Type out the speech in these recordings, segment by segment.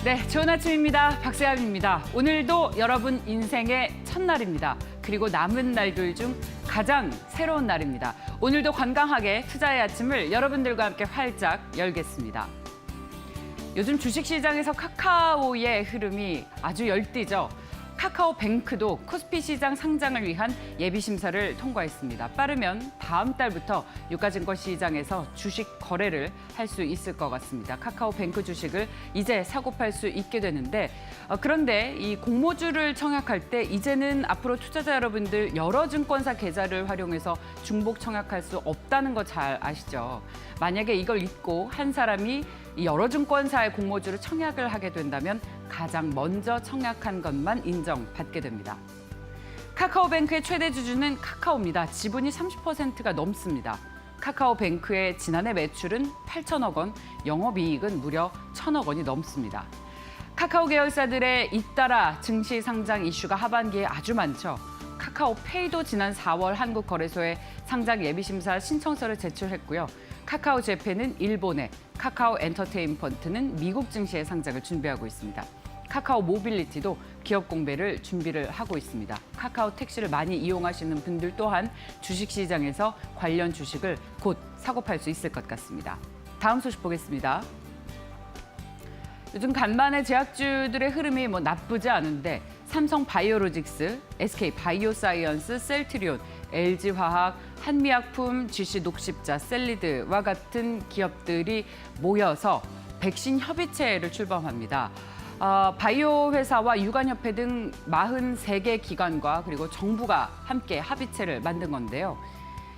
네, 좋은 아침입니다. 박세암입니다. 오늘도 여러분 인생의 첫날입니다. 그리고 남은 날들 중 가장 새로운 날입니다. 오늘도 건강하게 투자의 아침을 여러분들과 함께 활짝 열겠습니다. 요즘 주식시장에서 카카오의 흐름이 아주 열띠죠. 카카오뱅크도 코스피 시장 상장을 위한 예비심사를 통과했습니다. 빠르면 다음 달부터 유가증권 시장에서 주식 거래를 할 수 있을 것 같습니다. 카카오뱅크 주식을 이제 사고 팔 수 있게 되는데 그런데 이 공모주를 청약할 때 이제는 앞으로 투자자 여러분들 여러 증권사 계좌를 활용해서 중복 청약할 수 없다는 거 잘 아시죠? 만약에 이걸 잊고 한 사람이 여러 증권사의 공모주를 청약을 하게 된다면 가장 먼저 청약한 것만 인정받게 됩니다. 카카오뱅크의 최대 주주는 카카오입니다. 지분이 30%가 넘습니다. 카카오뱅크의 지난해 매출은 8천억 원, 영업이익은 무려 1천억 원이 넘습니다. 카카오 계열사들의 잇따라 증시 상장 이슈가 하반기에 아주 많죠. 카카오페이도 지난 4월 한국거래소에 상장 예비심사 신청서를 제출했고요. 카카오 재팬은 일본에, 카카오 엔터테인먼트는 미국 증시에 상장을 준비하고 있습니다. 카카오 모빌리티도 기업 공배를 준비를 하고 있습니다. 카카오 택시를 많이 이용하시는 분들 또한 주식시장에서 관련 주식을 곧 사고 팔 수 있을 것 같습니다. 다음 소식 보겠습니다. 요즘 간만에 제약주들의 흐름이 나쁘지 않은데 삼성 바이오로직스, SK 바이오사이언스, 셀트리온, LG화학, 한미약품, GC 녹십자, 셀리드와 같은 기업들이 모여서 백신 협의체를 출범합니다. 바이오 회사와 유관협회 등 43개 기관과 그리고 정부가 함께 합의체를 만든 건데요.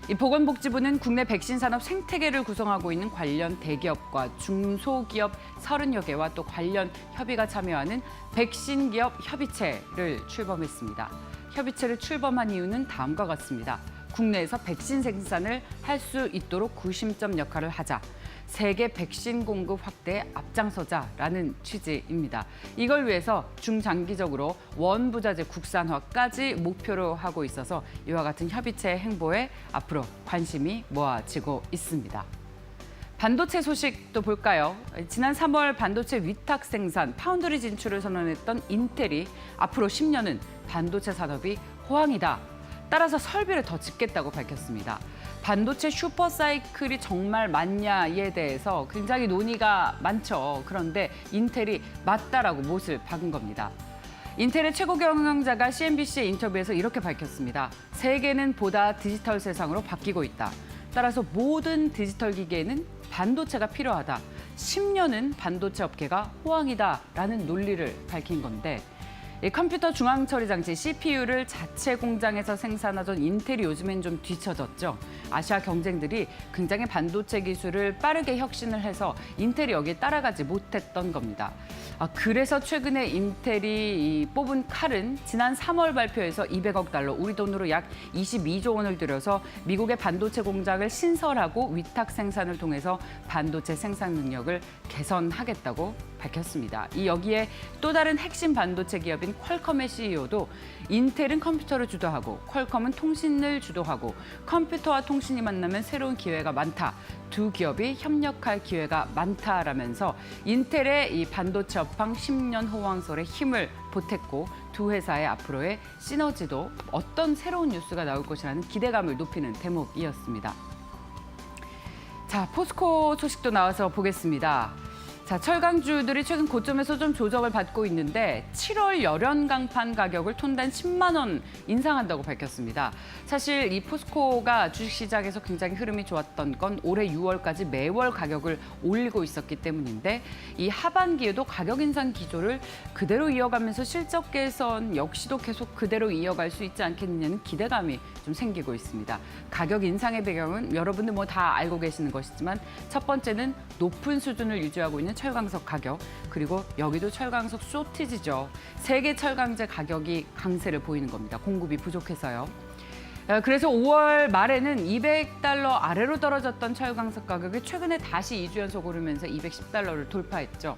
이 보건복지부는 국내 백신 산업 생태계를 구성하고 있는 관련 대기업과 중소기업 30여 개와 또 관련 협의가 참여하는 백신 기업 협의체를 출범했습니다. 협의체를 출범한 이유는 다음과 같습니다. 국내에서 백신 생산을 할 수 있도록 구심점 역할을 하자. 세계 백신 공급 확대에 앞장서자라는 취지입니다. 이걸 위해서 중장기적으로 원부자재 국산화까지 목표로 하고 있어서 이와 같은 협의체 행보에 앞으로 관심이 모아지고 있습니다. 반도체 소식도 볼까요? 지난 3월 반도체 위탁 생산, 파운드리 진출을 선언했던 인텔이 앞으로 10년은 반도체 산업이 호황이다. 따라서 설비를 더 짓겠다고 밝혔습니다. 반도체 슈퍼사이클이 정말 맞냐에 대해서 굉장히 논의가 많죠. 그런데 인텔이 맞다라고 못을 박은 겁니다. 인텔의 최고 경영자가 CNBC의 인터뷰에서 이렇게 밝혔습니다. 세계는 보다 디지털 세상으로 바뀌고 있다. 따라서 모든 디지털 기계에는 반도체가 필요하다. 10년은 반도체 업계가 호황이다라는 논리를 밝힌 건데 컴퓨터 중앙처리 장치 CPU를 자체 공장에서 생산하던 인텔이 요즘엔 좀 뒤처졌죠. 아시아 경쟁들이 굉장히 반도체 기술을 빠르게 혁신을 해서 인텔이 여기에 따라가지 못했던 겁니다. 그래서 최근에 인텔이 뽑은 칼은 지난 3월 발표에서 200억 달러, 우리 돈으로 약 22조 원을 들여서 미국의 반도체 공장을 신설하고 위탁 생산을 통해서 반도체 생산 능력을 개선하겠다고 밝혔습니다. 여기에 또 다른 핵심 반도체 기업인 퀄컴의 CEO도 인텔은 컴퓨터를 주도하고 퀄컴은 통신을 주도하고 컴퓨터와 통신이 만나면 새로운 기회가 많다. 두 기업이 협력할 기회가 많다라면서 인텔의 이 반도체 업황 10년 호황설에 힘을 보탰고 두 회사의 앞으로의 시너지도 어떤 새로운 뉴스가 나올 것이라는 기대감을 높이는 대목이었습니다. 자, 포스코 소식도 나와서 보겠습니다. 자, 철강주들이 최근 고점에서 좀 조정을 받고 있는데 7월 열연 강판 가격을 톤당 10만 원 인상한다고 밝혔습니다. 사실 이 포스코가 주식시장에서 굉장히 흐름이 좋았던 건 올해 6월까지 매월 가격을 올리고 있었기 때문인데 이 하반기에도 가격 인상 기조를 그대로 이어가면서 실적 개선 역시도 계속 그대로 이어갈 수 있지 않겠느냐는 기대감이 좀 생기고 있습니다. 가격 인상의 배경은 여러분들 다 알고 계시는 것이지만 첫 번째는 높은 수준을 유지하고 있는 철강석 가격, 그리고 여기도 철강석 쇼티지죠. 세계 철강제 가격이 강세를 보이는 겁니다. 공급이 부족해서요. 그래서 5월 말에는 200달러 아래로 떨어졌던 철강석 가격이 최근에 다시 2주 연속 오르면서 210달러를 돌파했죠.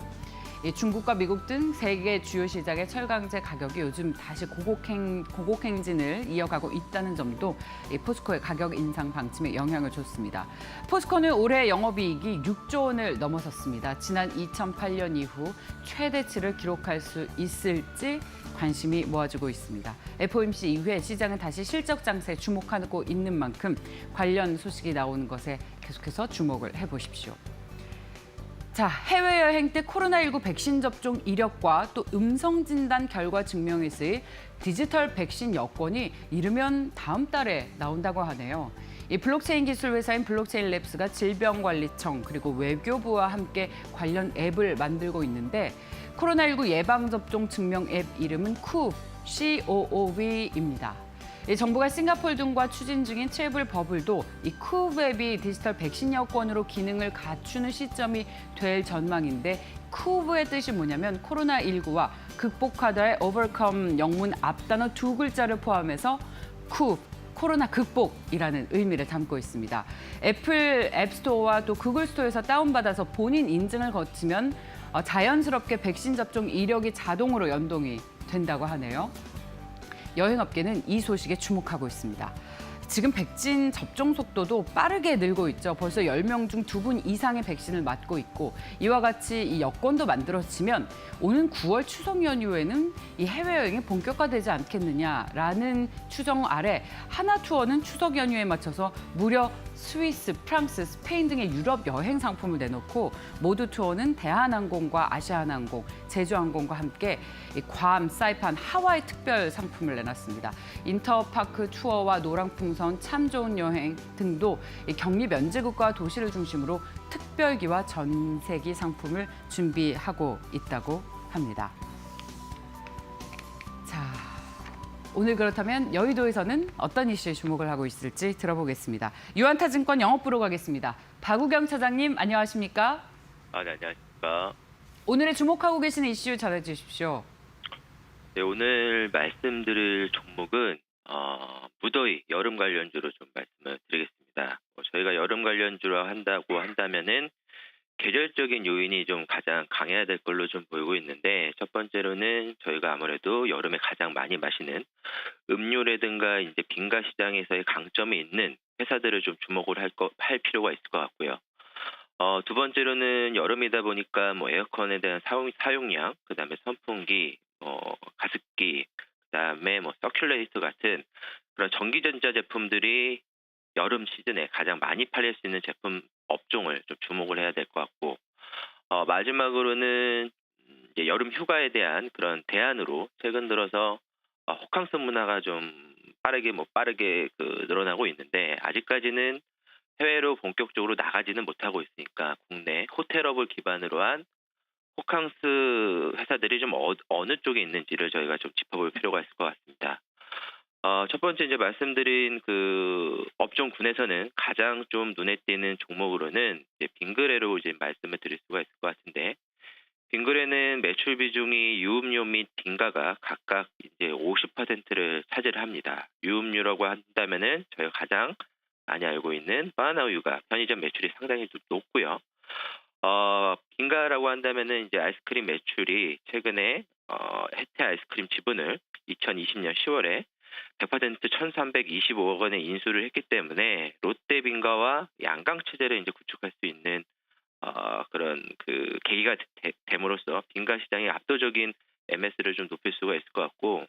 이 중국과 미국 등 세계 주요 시장의 철강제 가격이 요즘 다시 고공행진을 이어가고 있다는 점도 이 포스코의 가격 인상 방침에 영향을 줬습니다. 포스코는 올해 영업이익이 6조 원을 넘어섰습니다. 지난 2008년 이후 최대치를 기록할 수 있을지 관심이 모아지고 있습니다. FOMC 이후에 시장은 다시 실적 장세에 주목하고 있는 만큼 관련 소식이 나오는 것에 계속해서 주목을 해보십시오. 자, 해외여행 때 코로나19 백신 접종 이력과 또 음성 진단 결과 증명이 쓰일 디지털 백신 여권이 이르면 다음 달에 나온다고 하네요. 이 블록체인 기술 회사인 블록체인 랩스가 질병관리청 그리고 외교부와 함께 관련 앱을 만들고 있는데 코로나19 예방접종 증명 앱 이름은 COOV입니다. 정부가 싱가포르 등과 추진 중인 트래블 버블도 이 쿠브 앱이 디지털 백신 여권으로 기능을 갖추는 시점이 될 전망인데 쿠브의 뜻이 뭐냐면 코로나19와 극복하다의 overcome 영문 앞단어 두 글자를 포함해서 쿠브, 코로나 극복이라는 의미를 담고 있습니다. 애플 앱스토어와 또 구글 스토어에서 다운받아서 본인 인증을 거치면 자연스럽게 백신 접종 이력이 자동으로 연동이 된다고 하네요. 여행업계는 이 소식에 주목하고 있습니다. 지금 백신 접종 속도도 빠르게 늘고 있죠. 벌써 10명 중 2분 이상의 백신을 맞고 있고 이와 같이 이 여건도 만들어지면 오는 9월 추석 연휴에는 이 해외여행이 본격화되지 않겠느냐라는 추정 아래 하나투어는 추석 연휴에 맞춰서 무려 스위스, 프랑스, 스페인 등의 유럽 여행 상품을 내놓고 모두투어는 대한항공과 아시아나항공, 제주항공과 함께 괌, 사이판, 하와이 특별 상품을 내놨습니다. 인터파크 투어와 노랑풍선, 참 좋은 여행 등도 격리 면제국가 도시를 중심으로 특별기와 전세기 상품을 준비하고 있다고 합니다. 자, 오늘 그렇다면 여의도에서는 어떤 이슈에 주목을 하고 있을지 들어보겠습니다. 유한타증권 영업부로 가겠습니다. 박우경 차장님 안녕하십니까? 네, 안녕하십니까. 오늘의 주목하고 계시는 이슈 전해주십시오. 네, 오늘 말씀드릴 종목은 무더위, 여름 관련주로 좀 말씀을 드리겠습니다. 저희가 여름 관련주로 한다고 한다면은 계절적인 요인이 좀 가장 강해야 될 걸로 좀 보이고 있는데 첫 번째로는 저희가 아무래도 여름에 가장 많이 마시는 음료라든가 이제 빙가 시장에서의 강점이 있는 회사들을 좀 주목을 할 필요가 있을 것 같고요. 두 번째로는 여름이다 보니까 뭐 에어컨에 대한 사용량, 그다음에 선풍기, 가습기, 그다음에 뭐 서큘레이터 같은 그런 전기전자 제품들이 여름 시즌에 가장 많이 팔릴 수 있는 제품 업종을 좀 주목을 해야 될 것 같고 마지막으로는 이제 여름 휴가에 대한 그런 대안으로 최근 들어서 호캉스 문화가 좀 빠르게 늘어나고 있는데 아직까지는 해외로 본격적으로 나가지는 못하고 있으니까 국내 호텔업을 기반으로 한 호캉스 회사들이 좀 어느 쪽에 있는지를 저희가 좀 짚어볼 필요가 있을 것 같습니다. 첫 번째 이제 말씀드린 그 업종군에서는 가장 좀 눈에 띄는 종목으로는 이제 빙그레로 이제 말씀을 드릴 수가 있을 것 같은데 빙그레는 매출 비중이 유음료 및 빙가가 각각 이제 50%를 차지를 합니다. 유음료라고 한다면은 저희가 가장 많이 알고 있는 바나나 우유가 편의점 매출이 상당히 높고요. 빙가라고 한다면은 이제 아이스크림 매출이 최근에 혜태 아이스크림 지분을 2020년 10월에 100% 1,325억 원에 인수를 했기 때문에 롯데 빙가와 양강 체제를 이제 구축할 수 있는 그런 그 계기가 됨으로써 빙가 시장의 압도적인 MS를 좀 높일 수가 있을 것 같고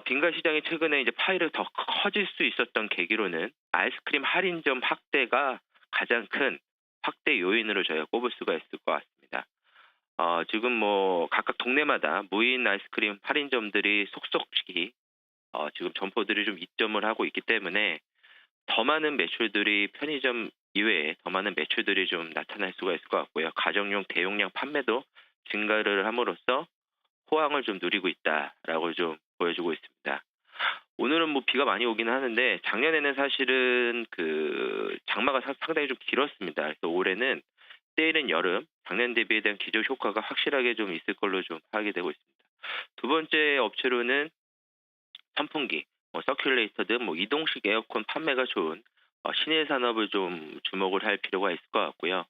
빙가 시장이 최근에 이제 파일을 더 커질 수 있었던 계기로는 아이스크림 할인점 확대가 가장 큰 확대 요인으로 저희가 꼽을 수가 있을 것 같습니다. 지금 뭐 각각 동네마다 무인 아이스크림 할인점들이 속속히 지금 점포들이 좀 입점을 하고 있기 때문에 더 많은 매출들이 편의점 이외에 더 많은 매출들이 좀 나타날 수가 있을 것 같고요. 가정용 대용량 판매도 증가를 함으로써 호황을 좀 누리고 있다라고 좀 보여주고 있습니다. 오늘은 뭐 비가 많이 오긴 하는데 작년에는 사실은 그 장마가 상당히 좀 길었습니다. 그래서 올해는 때이른 여름, 작년 대비에 대한 기저 효과가 확실하게 좀 있을 걸로 좀 파악이 되고 있습니다. 두 번째 업체로는 선풍기, 서큘레이터 등 이동식 에어컨 판매가 좋은 신일 산업을 좀 주목을 할 필요가 있을 것 같고요.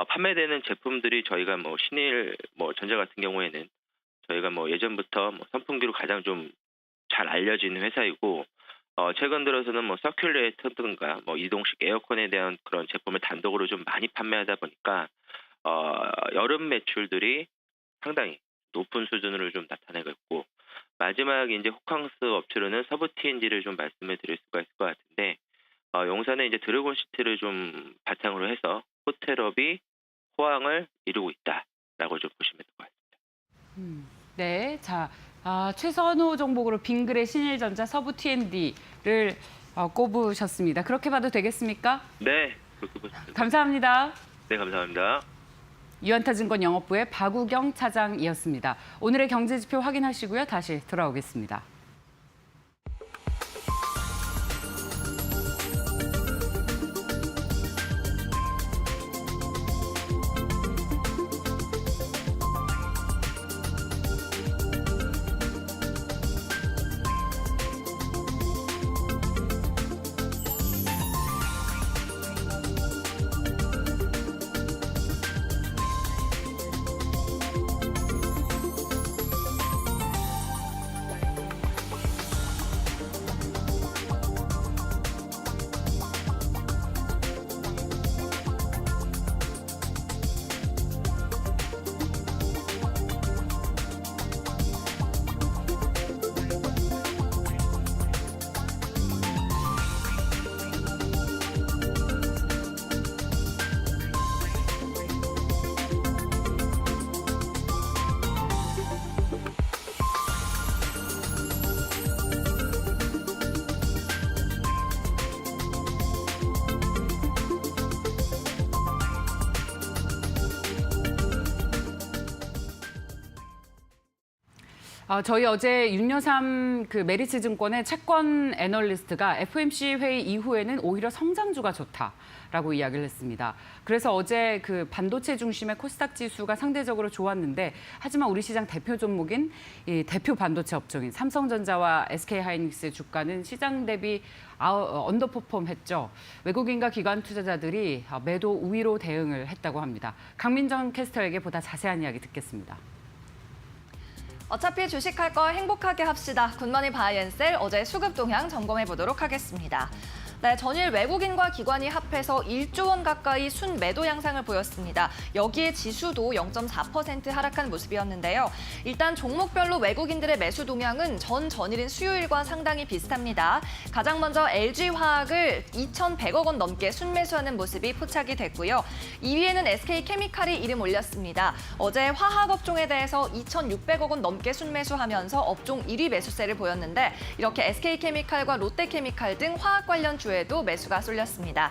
판매되는 제품들이 저희가 뭐 신일 전자 같은 경우에는 저희가 예전부터 선풍기로 가장 좀 잘 알려진 회사이고 최근 들어서는 서큘레이터든가 이동식 에어컨에 대한 그런 제품을 단독으로 좀 많이 판매하다 보니까 여름 매출들이 상당히 높은 수준으로 좀 나타내고 있고 마지막 이제 호캉스 업체로는 서부 T&G를 좀 말씀을 드릴 수가 있을 것 같은데 용산에 이제 드래곤 시티를 좀 바탕으로 해서 호텔업이 호황을 이루고 있다라고 좀 보시면 될 것 같습니다. 네, 자 최선호 종목으로 빙그레, 신일전자, 서부 T&D를 꼽으셨습니다. 그렇게 봐도 되겠습니까? 네, 그렇게 보시면 감사합니다. 네, 감사합니다. 유한타증권 영업부의 박우경 차장이었습니다. 오늘의 경제지표 확인하시고요. 다시 돌아오겠습니다. 저희 어제 윤여삼 메리츠증권의 채권 애널리스트가 FOMC 회의 이후에는 오히려 성장주가 좋다라고 이야기를 했습니다. 그래서 어제 반도체 중심의 코스닥 지수가 상대적으로 좋았는데 하지만 우리 시장 대표 종목인 이 대표 반도체 업종인 삼성전자와 SK하이닉스의 주가는 시장 대비 언더퍼폼했죠. 외국인과 기관 투자자들이 매도 우위로 대응을 했다고 합니다. 강민정 캐스터에게 보다 자세한 이야기 듣겠습니다. 어차피 주식할 거 행복하게 합시다. 굿모닝 바이앤셀 어제 수급 동향 점검해 보도록 하겠습니다. 네, 전일 외국인과 기관이 합해서 1조 원 가까이 순매도 양상을 보였습니다. 여기에 지수도 0.4% 하락한 모습이었는데요. 일단 종목별로 외국인들의 매수 동향은 전일인 수요일과 상당히 비슷합니다. 가장 먼저 LG화학을 2,100억 원 넘게 순매수하는 모습이 포착이 됐고요. 2위에는 SK케미칼이 이름 올렸습니다. 어제 화학업종에 대해서 2,600억 원 넘게 순매수하면서 업종 1위 매수세를 보였는데 이렇게 SK케미칼과 롯데케미칼 등 화학 관련 주에도 매수가 쏠렸습니다.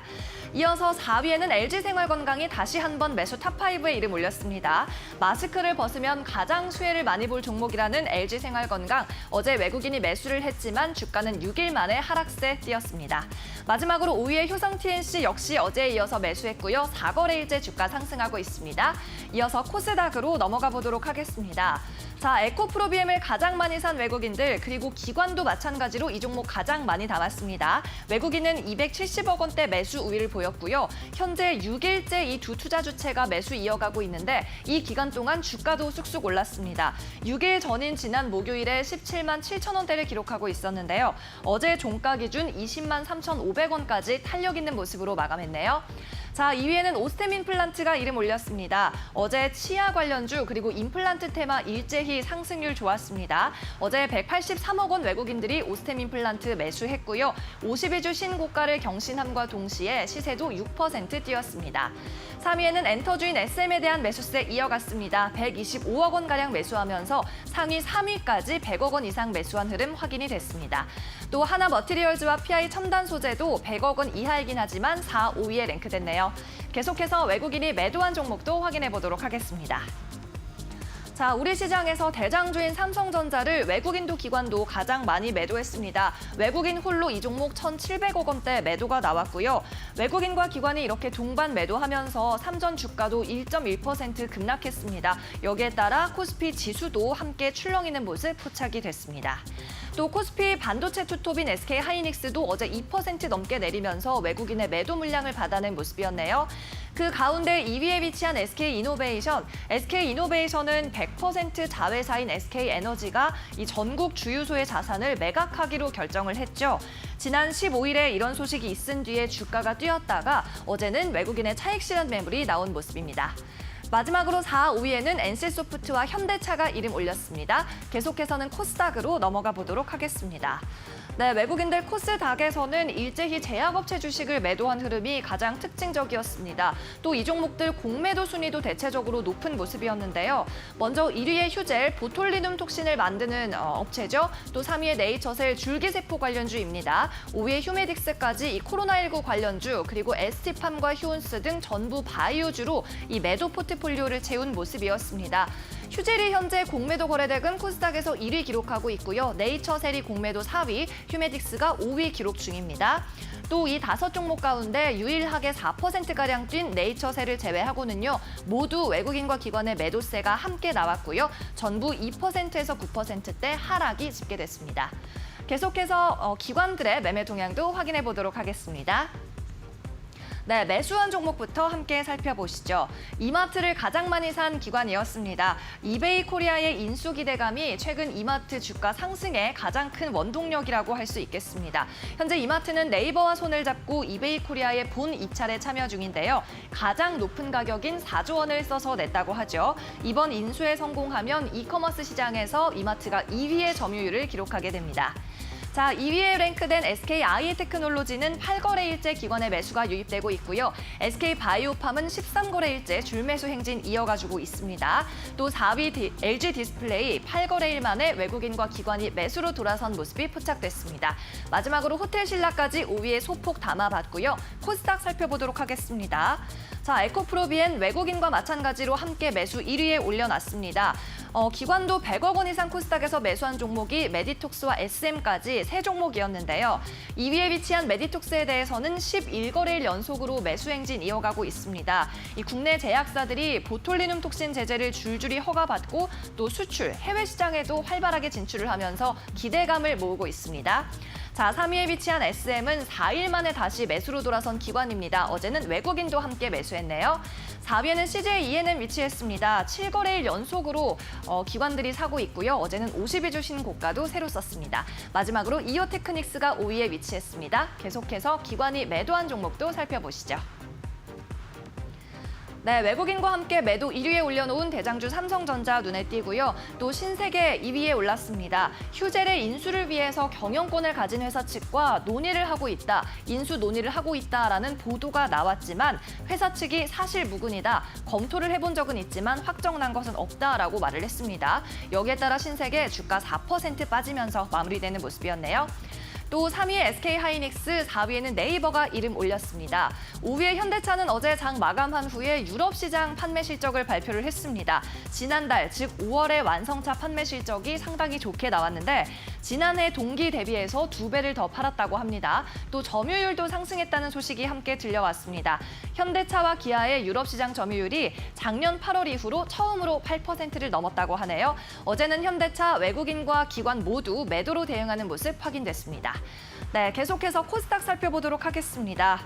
이어서 4위에는 LG생활건강이 다시 한번 매수 탑5에 이름 올렸습니다. 마스크를 벗으면 가장 수혜를 많이 볼 종목이라는 LG생활건강. 어제 외국인이 매수를 했지만 주가는 6일 만에 하락세 띄었습니다. 마지막으로 5위의 효성TNC 역시 어제에 이어서 매수했고요. 4거래일째 주가 상승하고 있습니다. 이어서 코스닥으로 넘어가 보도록 하겠습니다. 자, 에코프로비엠을 가장 많이 산 외국인들 그리고 기관도 마찬가지로 이 종목 가장 많이 담았습니다. 외국인은 270억 원대 매수 우위를 보였고요. 현재 6일째 이 두 투자 주체가 매수 이어가고 있는데 이 기간 동안 주가도 쑥쑥 올랐습니다. 6일 전인 지난 목요일에 17만 7천 원대를 기록하고 있었는데요. 어제 종가 기준 20만 3,500원까지 탄력 있는 모습으로 마감했네요. 자, 2위에는 오스템 임플란트가 이름 올렸습니다. 어제 치아 관련주 그리고 임플란트 테마 일제히 상승률 좋았습니다. 어제 183억 원 외국인들이 오스템 임플란트 매수했고요. 52주 신고가를 경신함과 동시에 시세도 6% 뛰었습니다. 3위에는 엔터주인 SM에 대한 매수세 이어갔습니다. 125억 원가량 매수하면서 상위 3위까지 100억 원 이상 매수한 흐름 확인이 됐습니다. 또 하나머티리얼즈와 PI 첨단 소재도 100억 원 이하이긴 하지만 4, 5위에 랭크됐네요. 계속해서 외국인이 매도한 종목도 확인해 보도록 하겠습니다. 자, 우리 시장에서 대장주인 삼성전자를 외국인도 기관도 가장 많이 매도했습니다. 외국인 홀로 이 종목 1,700억 원대 매도가 나왔고요. 외국인과 기관이 이렇게 동반 매도하면서 삼전 주가도 1.1% 급락했습니다. 여기에 따라 코스피 지수도 함께 출렁이는 모습 포착이 됐습니다. 또 코스피 반도체 투톱인 SK하이닉스도 어제 2% 넘게 내리면서 외국인의 매도 물량을 받아낸 모습이었네요. 그 가운데 2위에 위치한 SK이노베이션. SK이노베이션은 100% 자회사인 SK에너지가 이 전국 주유소의 자산을 매각하기로 결정을 했죠. 지난 15일에 이런 소식이 있은 뒤에 주가가 뛰었다가 어제는 외국인의 차익 실현 매물이 나온 모습입니다. 마지막으로 4, 5위에는 NC소프트와 현대차가 이름 올렸습니다. 계속해서는 코스닥으로 넘어가 보도록 하겠습니다. 네, 외국인들 코스닥에서는 일제히 제약업체 주식을 매도한 흐름이 가장 특징적이었습니다. 또 이 종목들 공매도 순위도 대체적으로 높은 모습이었는데요. 먼저 1위의 휴젤, 보톨리눔 톡신을 만드는 업체죠. 또 3위의 네이처셀, 줄기세포 관련주입니다. 5위의 휴메딕스까지 이 코로나19 관련주, 그리고 ST팜과 휴온스 등 전부 바이오주로 이 매도 포트폴리오를 채운 모습이었습니다. 휴젤이 현재 공매도 거래대금 코스닥에서 1위 기록하고 있고요. 네이처셀이 공매도 4위, 휴메딕스가 5위 기록 중입니다. 또 이 5종목 가운데 유일하게 4%가량 뛴 네이처셀을 제외하고는요. 모두 외국인과 기관의 매도세가 함께 나왔고요. 전부 2%에서 9%대 하락이 집계됐습니다. 계속해서 기관들의 매매 동향도 확인해 보도록 하겠습니다. 네, 매수한 종목부터 함께 살펴보시죠. 이마트를 가장 많이 산 기관이었습니다. 이베이 코리아의 인수 기대감이 최근 이마트 주가 상승의 가장 큰 원동력이라고 할 수 있겠습니다. 현재 이마트는 네이버와 손을 잡고 이베이 코리아의 본 입찰에 참여 중인데요. 가장 높은 가격인 4조 원을 써서 냈다고 하죠. 이번 인수에 성공하면 이커머스 시장에서 이마트가 2위의 점유율을 기록하게 됩니다. 자, 2위에 랭크된 SKI테크놀로지는 8거래일째 기관의 매수가 유입되고 있고요. SK바이오팜은 13거래일째 줄매수 행진 이어가지고 있습니다. 또 4위 LG디스플레이 8거래일 만에 외국인과 기관이 매수로 돌아선 모습이 포착됐습니다. 마지막으로 호텔신라까지 5위에 소폭 담아봤고요. 코스닥 살펴보도록 하겠습니다. 자, 에코프로비엔 외국인과 마찬가지로 함께 매수 1위에 올려놨습니다. 기관도 100억 원 이상 코스닥에서 매수한 종목이 메디톡스와 SM까지 3종목이었는데요. 2위에 위치한 메디톡스에 대해서는 11거래일 연속으로 매수 행진 이어가고 있습니다. 이 국내 제약사들이 보톨리눔 톡신 제재를 줄줄이 허가받고 또 수출, 해외 시장에도 활발하게 진출을 하면서 기대감을 모으고 있습니다. 자, 3위에 위치한 SM은 4일 만에 다시 매수로 돌아선 기관입니다. 어제는 외국인도 함께 매수했네요. 4위에는 CJ ENM 위치했습니다. 7거래일 연속으로 기관들이 사고 있고요. 어제는 52주 신고가도 새로 썼습니다. 마지막으로 이오테크닉스가 5위에 위치했습니다. 계속해서 기관이 매도한 종목도 살펴보시죠. 네, 외국인과 함께 매도 1위에 올려놓은 대장주 삼성전자 눈에 띄고요. 또 신세계 2위에 올랐습니다. 휴젤의 인수를 위해서 경영권을 가진 회사 측과 논의를 하고 있다, 인수 논의를 하고 있다라는 보도가 나왔지만 회사 측이 사실 무근이다, 검토를 해본 적은 있지만 확정난 것은 없다라고 말을 했습니다. 여기에 따라 신세계 주가 4% 빠지면서 마무리되는 모습이었네요. 또 3위에 SK하이닉스, 4위에는 네이버가 이름 올렸습니다. 5위에 현대차는 어제 장 마감한 후에 유럽 시장 판매 실적을 발표를 했습니다. 지난달, 즉 5월에 완성차 판매 실적이 상당히 좋게 나왔는데 지난해 동기 대비해서 2배를 더 팔았다고 합니다. 또 점유율도 상승했다는 소식이 함께 들려왔습니다. 현대차와 기아의 유럽 시장 점유율이 작년 8월 이후로 처음으로 8%를 넘었다고 하네요. 어제는 현대차 외국인과 기관 모두 매도로 대응하는 모습 확인됐습니다. 네, 계속해서 코스닥 살펴보도록 하겠습니다.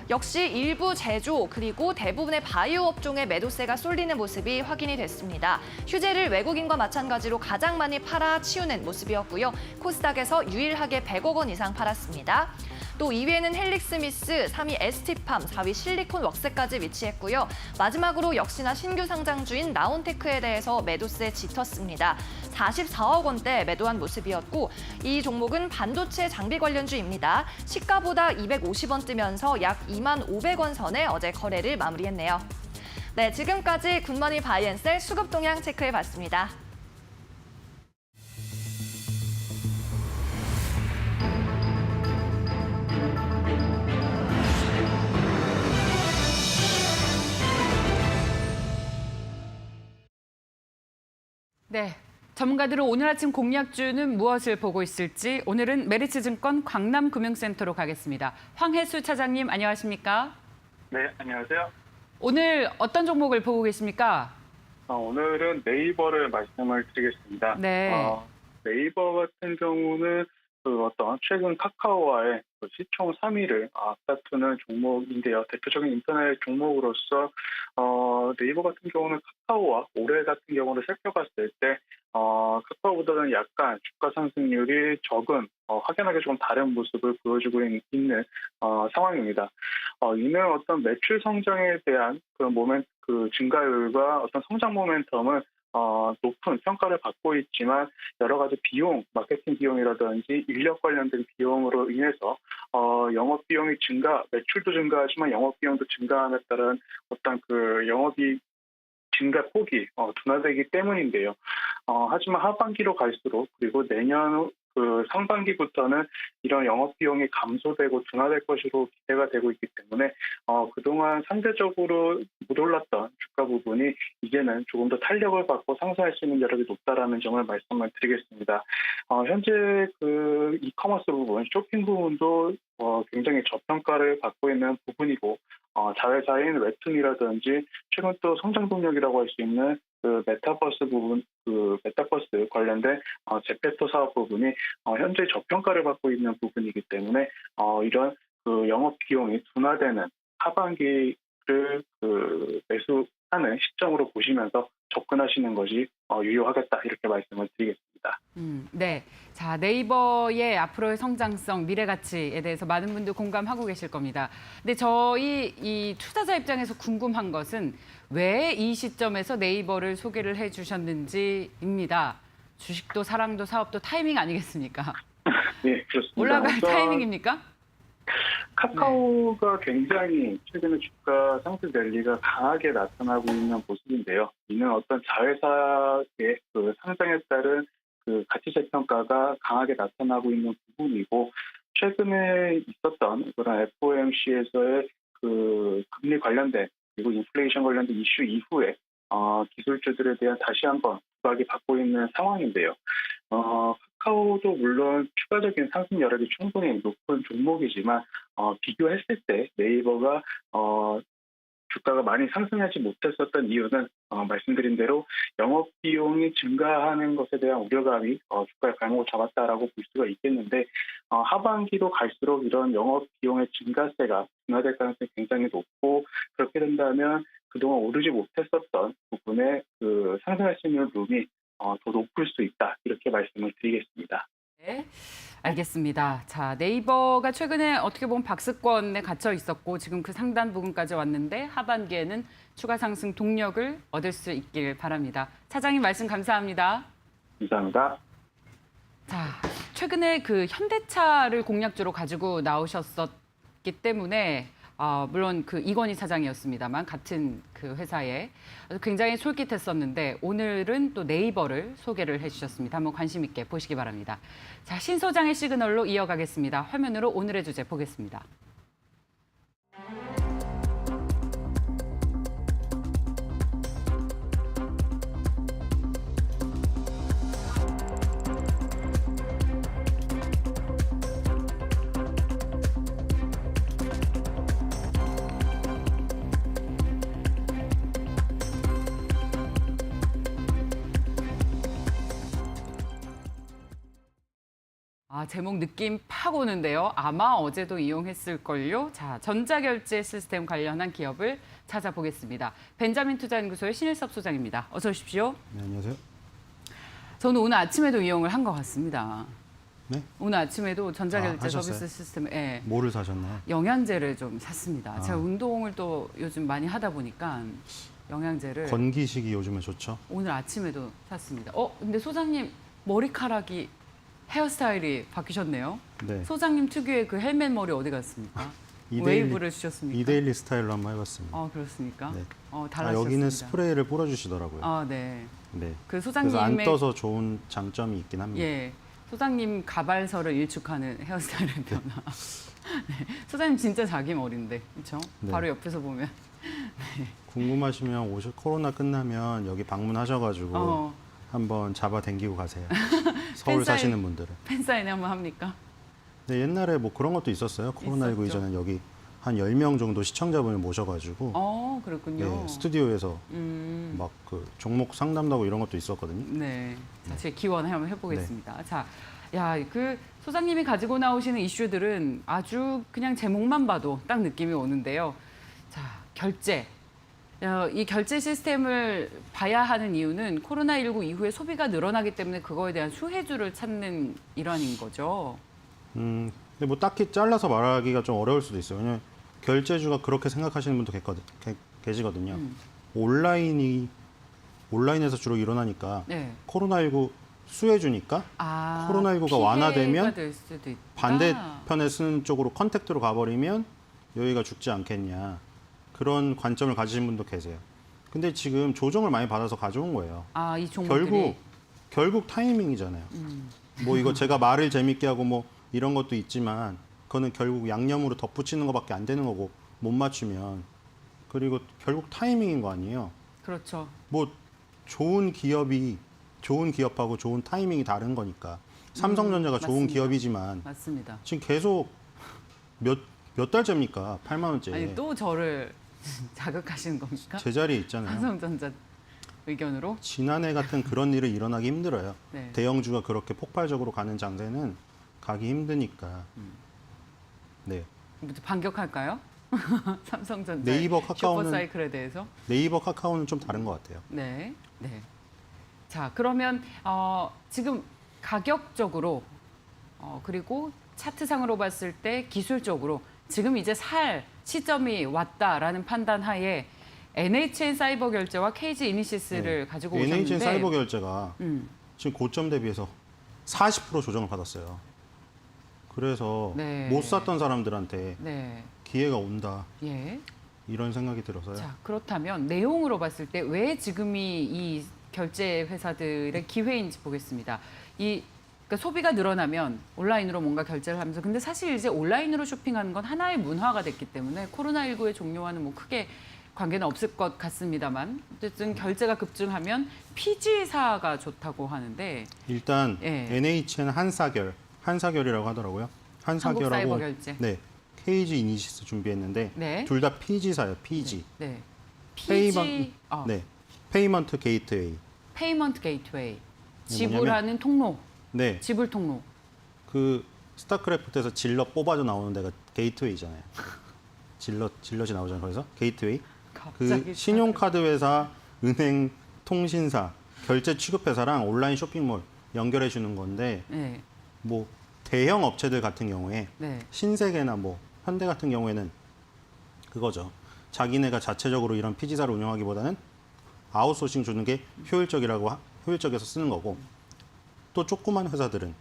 역시 일부 제조 그리고 대부분의 바이오 업종의 매도세가 쏠리는 모습이 확인이 됐습니다. 휴젤을 외국인과 마찬가지로 가장 많이 팔아 치우는 모습이었고요. 코스닥에서 유일하게 100억 원 이상 팔았습니다. 또 2위에는 헬릭스미스, 3위 ST팜, 4위 실리콘웍스까지 위치했고요. 마지막으로 역시나 신규 상장주인 나온테크에 대해서 매도세 짙었습니다. 44억 원대 매도한 모습이었고 이 종목은 반도체 장비 관련주입니다. 시가보다 250원 뜨면서 약 2만 500원 선에 어제 거래를 마무리했네요. 네, 지금까지 굿모닝 바이앤셀 수급 동향 체크해봤습니다. 네, 전문가들은 오늘 아침 공략주는 무엇을 보고 있을지 오늘은 메리츠증권 광남금융센터로 가겠습니다. 황혜수 차장님 안녕하십니까? 네, 안녕하세요. 오늘 어떤 종목을 보고 계십니까? 오늘은 네이버를 말씀을 드리겠습니다. 네. 네이버 같은 경우는 그 어떤 최근 카카오와의 그 시총 3위를 앞다투는 종목인데요. 대표적인 인터넷 종목으로서 네이버 같은 경우는 카카오와 올해 같은 경우를 살펴봤을 때 카카오보다는 약간 주가 상승률이 적은 확연하게 조금 다른 모습을 보여주고 있는 상황입니다. 이는 어떤 매출 성장에 대한 그 증가율과 어떤 성장 모멘텀은 높은 평가를 받고 있지만 여러 가지 비용, 마케팅 비용이라든지 인력 관련된 비용으로 인해서 영업 비용이 매출도 증가하지만 영업 비용도 증가함에 따른 어떤 그 영업이 증가 폭이 둔화되기 때문인데요. 하지만 하반기로 갈수록 그리고 내년 그 상반기부터는 이런 영업 비용이 감소되고 둔화될 것으로 기대가 되고 있기 때문에 그동안 상대적으로 못 올랐던 주가 부분이 이제는 조금 더 탄력을 받고 상승할 수 있는 여력이 높다라는 점을 말씀을 드리겠습니다. 현재 그 이커머스 부분, 쇼핑 부분도 굉장히 저평가를 받고 있는 부분이고 자회사인 웹툰이라든지 최근 또 성장 동력이라고 할 수 있는 그 메타버스 부분, 그 메타버스 관련된 제페토 사업 부분이 현재 저평가를 받고 있는 부분이기 때문에 이런 그 영업 비용이 둔화되는 하반기를 그 매수하는 시점으로 보시면서 접근하시는 것이 유효하겠다 이렇게 말씀을 드리겠습니다. 네. 자, 네이버의 앞으로의 성장성, 미래 가치에 대해서 많은 분들 공감하고 계실 겁니다. 근데 저희 이 투자자 입장에서 궁금한 것은 왜 이 시점에서 네이버를 소개를 해 주셨는지입니다. 주식도 사랑도 사업도 타이밍 아니겠습니까? 네, 그렇습니다. 올라갈 타이밍입니까? 카카오가 굉장히 최근에 주가 상승 랠리가 강하게 나타나고 있는 모습인데요. 이는 어떤 자회사의 그 상장에 따른 그 가치 재평가가 강하게 나타나고 있는 부분이고 최근에 있었던 그런 FOMC에서의 그 금리 관련된 그리고 인플레이션 관련된 이슈 이후에 기술주들에 대한 다시 한번 부각이 받고 있는 상황인데요. 카카오도 물론 추가적인 상승 여력이 충분히 높은 종목이지만 비교했을 때 네이버가 주가가 많이 상승하지 못했었던 이유는 말씀드린 대로 영업 비용이 증가하는 것에 대한 우려감이 주가의 발목을 잡았다라고 볼 수가 있겠는데 하반기로 갈수록 이런 영업 비용의 증가세가 둔화될 가능성이 굉장히 높고 그렇게 된다면 그동안 오르지 못했었던 부분에 그 상승할 수 있는 룸이 더 높을 수 있다 이렇게 말씀을 드리겠습니다. 네, 알겠습니다. 자, 네이버가 최근에 어떻게 보면 박스권에 갇혀 있었고 지금 그 상단 부분까지 왔는데 하반기에는 추가 상승 동력을 얻을 수 있길 바랍니다. 차장님 말씀 감사합니다. 감사합니다. 자, 최근에 그 현대차를 공략주로 가지고 나오셨었기 때문에 물론 그 이건희 차장이었습니다만 같은 그 회사에 굉장히 솔깃했었는데 오늘은 또 네이버를 소개를 해주셨습니다. 한번 관심 있게 보시기 바랍니다. 자, 신 소장의 시그널로 이어가겠습니다. 화면으로 오늘의 주제 보겠습니다. 제목 느낌 팍 오는데요. 아마 어제도 이용했을걸요. 자, 전자결제 시스템 관련한 기업을 찾아보겠습니다. 벤자민 투자연구소의 신일섭 소장입니다. 어서 오십시오. 네, 안녕하세요. 저는 오늘 아침에도 이용을 한 것 같습니다. 네? 오늘 아침에도 전자결제 하셨어요? 서비스 시스템에 뭐를 사셨나요? 영양제를 좀 샀습니다. 제가 운동을 또 요즘 많이 하다 보니까 영양제를 건기식이 요즘에 좋죠? 오늘 아침에도 샀습니다. 근데 소장님 머리카락이 헤어스타일이 바뀌셨네요. 네. 소장님 특유의 그 헬멧 머리 어디 갔습니까? 웨이브를 주셨습니까? 이데일리 스타일로 한번 해봤습니다. 그렇습니까? 네. 달라졌습니다. 여기는 스프레이를 뿌려주시더라고요. 네. 네. 그 소장님의 그래서 안 떠서 좋은 장점이 있긴 합니다. 예, 소장님 가발설을 일축하는 헤어스타일의 변화. 네. 소장님 진짜 자기 머리인데, 그렇죠? 네. 바로 옆에서 보면. 궁금하시면 코로나 끝나면 여기 방문하셔가지고 한번 잡아 당기고 가세요. 서울 사시는 분들은. 팬사인회 한번 합니까? 네, 옛날에 뭐 그런 것도 있었어요. 코로나19 이전에 여기 한 10명 정도 시청자분을 모셔가지고 그렇군요. 네, 스튜디오에서 막 그 종목 상담도 하고 이런 것도 있었거든요. 네, 자, 제 기원 한번 해보겠습니다. 자, 야, 그 소장님이 가지고 나오시는 이슈들은 아주 그냥 제목만 봐도 딱 느낌이 오는데요. 자, 결제. 이 결제 시스템을 봐야 하는 이유는 코로나19 이후에 소비가 늘어나기 때문에 그거에 대한 수혜주를 찾는 일환인 거죠. 근데 뭐 딱히 잘라서 말하기가 좀 어려울 수도 있어요. 왜냐면 결제주가 그렇게 생각하시는 분도 계시거든요. 온라인에서 주로 일어나니까 네. 코로나19 수혜주니까 코로나19가 피해가 완화되면 될 수도 있다. 반대편에 쓰는 쪽으로 컨택트로 가버리면 여기가 죽지 않겠냐. 그런 관점을 가지신 분도 계세요. 근데 지금 조정을 많이 받아서 가져온 거예요. 이 종목들이 결국 타이밍이잖아요. 뭐 이거 제가 말을 재밌게 하고 뭐 이런 것도 있지만 그거는 결국 양념으로 덧붙이는 것밖에 안 되는 거고 못 맞추면 그리고 결국 타이밍인 거 아니에요. 그렇죠. 뭐 좋은 기업하고 좋은 타이밍이 다른 거니까 삼성전자가 좋은 맞습니다. 기업이지만 맞습니다. 지금 계속 몇 달째입니까? 8만 원째. 아니 또 저를 자극하시는 겁니까? 제자리에 있잖아요. 삼성전자 의견으로? 지난해 같은 그런 일이 일어나기 힘들어요. 네. 대형주가 그렇게 폭발적으로 가는 장세는 가기 힘드니까. 네. 반격할까요? 삼성전자 네이버, 카카오는 슈퍼사이클에 대해서? 네이버, 카카오는 좀 다른 것 같아요. 네. 네. 자, 그러면 지금 가격적으로 그리고 차트상으로 봤을 때 기술적으로 지금 이제 살 시점이 왔다라는 판단 하에 NHN 사이버 결제와 KG 이니시스를 가지고 오셨는데 NHN 사이버 결제가 음, 지금 고점 대비해서 40% 조정을 받았어요. 그래서 네. 못 샀던 사람들한테 네. 기회가 온다. 예. 이런 생각이 들어서요. 자, 그렇다면 내용으로 봤을 때 왜 지금이 이 결제 회사들의 기회인지 보겠습니다. 그러니까 소비가 늘어나면 온라인으로 뭔가 결제를 하면서 근데 사실 이제 온라인으로 쇼핑하는 건 하나의 문화가 됐기 때문에 코로나19의 종료와는 뭐 크게 관계는 없을 것 같습니다만 어쨌든 결제가 급증하면 PG사가 좋다고 하는데 일단 예. NHN 한사결이라고 하더라고요. 한국 사이버 한사결하고 결제. 네, KG 이니시스 준비했는데 네. 둘 다 PG사예요. PG. 네. 페이먼트, 네, 페이먼트 게이트웨이. 페이먼트 게이트웨이. 뭐냐면- 지불하는 통로, 네, 지불 통로. 그 스타크래프트에서 질럿 뽑아져 나오는 데가 게이트웨이잖아요. 질럿이 나오잖아요. 거기서 게이트웨이. 갑자기 그 신용카드 회사, 은행, 통신사, 결제 취급 회사랑 온라인 쇼핑몰 연결해 주는 건데 네. 뭐 대형 업체들 같은 경우에 네. 신세계나 뭐 현대 같은 경우에는 그거죠. 자기네가 자체적으로 이런 피지사를 운영하기보다는 아웃소싱 주는 게 효율적에서 쓰는 거고 또 조그만 회사들은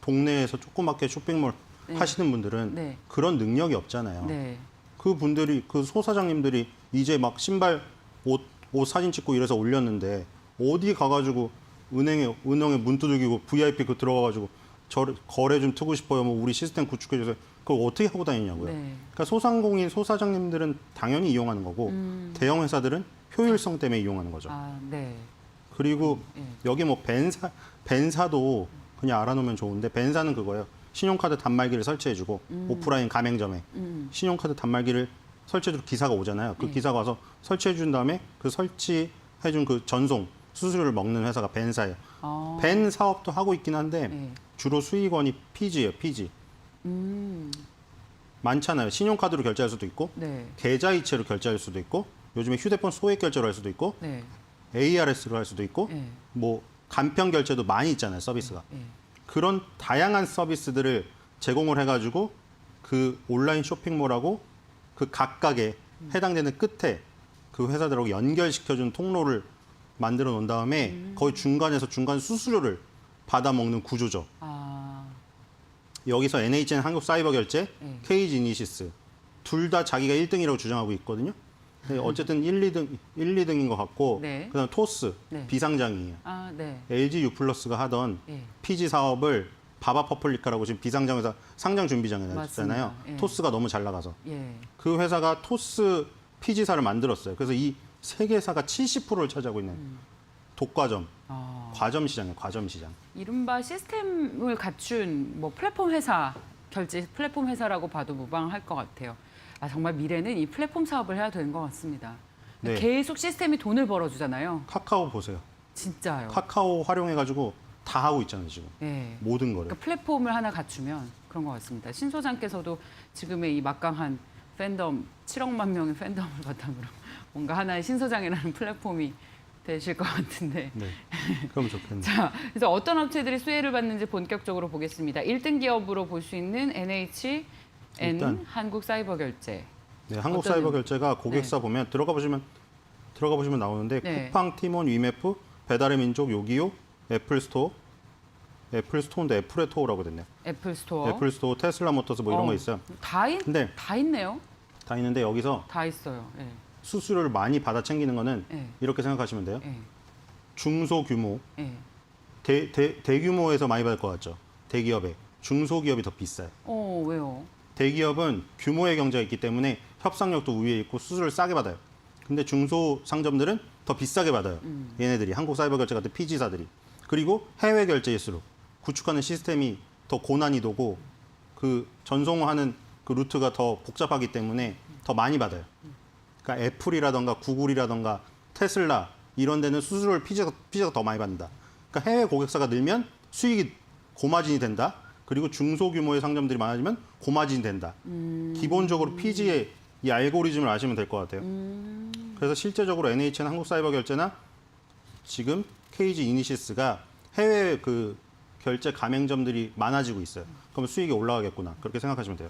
동네에서 조그맣게 쇼핑몰 네. 하시는 분들은 네. 그런 능력이 없잖아요. 네. 그 분들이 그 소사장님들이 이제 막 신발 옷 사진 찍고 이래서 올렸는데 어디 가가지고 은행에 문 두들기고 VIP 그 들어가가지고 저 거래 좀 트고 싶어요. 뭐 우리 시스템 구축해 주세요. 그걸 어떻게 하고 다니냐고요. 네. 그러니까 소상공인 소사장님들은 당연히 이용하는 거고 대형 회사들은 효율성 때문에 이용하는 거죠. 네. 그리고 예. 여기 뭐 벤사도 그냥 알아놓으면 좋은데 벤사는 그거예요. 신용카드 단말기를 설치해주고 오프라인 가맹점에 신용카드 단말기를 설치해주고 기사가 오잖아요. 그 네. 기사가 와서 설치해준 다음에 그 설치해준 그 전송 수수료를 먹는 회사가 벤사예요. 벤 사업도 하고 있긴 한데 네. 주로 수익원이 피지예요. 피지. 많잖아요. 신용카드로 결제할 수도 있고 네. 계좌이체로 결제할 수도 있고 요즘에 휴대폰 소액 결제로 할 수도 있고 네. ARS로 할 수도 있고 네. 뭐 간편 결제도 많이 있잖아요. 서비스가. 네. 그런 다양한 서비스들을 제공을 해가지고 그 온라인 쇼핑몰하고 그 각각에 해당되는 끝에 그 회사들하고 연결시켜준 통로를 만들어 놓은 다음에 거의 중간에서 중간 수수료를 받아먹는 구조죠. 여기서 NHN 한국사이버결제, 네. KG 이니시스 둘 다 자기가 1등이라고 주장하고 있거든요. 근데 어쨌든 1, 2등인 것 같고 네. 그다음 토스 네. 비상장이에요. 네. LG U+가 하던 예. PG 사업을 바바퍼플리카라고 지금 비상장에서 상장 준비장에 놨잖아요. 맞습니다. 예. 토스가 너무 잘 나가서 예. 그 회사가 토스 PG사를 만들었어요. 그래서 이 세 개사가 70%를 차지하고 있는 독과점, 과점 시장이에요. 과점 시장. 이른바 시스템을 갖춘 뭐 플랫폼 회사, 결제 플랫폼 회사라고 봐도 무방할 것 같아요. 정말 미래는 이 플랫폼 사업을 해야 되는 것 같습니다. 네. 계속 시스템이 돈을 벌어주잖아요. 카카오 보세요. 진짜요. 카카오 활용해가지고 다 하고 있잖아요, 지금. 네. 모든 거를. 그러니까 플랫폼을 하나 갖추면 그런 것 같습니다. 신 소장께서도 지금의 이 막강한 팬덤, 7억만 명의 팬덤을 바탕으로 뭔가 하나의 신 소장이라는 플랫폼이 되실 것 같은데. 네. 그럼 좋겠네요. 자, 그래서 어떤 업체들이 수혜를 받는지 본격적으로 보겠습니다. 1등 기업으로 볼 수 있는 NHN 일단 한국사이버결제. 네, 한국 어떤 사이버 결제가 고객사 보면 들어가 보시면 나오는데 네. 쿠팡, 티몬, 위메프, 배달의 민족, 요기요, 애플 스토어인데 애플의 토어라고 됐네요. 애플 스토어. 애플 스토어, 테슬라 모터스 뭐 이런 어, 거 있어요. 근데 다 있네요. 다 있는데 여기서 다 있어요. 예. 수수료를 많이 받아 챙기는 거는 예. 이렇게 생각하시면 돼요. 예. 중소규모, 예. 대규모에서 많이 받을 것 같죠. 대기업에. 중소기업이 더 비싸요. 왜요? 대기업은 규모의 경제가 있기 때문에 협상력도 우위에 있고 수수료를 싸게 받아요. 근데 중소 상점들은 더 비싸게 받아요. 얘네들이 한국 사이버 결제 같은 PG사들이. 그리고 해외 결제일수록 구축하는 시스템이 더 고난이도고 그 전송하는 그 루트가 더 복잡하기 때문에 더 많이 받아요. 그러니까 애플이라던가 구글이라던가 테슬라 이런 데는 수수료를 피자가 더 많이 받는다. 그러니까 해외 고객사가 늘면 수익이 고마진이 된다. 그리고 중소규모의 상점들이 많아지면 고마진이 된다. 기본적으로 피지의 이 알고리즘을 아시면 될 것 같아요. 그래서 실제적으로 NHN 한국사이버결제나 지금 KG 이니시스가 해외 그 결제 가맹점들이 많아지고 있어요. 그러면 수익이 올라가겠구나. 그렇게 생각하시면 돼요.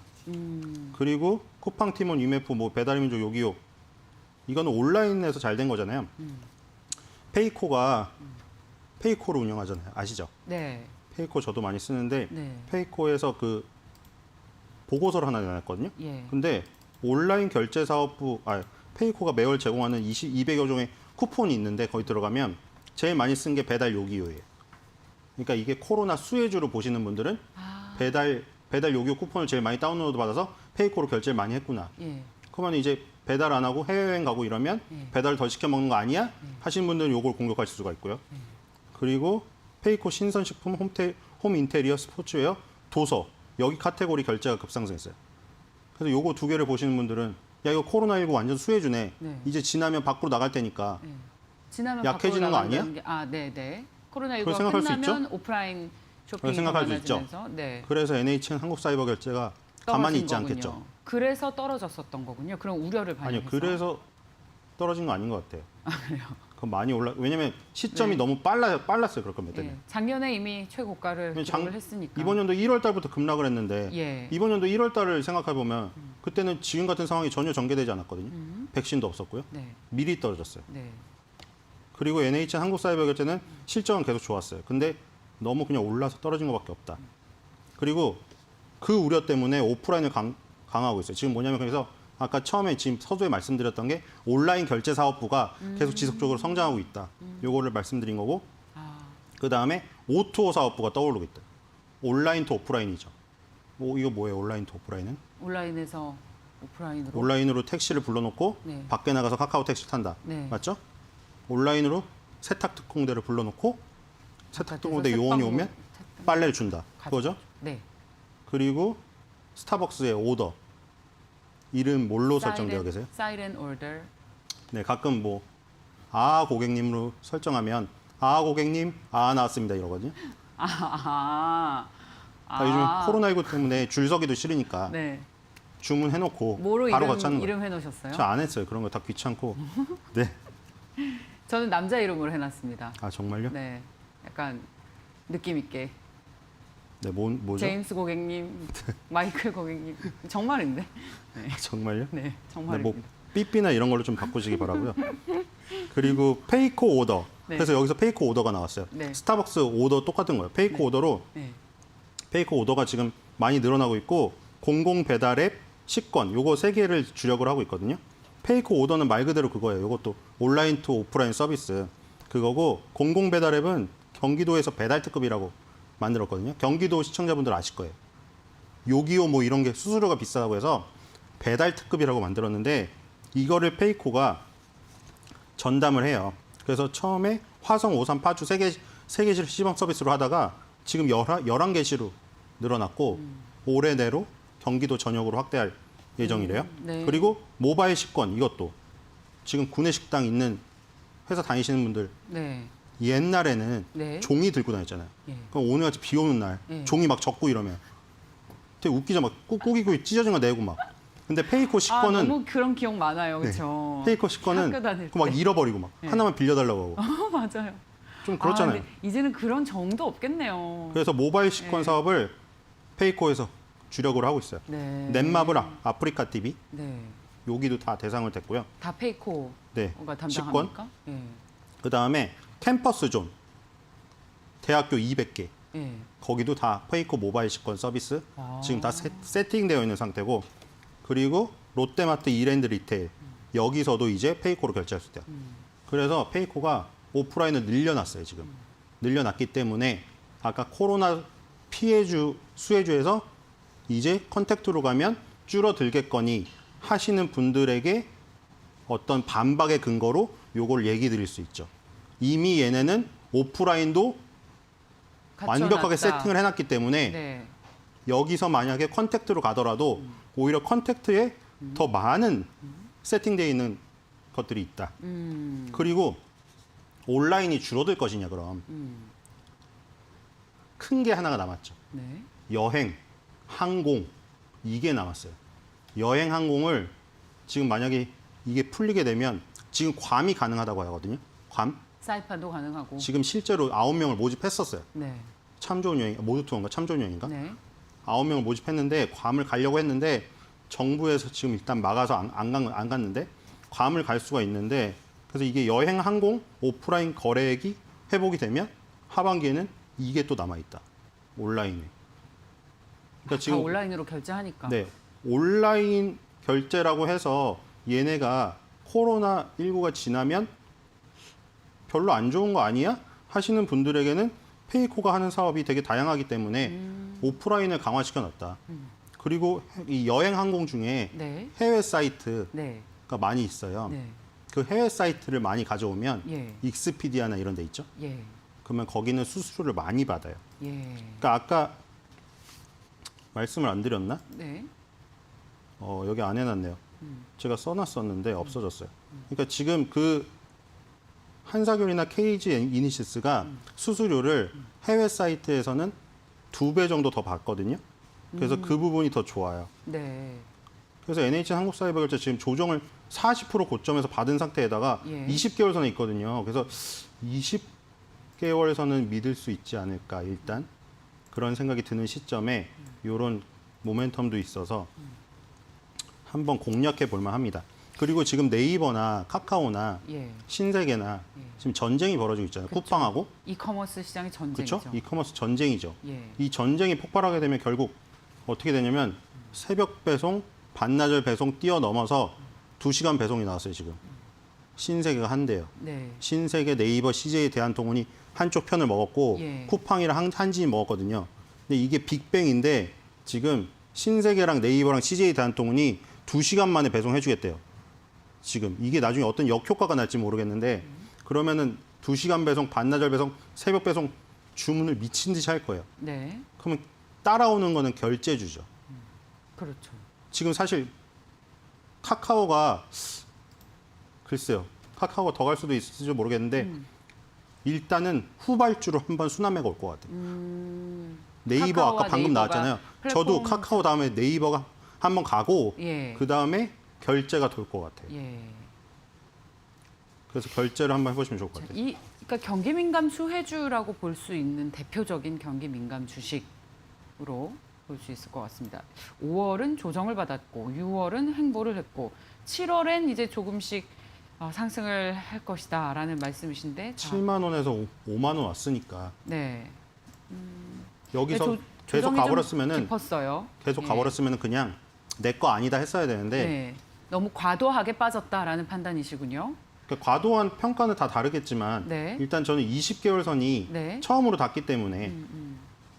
그리고 쿠팡, 티몬, 위메프, 뭐 배달의 민족, 요기요. 이거는 온라인에서 잘 된 거잖아요. 페이코가 페이코를 운영하잖아요. 아시죠? 네. 페이코 저도 많이 쓰는데 네. 페이코에서 그 보고서를 하나 내놨거든요. 예. 근데 온라인 결제 사업부 페이코가 매월 제공하는 200여 종의 쿠폰이 있는데 거기 들어가면 제일 많이 쓴 게 배달 요기요예요. 그러니까 이게 코로나 수혜주로 보시는 분들은 배달 요기요 쿠폰을 제일 많이 다운로드 받아서 페이코로 결제를 많이 했구나. 예. 그러면 이제 배달 안 하고 해외여행 가고 이러면 예. 배달 더 시켜 먹는 거 아니야? 하시는 분들은 요걸 공격하실 수가 있고요. 그리고 페이코 신선식품, 홈 인테리어, 스포츠웨어, 도서 여기 카테고리 결제가 급상승했어요. 그래서 요거 두 개를 보시는 분들은 야 이거 코로나19 완전 수혜주네. 네. 이제 지나면 밖으로 나갈 테니까 예. 지나면 약해지는 거 아니야? 네. 그걸 코로나19가 생각할 수 끝나면 오프라인 쇼핑이 생각할 수 있죠. 많아지면서 네. 그래서 NHN 한국사이버결제가 가만히 있지 떨어진 않겠죠. 거군요. 그래서 떨어졌었던 거군요. 그런 우려를 아니요, 반영해서. 그래서 떨어진 거 아닌 것 같아요. 그건 많이 왜냐면 시점이 네. 너무 빨랐어요. 그럴 거면 때문에. 예. 작년에 이미 최고가를 기록을 했으니까. 이번 연도 1월 달부터 급락을 했는데 예. 이번 연도 1월 달을 생각해 보면 그때는 지금 같은 상황이 전혀 전개되지 않았거든요. 백신도 없었고요. 네. 미리 떨어졌어요. 네. 그리고 NHN 한국사이버결제는 실적은 계속 좋았어요. 근데 너무 그냥 올라서 떨어진 것밖에 없다. 그리고 그 우려 때문에 오프라인을 강화하고 있어요. 지금 뭐냐면 그래서 아까 처음에 지금 서두에 말씀드렸던 게 온라인 결제 사업부가 계속 지속적으로 성장하고 있다. 요거를 말씀드린 거고 그 다음에 O2O 사업부가 떠오르고 있다. 온라인 투 오프라인이죠. 이거 뭐예요? 온라인 투 오프라인은? 온라인에서 오프라인으로. 온라인으로 택시를 불러놓고 네. 밖에 나가서 카카오 택시 탄다. 네. 맞죠? 온라인으로 세탁 특공대를 불러놓고 세탁 특공대 바깥에서 요원이 색방으로 오면 빨래를 준다. 가져. 그거죠? 네. 그리고 스타벅스의 오더. 이름 뭘로 설정되어 계세요? 사이렌 오더. 네, 가끔 뭐 고객님으로 설정하면 고객님 나왔습니다 이러거든요. 요즘 코로나19 때문에 줄 서기도 싫으니까 네. 주문해놓고 뭐로 바로 같이 하는 이름 거예요. 해놓으셨어요? 저 안 했어요. 그런 거 다 귀찮고. 네. 저는 남자 이름으로 해놨습니다. 정말요? 네. 약간 느낌 있게. 네, 뭐죠? 제임스 고객님, 마이클 고객님. 정말인데? 네. 정말요? 네, 네, 정말입니다. 뭐 삐삐나 이런 걸로 좀 바꾸시기 바라고요. 그리고 페이코 오더. 네. 그래서 여기서 페이코 오더가 나왔어요. 네. 스타벅스 오더 똑같은 거예요. 페이코 오더로 네. 페이코 오더가 지금 많이 늘어나고 있고 공공 배달 앱, 식권 요거 세 개를 주력을 하고 있거든요. 페이코 오더는 말 그대로 그거예요. 이것도 온라인 투 오프라인 서비스 그거고 공공 배달 앱은 경기도에서 배달 특급이라고 만들었거든요. 경기도 시청자분들 아실 거예요. 요기요 뭐 이런 게 수수료가 비싸다고 해서 배달 특급이라고 만들었는데 이거를 페이코가 전담을 해요. 그래서 처음에 화성, 오산, 파주 세 개실 시범 서비스로 하다가 지금 11개시로 늘어났고 올해 내로 경기도 전역으로 확대할 예정이래요. 네. 그리고 모바일 식권 이것도 지금 구내식당 있는 회사 다니시는 분들 네. 옛날에는 네. 종이 들고 다녔잖아요. 예. 그럼 오늘같이 비 오는 날 예. 종이 막 적고 이러면 되게 웃기죠. 막 꾸기고 찢어진 거 내고 막. 근데 페이커 아, 10권은 너무 그런 기억 많아요. 그렇죠. 페이커 학교 10권은 다닐 막 때. 잃어버리고 막 네. 하나만 빌려달라고 하고 맞아요. 좀 그렇잖아요. 근데 이제는 그런 정도 없겠네요. 그래서 모바일 식권 네. 사업을 페이커에서 주력으로 하고 있어요. 네. 넷마블 아프리카 TV 네. 여기도 다 대상을 됐고요. 다 페이코가 네, 담당합니까? 예. 그 다음에 캠퍼스 존 대학교 200개 예. 거기도 다 페이커 모바일 식권 서비스 아. 지금 다 세팅되어 있는 상태고 그리고 롯데마트 이랜드 리테일 여기서도 이제 페이커로 결제할 수 있대요. 그래서 페이커가 오프라인을 늘려놨어요 지금. 늘려놨기 때문에 아까 코로나 피해주 수혜주에서 이제 컨택트로 가면 줄어들겠거니 하시는 분들에게 어떤 반박의 근거로 요걸 얘기 드릴 수 있죠. 이미 얘네는 오프라인도 완벽하게 갖춰놨다. 세팅을 해놨기 때문에 네. 여기서 만약에 컨택트로 가더라도 오히려 컨택트에 더 많은 세팅되어 있는 것들이 있다. 그리고 온라인이 줄어들 것이냐 그럼 큰 게 하나가 남았죠. 네. 여행, 항공 이게 남았어요. 여행 항공을 지금 만약에 이게 풀리게 되면 지금 괌이 가능하다고 하거든요. 괌 사이판도 가능하고. 지금 실제로 9명을 모집했었어요. 네. 참 좋은 여행 모두 투어인가 참 좋은 여행인가? 네. 9명을 모집했는데 괌을 가려고 했는데 정부에서 지금 일단 막아서 안 갔는데 괌을 갈 수가 있는데 그래서 이게 여행 항공 오프라인 거래액이 회복이 되면 하반기에는 이게 또 남아 있다. 온라인에. 그러니까 다 온라인으로 결제하니까. 네. 온라인 결제라고 해서 얘네가 코로나 19가 지나면 별로 안 좋은 거 아니야? 하시는 분들에게는 페이코가 하는 사업이 되게 다양하기 때문에 오프라인을 강화시켜 놨다. 그리고 이 여행 항공 중에 네. 해외 사이트가 네. 많이 있어요. 네. 그 해외 사이트를 많이 가져오면 예. 익스피디아나 이런 데 있죠. 예. 그러면 거기는 수수료를 많이 받아요. 예. 그러니까 아까 말씀을 안 드렸나? 네. 여기 안 해놨네요. 제가 써놨었는데 없어졌어요. 그러니까 지금 그 한사교리나 KG 이니시스가 수수료를 해외 사이트에서는 2배 정도 더 받거든요. 그래서 그 부분이 더 좋아요. 네. 그래서 NH 한국사이버결제 지금 조정을 40% 고점에서 받은 상태에다가 예. 20개월 선에 있거든요. 그래서 20개월 선은 믿을 수 있지 않을까 일단 그런 생각이 드는 시점에 이런 모멘텀도 있어서 한번 공략해 볼 만합니다. 그리고 지금 네이버나 카카오나 예. 신세계나 지금 전쟁이 벌어지고 있잖아요. 그쵸. 쿠팡하고 이커머스 시장의 전쟁이죠. 그렇죠? 이커머스 전쟁이죠. 예. 이 전쟁이 폭발하게 되면 결국 어떻게 되냐면 새벽 배송, 반나절 배송 뛰어넘어서 2시간 배송이 나왔어요, 지금. 신세계가 한대요. 네. 신세계, 네이버, CJ, 대한통운이 한쪽 편을 먹었고 예. 쿠팡이랑 한진이 먹었거든요. 근데 이게 빅뱅인데 지금 신세계랑 네이버랑 CJ, 대한통운이 2시간 만에 배송해 주겠대요. 지금 이게 나중에 어떤 역효과가 날지 모르겠는데 그러면은 2시간 배송, 반나절 배송, 새벽 배송 주문을 미친 듯이 할 거예요. 네. 그러면 따라오는 거는 결제주죠. 그렇죠. 지금 사실 카카오가 글쎄요. 카카오가 더 갈 수도 있을지 모르겠는데 일단은 후발주로 한번 순환매가 올 것 같아요. 네이버 카카오와 아까 방금 네이버가 나왔잖아요. 플랫폼- 저도 카카오 다음에 네이버가 한번 가고 예. 그 다음에 결제가 돌 것 같아요. 예. 그래서 결제를 한번 해보시면 좋을 것 자, 같아요. 그러니까 경기 민감 수혜주라고 볼 수 있는 대표적인 경기 민감 주식으로 볼 수 있을 것 같습니다. 5월은 조정을 받았고 6월은 횡보를 했고 7월엔 이제 조금씩 상승을 할 것이다라는 말씀이신데. 자, 7만 원에서 5만 원 왔으니까 네. 여기서 조- 계속 조정이 좀 가버렸으면은 깊었어요. 계속 예. 가버렸으면은 그냥 내 거 아니다 했어야 되는데 네. 너무 과도하게 빠졌다라는 판단이시군요. 그러니까 과도한 평가는 다 다르겠지만 네. 일단 저는 20개월 선이 네. 처음으로 닿기 때문에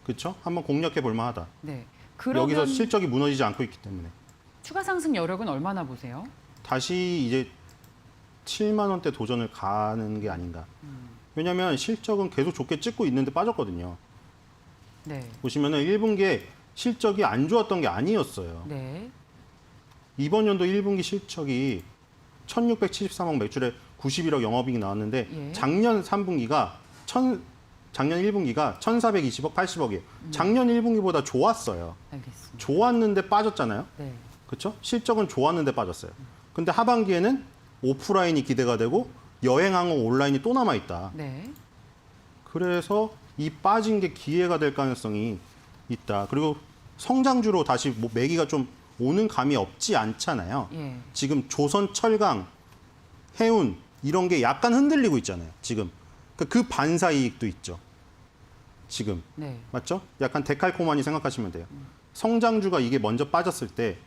그렇죠? 한번 공략해 볼 만하다. 네. 그러면 여기서 실적이 무너지지 않고 있기 때문에 추가 상승 여력은 얼마나 보세요? 다시 이제 7만 원대 도전을 가는 게 아닌가. 왜냐하면 실적은 계속 좋게 찍고 있는데 빠졌거든요. 네. 보시면은 1분기에 실적이 안 좋았던 게 아니었어요. 네. 이번 연도 1분기 실적이 1,673억 매출에 91억 영업이익이 나왔는데 예. 작년 3분기가 작년 1분기가 1,420억, 80억이에요. 작년 1분기보다 좋았어요. 알겠습니다. 좋았는데 빠졌잖아요. 네. 그렇죠? 실적은 좋았는데 빠졌어요. 근데 하반기에는 오프라인이 기대가 되고 여행, 항공, 온라인이 또 남아 있다. 네. 그래서 이 빠진 게 기회가 될 가능성이 있다. 그리고 성장주로 다시 뭐 매기가 좀 오는 감이 없지 않잖아요. 예. 지금 조선, 철강, 해운 이런 게 약간 흔들리고 있잖아요. 지금 그 반사 이익도 있죠. 지금 네. 맞죠? 약간 데칼코마니 생각하시면 돼요. 성장주가 이게 먼저 빠졌을 때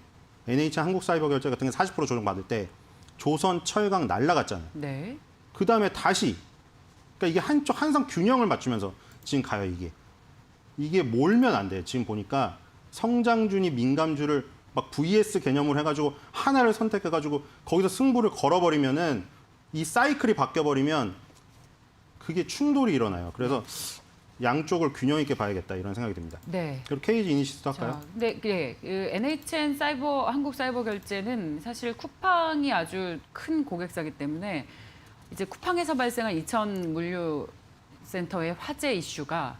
NH 한국사이버결제 같은 게 40% 조정받을 때 조선, 철강 날라갔잖아요. 네. 그 다음에 다시 그러니까 이게 한쪽 항상 균형을 맞추면서 지금 가요 이게 몰면 안 돼요. 지금 보니까 성장주니 민감주를 막 VS 개념으로 해가지고 하나를 선택해가지고 거기서 승부를 걸어버리면은 이 사이클이 바뀌어버리면 그게 충돌이 일어나요. 그래서 양쪽을 균형 있게 봐야겠다 이런 생각이 듭니다. 네. 그리고 KG 이니시스도 할까요? 자, 네, 예, 그 NHN 한국 사이버 결제는 사실 쿠팡이 아주 큰 고객사이기 때문에 이제 쿠팡에서 발생한 이천 물류센터의 화재 이슈가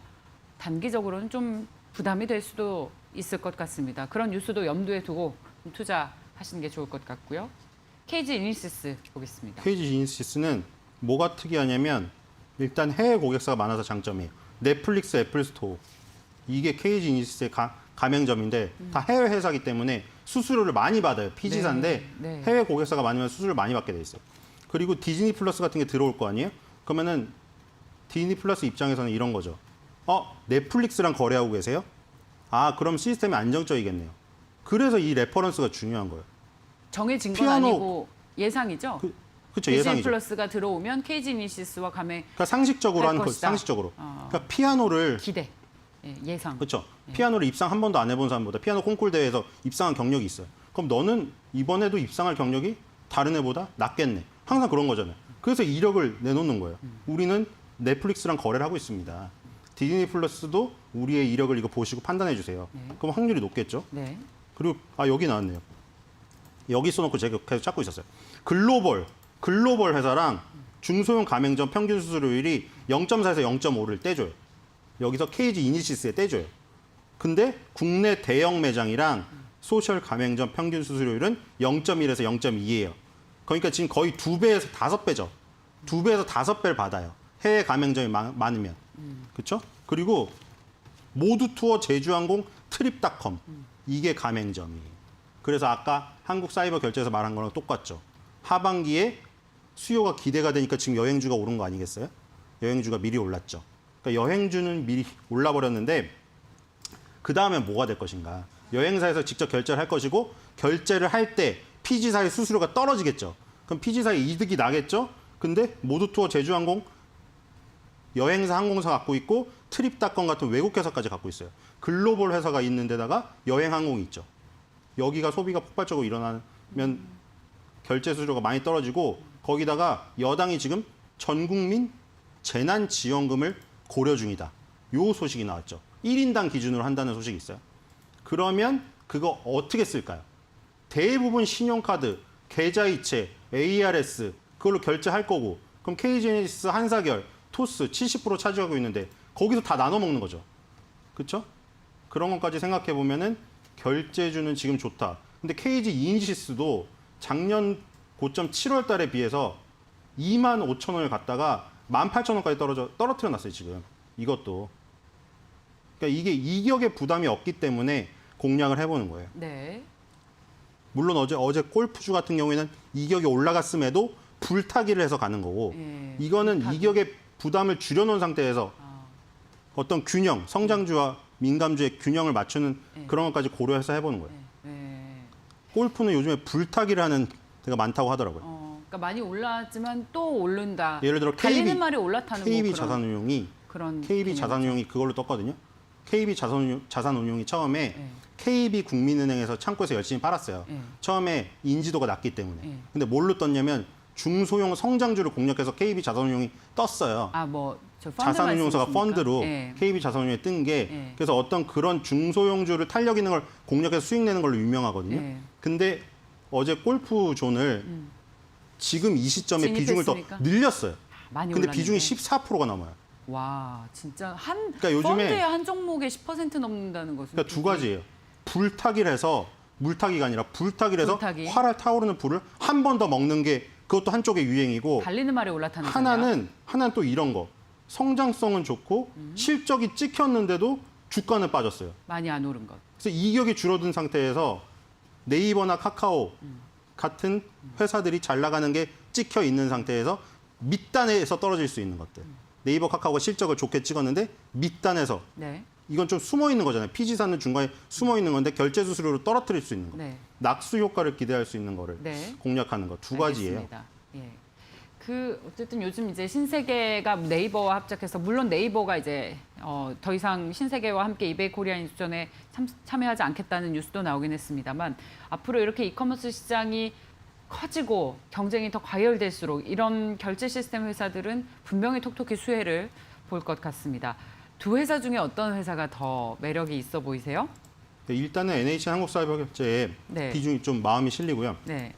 단기적으로는 좀 부담이 될 수도 있을 것 같습니다. 그런 뉴스도 염두에 두고 좀 투자하시는 게 좋을 것 같고요. KG 이니시스 보겠습니다. KG 이니시스는 뭐가 특이하냐면 일단 해외 고객사가 많아서 장점이에요. 넷플릭스, 애플 스토어 이게 KG 이니시스의 가맹점인데 다 해외 회사이기 때문에 수수료를 많이 받아요. 피지사인데 네. 해외 고객사가 많으면 수수료를 많이 받게 돼 있어요. 그리고 디즈니 플러스 같은 게 들어올 거 아니에요? 그러면은 디즈니 플러스 입장에서는 이런 거죠. 넷플릭스랑 거래하고 계세요? 아, 그럼 시스템이 안정적이겠네요. 그래서 이 레퍼런스가 중요한 거예요. 정해진 건 피아노- 아니고 예상이죠. 그렇죠, 디즈니 예상이죠. 플러스가 들어오면 KG 이니시스와 가맹 그러니까 상식적으로 할 하는 거, 것이다. 상식적으로. 어. 그러니까 피아노를 기대, 예, 예상. 그렇죠. 피아노를 입상 한 번도 안 해본 사람보다 피아노 콩쿨 대회에서 입상한 경력이 있어요. 그럼 너는 이번에도 입상할 경력이 다른 애보다 낫겠네. 항상 그런 거잖아요. 그래서 이력을 내놓는 거예요. 우리는 넷플릭스랑 거래를 하고 있습니다. 디즈니 플러스도 우리의 이력을 이거 보시고 판단해 주세요. 그럼 확률이 높겠죠. 네. 그리고 여기 나왔네요. 여기 써놓고 제가 계속 찾고 있었어요. 글로벌 회사랑 중소형 가맹점 평균 수수료율이 0.4에서 0.5를 떼줘요. 여기서 KG 이니시스에 떼줘요. 근데 국내 대형 매장이랑 소셜 가맹점 평균 수수료율은 0.1에서 0.2예요. 그러니까 지금 거의 2배에서 5배죠. 2배에서 5배를 받아요. 해외 가맹점이 많으면. 그렇죠? 그리고 모두투어, 제주항공, 트립닷컴 이게 가맹점이에요. 그래서 아까 한국사이버결제에서 말한 거랑 똑같죠. 하반기에 수요가 기대가 되니까 지금 여행주가 오른 거 아니겠어요? 여행주가 미리 올랐죠. 그러니까 여행주는 미리 올라버렸는데 그 다음에 뭐가 될 것인가. 여행사에서 직접 결제를 할 것이고 결제를 할 때 피지사의 수수료가 떨어지겠죠. 그럼 피지사의 이득이 나겠죠. 근데 모두투어, 제주항공, 여행사, 항공사 갖고 있고 트립닷컴 같은 외국 회사까지 갖고 있어요. 글로벌 회사가 있는 데다가 여행, 항공이 있죠. 여기가 소비가 폭발적으로 일어나면 결제 수수료가 많이 떨어지고 거기다가 여당이 지금 전 국민 재난지원금을 고려 중이다. 요 소식이 나왔죠. 1인당 기준으로 한다는 소식이 있어요. 그러면 그거 어떻게 쓸까요? 대부분 신용카드, 계좌이체, ARS 그걸로 결제할 거고 그럼 KGNS, 한사결, 토스 70% 차지하고 있는데 거기서 다 나눠 먹는 거죠. 그렇죠? 그런 것까지 생각해 보면은 결제주는 지금 좋다. 근데 KG 이니시스도 작년 고점 7월 달에 비해서 25,000원을 갔다가 18,000원까지 떨어뜨려 놨어요, 지금. 이것도. 그러니까 이게 이격의 부담이 없기 때문에 공략을 해보는 거예요. 네. 물론 어제 골프주 같은 경우에는 이격이 올라갔음에도 불타기를 해서 가는 거고 예, 이거는 불타기. 이격의 부담을 줄여놓은 상태에서 어떤 균형, 성장주와 민감주의 균형을 맞추는 그런 것까지 고려해서 해보는 거예요. 네. 골프는 요즘에 불타기를 하는 데가 많다고 하더라고요. 그러니까 많이 올랐지만 또 오른다. 예를 들어 달리는 말이 올랐다는 KB 뭐 그런, 자산운용이 그런 KB 개념이죠. 자산운용이 그걸로 떴거든요. KB 자산운용이 처음에 네. KB 국민은행에서 창구에서 열심히 팔았어요. 네. 처음에 인지도가 낮기 때문에. 네. 근데 뭘로 떴냐면 중소형 성장주를 공략해서 KB 자산운용이 떴어요. 저 펀드 자산운용사가 말씀이십니까? 펀드로 예. KB 자산운용에 뜬 게 예. 그래서 어떤 그런 중소형주를 탄력 있는 걸 공략해서 수익 내는 걸로 유명하거든요. 예. 근데 어제 골프존을 지금 이 시점에 비중을 더 진입했으니까? 늘렸어요. 많이 근데 올랐는데. 비중이 14%가 넘어요. 와, 진짜 그러니까 요즘에 펀드의 한 종목에 10% 넘는다는 것은 그러니까 두 가지예요. 불타기를 해서 물타기가 아니라 불타기를 해서 불타기. 활활 타오르는 불을 한 번 더 먹는 게 그것도 한쪽의 유행이고 달리는 말에 올라타는 하나는 또 이런 거. 성장성은 좋고 실적이 찍혔는데도 주가는 빠졌어요. 많이 안 오른 것. 그래서 이격이 줄어든 상태에서 네이버나 카카오 같은 회사들이 잘 나가는 게 찍혀 있는 상태에서 밑단에서 떨어질 수 있는 것들. 네이버, 카카오가 실적을 좋게 찍었는데 밑단에서 네. 이건 좀 숨어 있는 거잖아요. 피지사는 중간에 숨어 있는 건데 결제 수수료로 떨어뜨릴 수 있는 거. 네. 낙수 효과를 기대할 수 있는 거를 네. 공략하는 거 두 가지예요. 알겠습니다. 예. 어쨌든 요즘 이제 신세계가 네이버와 합작해서 물론 네이버가 이제 더 이상 신세계와 함께 이베이 코리아 인수전에 참여하지 않겠다는 뉴스도 나오긴 했습니다만 앞으로 이렇게 이커머스 시장이 커지고 경쟁이 더 과열될수록 이런 결제 시스템 회사들은 분명히 톡톡히 수혜를 볼 것 같습니다. 두 회사 중에 어떤 회사가 더 매력이 있어 보이세요? 네, 일단은 NH 한국사회결제의 네. 비중이 좀 마음이 실리고요. 네.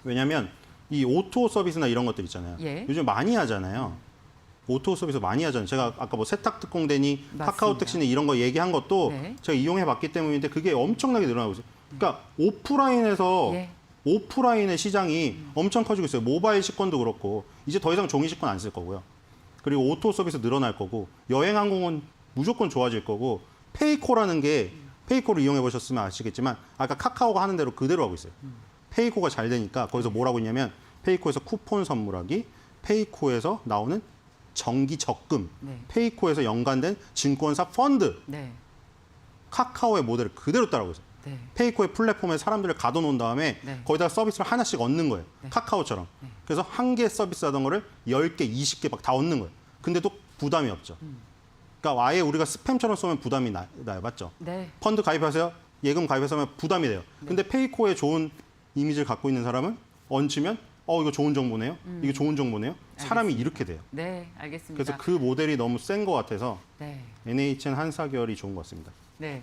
왜냐하면 이 오토 서비스나 이런 것들 있잖아요. 예. 요즘 많이 하잖아요. 오토 서비스 많이 하잖아요. 제가 아까 뭐 세탁 특공대니 맞습니다. 카카오 택시니 이런 거 얘기한 것도 네. 제가 이용해 봤기 때문인데 그게 엄청나게 늘어나고 있어요. 그러니까 오프라인에서 예. 오프라인의 시장이 엄청 커지고 있어요. 모바일 식권도 그렇고 이제 더 이상 종이 식권 안 쓸 거고요. 그리고 오토 서비스 늘어날 거고 여행 항공은 무조건 좋아질 거고 페이코라는 게 페이코를 이용해 보셨으면 아시겠지만 아까 카카오가 하는 대로 그대로 하고 있어요. 페이코가 잘 되니까 거기서 뭐라고 있냐면 페이코에서 쿠폰 선물하기, 페이코에서 나오는 정기 적금, 네. 페이코에서 연관된 증권사 펀드, 네. 카카오의 모델을 그대로 따라하고 있어요. 네. 페이코의 플랫폼에 사람들을 가둬놓은 다음에 네. 거기다가 서비스를 하나씩 얻는 거예요. 네. 카카오처럼. 그래서 한 개 서비스 하던 거를 10개, 20개 막 다 얻는 거예요. 근데도 부담이 없죠. 그러니까 아예 우리가 스팸처럼 쏘면 부담이 나요. 맞죠? 네. 펀드 가입하세요. 예금 가입해서 하면 부담이 돼요. 근데 페이코의 좋은 이미지를 갖고 있는 사람은 얹으면 이거 좋은 정보네요. 이게 좋은 정보네요. 사람이 이렇게 돼요. 네, 알겠습니다. 그래서 그 모델이 너무 센 것 같아서 네. NHN 한사결이 좋은 것 같습니다. 네.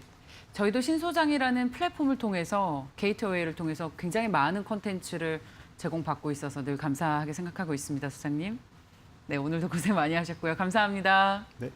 저희도 신소장이라는 플랫폼을 통해서 게이트웨이를 통해서 굉장히 많은 콘텐츠를 제공받고 있어서 늘 감사하게 생각하고 있습니다, 소장님. 네, 오늘도 고생 많이 하셨고요. 감사합니다. 네.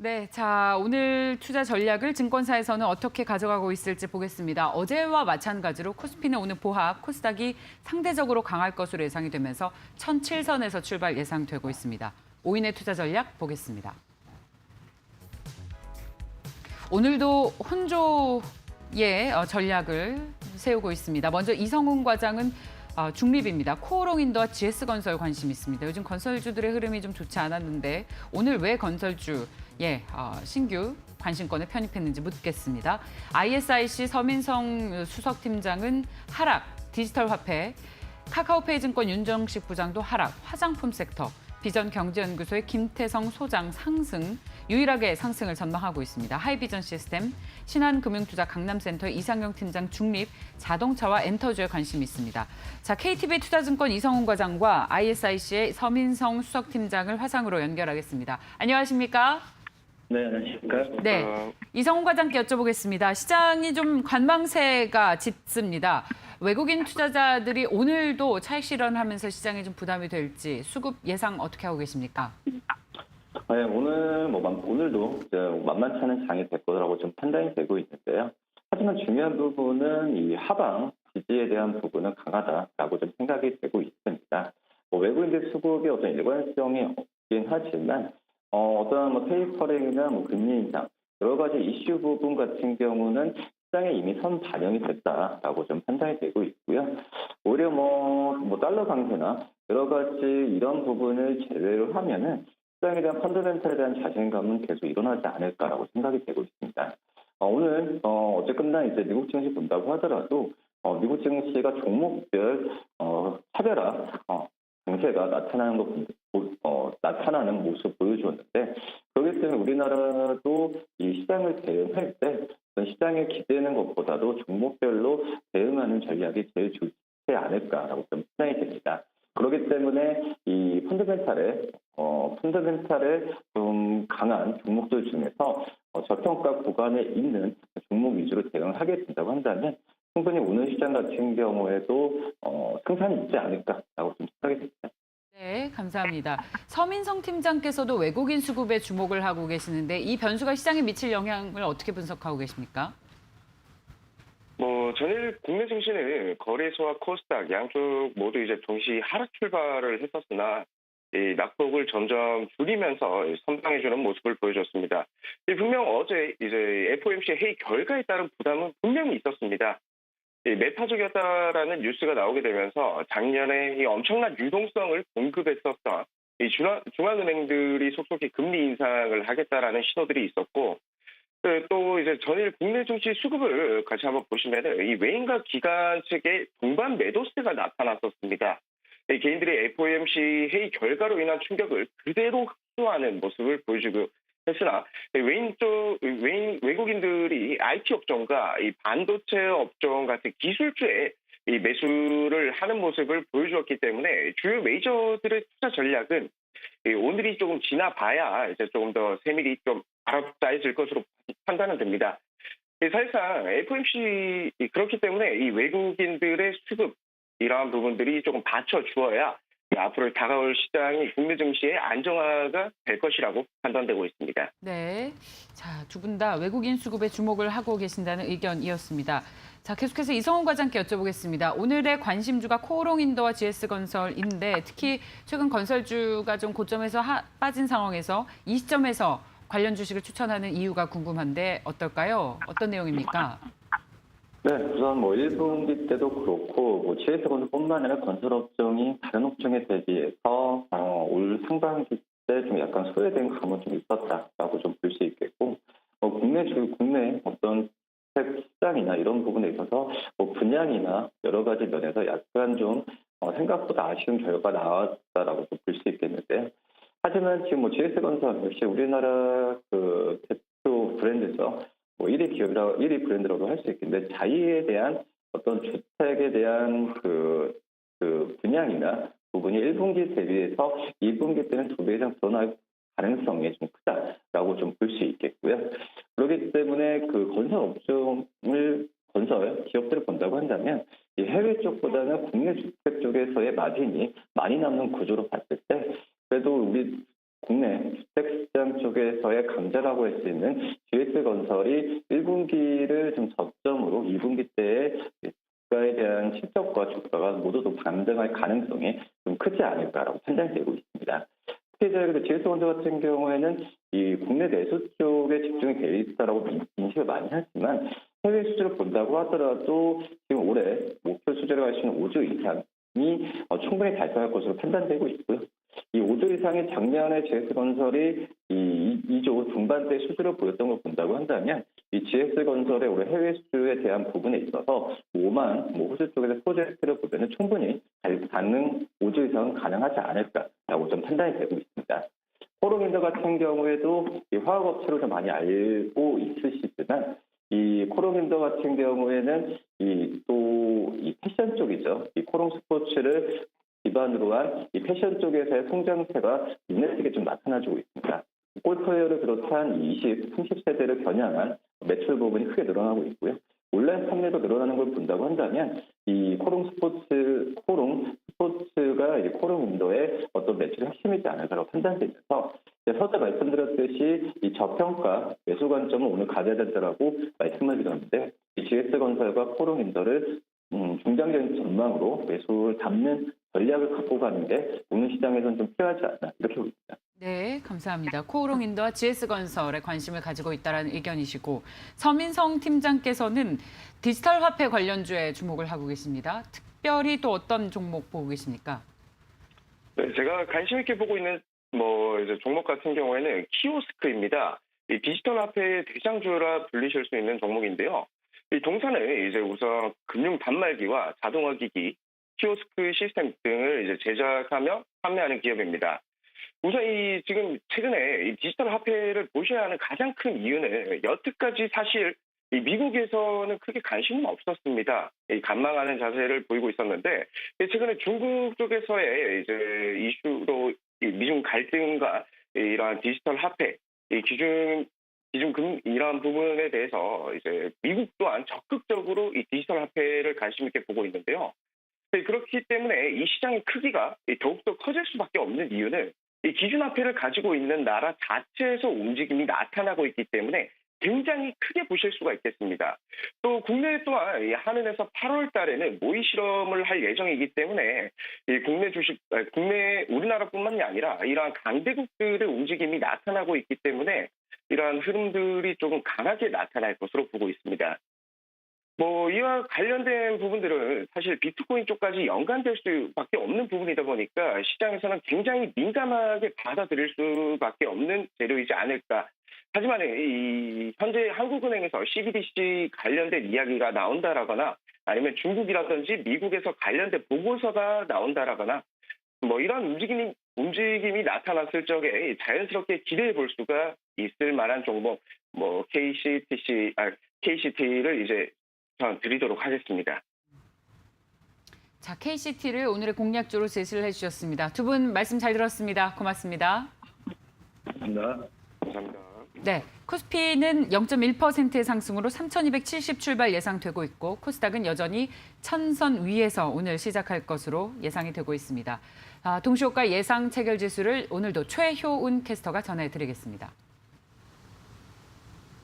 네, 자, 오늘 투자 전략을 증권사에서는 어떻게 가져가고 있을지 보겠습니다. 어제와 마찬가지로 코스피는 오늘 보합, 코스닥이 상대적으로 강할 것으로 예상이 되면서 1007선에서 출발 예상되고 있습니다. 5인의 투자 전략 보겠습니다. 오늘도 혼조의 전략을 세우고 있습니다. 먼저 이성훈 과장은 중립입니다. 코오롱인더와 GS건설 관심 있습니다. 요즘 건설주들의 흐름이 좀 좋지 않았는데 오늘 왜 건설주 신규 관심권에 편입했는지 묻겠습니다. ISIC 서민성 수석팀장은 하락, 디지털 화폐, 카카오페이 증권 윤정식 부장도 하락, 화장품 섹터, 비전경제연구소의 김태성 소장 상승, 유일하게 상승을 전망하고 있습니다. 하이비전 시스템, 신한금융투자 강남센터의 이상영 팀장 중립, 자동차와 엔터주에 관심이 있습니다. 자, KTB 투자증권 이성훈 과장과 ISIC의 서민성 수석팀장을 화상으로 연결하겠습니다. 안녕하십니까? 네, 안녕하십니까? 네, 이성훈 과장께 여쭤보겠습니다. 시장이 좀 관망세가 짙습니다. 외국인 투자자들이 오늘도 차익 실현하면서 시장에 좀 부담이 될지 수급 예상 어떻게 하고 계십니까? 네, 오늘도 이제 만만치 않은 장이 될 거라고 좀 판단이 되고 있는데요. 하지만 중요한 부분은 이 하방 지지에 대한 부분은 강하다라고 좀 생각이 되고 있습니다. 외국인들 수급이 어떤 일관성이 없긴 하지만 어떤 테이퍼링이나 금리 인상 여러 가지 이슈 부분 같은 경우는 시장에 이미 선 반영이 됐다라고 좀 판단이 되고 있고요. 오히려 달러 강세나 여러 가지 이런 부분을 제외로 하면은 시장에 대한 펀더멘털에 대한 자신감은 계속 일어나지 않을까라고 생각이 되고 있습니다. 오늘 어쨌거나 이제 미국 증시 본다고 하더라도 미국 증시가 종목별 차별화 강세가 나타나는 모습 보여주었는데 그렇기 때문에 우리나라도 이 시장을 대응할 때 시장에 기대는 것보다도 종목별로 대응하는 전략이 제일 좋지 않을까라고 좀 생각이 됩니다. 그렇기 때문에 이 펀드멘탈에 좀 강한 종목들 중에서 저평가 구간에 있는 종목 위주로 대응하게 된다고 한다면 충분히 오늘 시장 같은 경우에도 승산이 있지 않을까라고 좀 생각이 됩니다. 네, 감사합니다. 서민성 팀장께서도 외국인 수급에 주목을 하고 계시는데 이 변수가 시장에 미칠 영향을 어떻게 분석하고 계십니까? 전일 국내 증시는 거래소와 코스닥 양쪽 모두 이제 동시 하락 출발을 했었으나 이 낙폭을 점점 줄이면서 선방해주는 모습을 보여줬습니다. 분명 어제 이제 FOMC 회의 결과에 따른 부담은 분명히 있었습니다. 매파적이었다라는 뉴스가 나오게 되면서 작년에 이 엄청난 유동성을 공급했었던 이 중앙은행들이 속속히 금리 인상을 하겠다라는 신호들이 있었고, 또 이제 전일 국내 증시 수급을 같이 한번 보시면은 이 외인과 기관 측의 동반 매도세가 나타났었습니다. 이 개인들이 FOMC 회의 결과로 인한 충격을 그대로 흡수하는 모습을 보여주고 했으나 외국인들이 IT 업종과 이 반도체 업종 같은 기술주에 이 매수를 하는 모습을 보여주었기 때문에 주요 메이저들의 투자 전략은 오늘이 조금 지나봐야 이제 조금 더 세밀히 좀 알아봐질 것으로 판단은 됩니다. 사실상 FOMC 그렇기 때문에 이 외국인들의 수급 이러한 부분들이 조금 받쳐주어야 앞으로 다가올 시장이 국내 증시의 안정화가 될 것이라고 판단되고 있습니다. 네, 자, 두 분 다 외국인 수급에 주목을 하고 계신다는 의견이었습니다. 자, 계속해서 이성훈 과장께 여쭤보겠습니다. 오늘의 관심주가 코오롱인더와 GS건설인데 특히 최근 건설주가 좀 고점에서 빠진 상황에서 이 시점에서 관련 주식을 추천하는 이유가 궁금한데 어떨까요? 어떤 내용입니까? 네, 우선 1분기 때도 그렇고 GS건설뿐만 아니라 건설업종이 다른 업종에 대비해서 올 상반기 때 좀 약간 소외된 감은 좀 있었다라고 좀 볼 수 있겠고 국내 어떤 시장이나 이런 부분에 있어서 분양이나 여러 가지 면에서 약간 좀 생각보다 아쉬운 결과가 나왔다라고 볼 수 있겠는데 하지만 지금 GS건설 역시 우리나라 그 대표 브랜드죠. 1위 브랜드라고 할 수 있겠는데 자이에 대한 어떤 주택에 대한 그 분양이나 부분이 1분기 대비해서 2분기 때는 2배 이상 늘어날 가능성이 좀 크다라고 좀 볼 수 있겠고요. 그렇기 때문에 그 건설 기업들을 본다고 한다면 이 해외 쪽보다는 국내 주택 쪽에서의 마진이 많이 남는 구조로 봤을 때 그래도 우리 국내 주택시장 쪽에서의 강자라고 할 수 있는 GS건설이 1분기를 좀 저점으로 2분기 때에 주가에 대한 실적과 주가가 모두 반등할 가능성이 좀 크지 않을까라고 판단되고 있습니다. 특히 저희 GS건설 같은 경우에는 이 국내 내수 쪽에 집중이 돼 있다라고 인식을 많이 하지만 해외 수주를 본다고 하더라도 지금 올해 목표 수주를 할 수 있는 5조 이상이 충분히 달성할 것으로 판단되고 있고요. 이 5조 이상의 작년에 GS건설이 이 2조 중반대 수주를 보였던 걸 본다고 한다면 이 GS건설의 올해 해외 수주에 대한 부분에 있어서 오만 호주 쪽에서 프로젝트를 보면 충분히 가능 5조 이상은 가능하지 않을까라고 좀 판단이 되고 있습니다. 코오롱인더 같은 경우에도 이 화학업체로 좀 많이 알고 있으시지만 이 코오롱인더 같은 경우에는 이 패션 쪽이죠. 이 코오롱 스포츠를 기반으로 한 이 패션 쪽에서의 성장세가 눈에 띄게 좀 나타나주고 있습니다. 골프웨어를 비롯한 20, 30세대를 겨냥한 매출 부분이 크게 늘어나고 있고요. 온라인 판매도 늘어나는 걸 본다고 한다면 이 코오롱 스포츠가 이제 코오롱인더의 어떤 매출의 핵심이지 않을까라고 판단되면서 서두 말씀드렸듯이 이 저평가 매수 관점은 오늘 가져야 된다라고 말씀을 드렸는데 이 GS건설과 코오롱인더를 중장기적인 전망으로 매수를 담는 전략을 갖고 가는 게 오늘 시장에서는 좀 필요하지 않나 이렇게 보입니다. 네, 감사합니다. 코오롱인더와 GS건설에 관심을 가지고 있다는 의견이시고 서민성 팀장께서는 디지털 화폐 관련주에 주목을 하고 계십니다. 특별히 또 어떤 종목 보고 계십니까? 네, 제가 관심 있게 보고 있는 이제 종목 같은 경우에는 키오스크입니다. 이 디지털 화폐의 대장주라 불리실 수 있는 종목인데요. 이 동사는 이제 우선 금융 단말기와 자동화 기기, 키오스크 시스템 등을 이제 제작하며 판매하는 기업입니다. 우선 지금 최근에 이 디지털 화폐를 보셔야 하는 가장 큰 이유는 여태까지 사실 이 미국에서는 크게 관심은 없었습니다. 관망하는 자세를 보이고 있었는데 최근에 중국 쪽에서의 이제 이슈로 미중 갈등과 이러한 디지털 화폐, 기준금 이러한 부분에 대해서 이제 미국 또한 적극적으로 이 디지털 화폐를 관심 있게 보고 있는데요. 그렇기 때문에 이 시장의 크기가 더욱더 커질 수밖에 없는 이유는 이 기준화폐를 가지고 있는 나라 자체에서 움직임이 나타나고 있기 때문에 굉장히 크게 보실 수가 있겠습니다. 또 국내 또한 한은에서 8월 달에는 모의 실험을 할 예정이기 때문에 국내 우리나라뿐만이 아니라 이러한 강대국들의 움직임이 나타나고 있기 때문에 이러한 흐름들이 조금 강하게 나타날 것으로 보고 있습니다. 이와 관련된 부분들은 사실 비트코인 쪽까지 연관될 수밖에 없는 부분이다 보니까 시장에서는 굉장히 민감하게 받아들일 수밖에 없는 재료이지 않을까. 하지만 현재 한국은행에서 CBDC 관련된 이야기가 나온다라거나 아니면 중국이라든지 미국에서 관련된 보고서가 나온다라거나 이런 움직임이 나타났을 적에 자연스럽게 기대해 볼 수가 있을 만한 종목 KCT를 이제 전 드리도록 하겠습니다. 자, KCT를 오늘의 공략주로 제시를 해주셨습니다. 두 분 말씀 잘 들었습니다. 고맙습니다. 감사합니다. 네, 코스피는 0.1%의 상승으로 3,270 출발 예상되고 있고 코스닥은 여전히 1,000선 위에서 오늘 시작할 것으로 예상이 되고 있습니다. 동시효과 예상 체결 지수를 오늘도 최효운 캐스터가 전해드리겠습니다.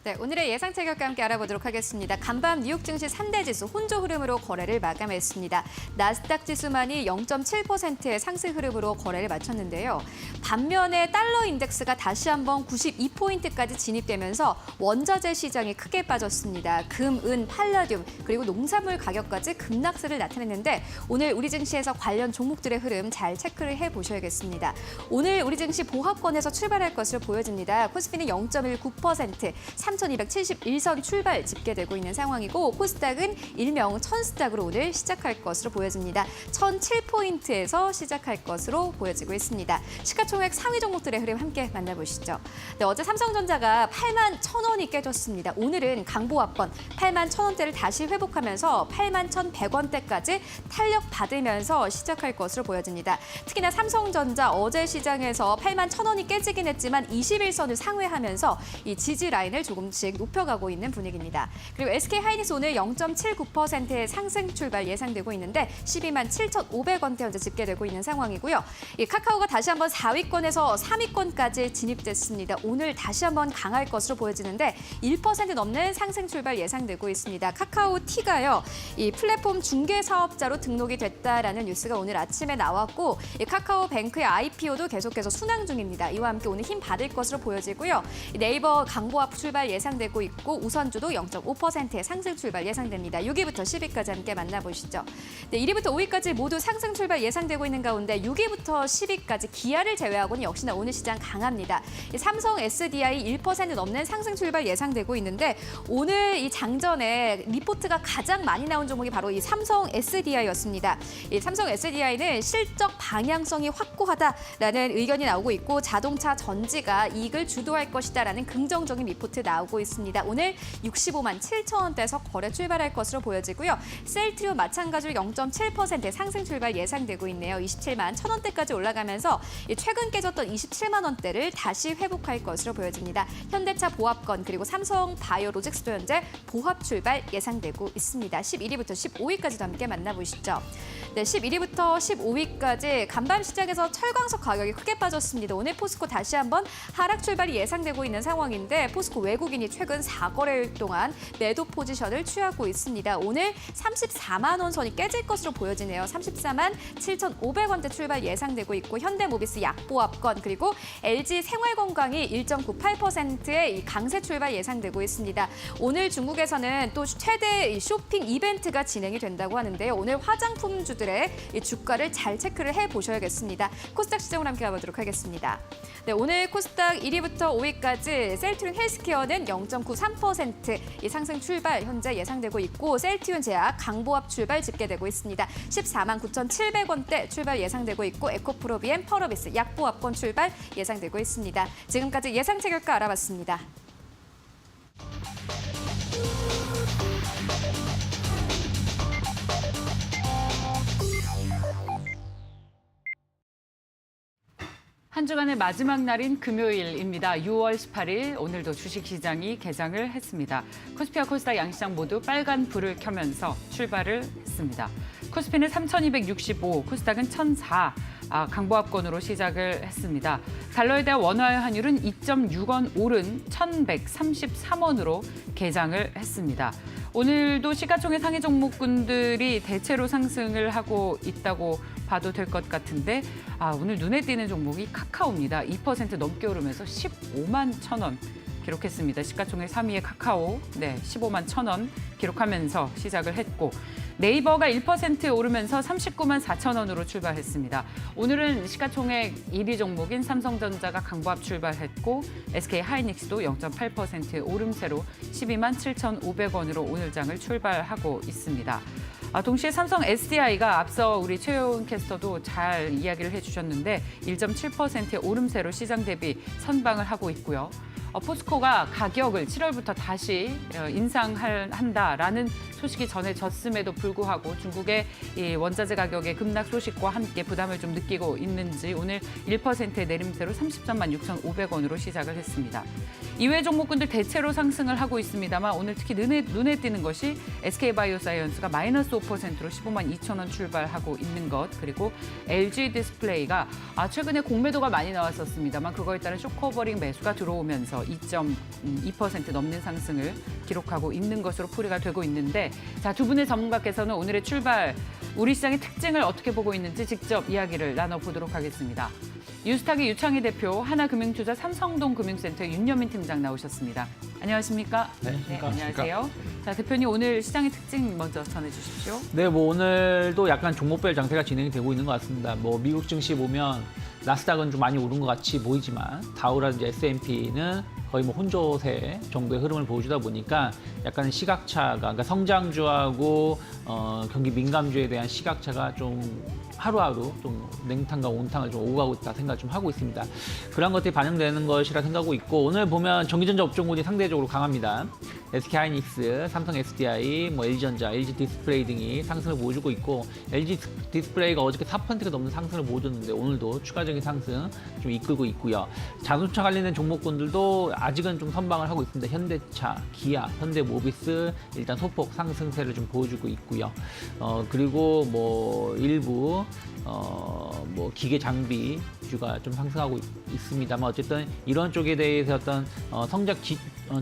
네, 오늘의 예상 체결과 함께 알아보도록 하겠습니다. 간밤 뉴욕 증시 3대 지수 혼조 흐름으로 거래를 마감했습니다. 나스닥 지수만이 0.7%의 상승 흐름으로 거래를 마쳤는데요. 반면에 달러 인덱스가 다시 한번 92포인트까지 진입되면서 원자재 시장이 크게 빠졌습니다. 금, 은, 팔라듐 그리고 농산물 가격까지 급락세를 나타냈는데 오늘 우리 증시에서 관련 종목들의 흐름 잘 체크를 해보셔야겠습니다. 오늘 우리 증시 보합권에서 출발할 것으로 보여집니다. 코스피는 0.19%, 3,271선 출발 집계되고 있는 상황이고 코스닥은 일명 1000스닥으로 오늘 시작할 것으로 보여집니다. 1007포인트에서 시작할 것으로 보여지고 있습니다. 시가총액 상위 종목들의 흐름 함께 만나보시죠. 네, 어제 삼성전자가 81,000원이 깨졌습니다. 오늘은 강보합권 81,000원대를 다시 회복하면서 81,100원대까지 탄력받으면서 시작할 것으로 보여집니다. 특히나 삼성전자 어제 시장에서 81,000원이 깨지긴 했지만 21선을 상회하면서 이 지지 라인을 조금씩 높여가고 있는 분위기입니다. 그리고 SK하이닉스 오늘 0.79%의 상승 출발 예상되고 있는데 127,500원대 현재 집계되고 있는 상황이고요. 이 카카오가 다시 한번 4위권에서 3위권까지 진입됐습니다. 오늘 다시 한번 강할 것으로 보여지는데 1% 넘는 상승 출발 예상되고 있습니다. 카카오티가요, 이 플랫폼 중개 사업자로 등록이 됐다라는 뉴스가 오늘 아침에 나왔고 이 카카오뱅크의 IPO도 계속해서 순항 중입니다. 이와 함께 오늘 힘 받을 것으로 보여지고요. 네이버 강보합 출발 예상되고 있고 우선주도 0.5%의 상승 출발 예상됩니다. 6위부터 10위까지 함께 만나보시죠. 네, 1위부터 5위까지 모두 상승 출발 예상되고 있는 가운데 6위부터 10위까지 기아를 제외하고는 역시나 오늘 시장 강합니다. 삼성 SDI 1% 넘는 상승 출발 예상되고 있는데 오늘 이 장전에 리포트가 가장 많이 나온 종목이 바로 이 삼성 SDI였습니다. 이 삼성 SDI는 실적 방향성이 확고하다라는 의견이 나오고 있고 자동차 전지가 이익을 주도할 것이다라는 긍정적인 리포트 나오고 있습니다. 오늘 65만 7천원대에서 거래 출발할 것으로 보여지고요. 셀트리온 마찬가지로 0.7%의 상승 출발 예상되고 있네요. 27만 1,000원대까지 올라가면서 최근 깨졌던 27만 원대를 다시 회복할 것으로 보여집니다. 현대차 보합권 그리고 삼성 바이오로직스도 현재 보합 출발 예상되고 있습니다. 11위부터 15위까지도 함께 만나보시죠. 네, 11위부터 15위까지 간밤 시장에서 철광석 가격이 크게 빠졌습니다. 오늘 포스코 다시 한번 하락 출발이 예상되고 있는 상황인데 포스코 외국인이 최근 4거래일 동안 매도 포지션을 취하고 있습니다. 오늘 34만 원 선이 깨질 것으로 보여지네요. 34만 7,500원대 출발 예상되고 있고 현대모비스 약보합권 그리고 LG 생활건강이 1.98%의 이 강세 출발 예상되고 있습니다. 오늘 중국에서는 또 최대 쇼핑 이벤트가 진행이 된다고 하는데요. 오늘 화장품주들 종목들의 이 주가를 잘 체크를 해보셔야겠습니다. 코스닥 시장으로 함께 가보도록 하겠습니다. 네, 오늘 코스닥 1위부터 5위까지 셀트리온 헬스케어는 0.93% 이 상승 출발 현재 예상되고 있고 셀트리온 제약 강보합 출발 집계되고 있습니다. 14만 9,700원대 출발 예상되고 있고 에코프로비엠 펄어비스 약보합권 출발 예상되고 있습니다. 지금까지 예상치 결과 알아봤습니다. 한 주간의 마지막 날인 금요일입니다. 6월 18일 오늘도 주식시장이 개장을 했습니다. 코스피와 코스닥 양시장 모두 빨간 불을 켜면서 출발을 했습니다. 코스피는 3,265, 코스닥은 1,004 강보합권으로 시작을 했습니다. 달러에 대한 원화의 환율은 2.6원 오른 1,133원으로 개장을 했습니다. 오늘도 시가총액 상위 종목군들이 대체로 상승을 하고 있다고 봐도 될 것 같은데 오늘 눈에 띄는 종목이 카카오입니다. 2% 넘게 오르면서 15만 1,000원 기록했습니다. 시가총액 3위의 카카오 15만 1,000원 기록하면서 시작을 했고 네이버가 1% 오르면서 39만 4,000원으로 출발했습니다. 오늘은 시가총액 1위 종목인 삼성전자가 강보합 출발했고 SK하이닉스도 0.8% 오름세로 12만 7,500원으로 오늘 장을 출발하고 있습니다. 동시에 삼성 SDI가 앞서 우리 최효은 캐스터도 잘 이야기를 해주셨는데 1.7%의 오름세로 시장 대비 선방을 하고 있고요. 포스코가 가격을 7월부터 다시 인상한다라는 소식이 전해졌음에도 불구하고 중국의 이 원자재 가격의 급락 소식과 함께 부담을 좀 느끼고 있는지 오늘 1%의 내림세로 30만 6,500원으로 시작을 했습니다. 이외 종목군들 대체로 상승을 하고 있습니다만 오늘 특히 눈에 띄는 것이 SK바이오사이언스가 마이너스 5%로 15만 2,000원 출발하고 있는 것 그리고 LG 디스플레이가 최근에 공매도가 많이 나왔었습니다만 그거에 따른 쇼커버링 매수가 들어오면서 2.2% 넘는 상승을 기록하고 있는 것으로 풀이가 되고 있는데 두 분의 전문가께서는 오늘의 출발, 우리 시장의 특징을 어떻게 보고 있는지 직접 이야기를 나눠보도록 하겠습니다. 유스탁의 유창희 대표, 하나금융투자 삼성동금융센터의 윤여민 팀장 나오셨습니다. 안녕하십니까? 네, 안녕하세요. 자, 대표님 오늘 시장의 특징 먼저 전해주십시오. 네, 오늘도 약간 종목별 장세가 진행이 되고 있는 것 같습니다. 미국 증시 보면 나스닥은 좀 많이 오른 것 같이 보이지만 다우라든지 S&P는 거의 혼조세 정도의 흐름을 보여주다 보니까 약간 시각차가, 그러니까 성장주하고 경기 민감주에 대한 시각차가 좀 하루하루 좀 냉탕과 온탕을 좀 오고 가고 있다 생각을 좀 하고 있습니다. 그런 것들이 반영되는 것이라 생각하고 있고 오늘 보면 전기전자 업종군이 상대적으로 강합니다. SK하이닉스, 삼성 SDI, LG전자, LG 디스플레이 등이 상승을 보여주고 있고 LG 디스플레이가 어저께 4%가 넘는 상승을 보여줬는데 오늘도 추가적인 상승 좀 이끌고 있고요. 자동차 관련된 종목군들도 아직은 좀 선방을 하고 있습니다. 현대차, 기아, 현대모비스 일단 소폭 상승세를 좀 보여주고 있고요. 그리고 일부 기계 장비주가 좀 상승하고 있습니다만 어쨌든 이런 쪽에 대해서 어떤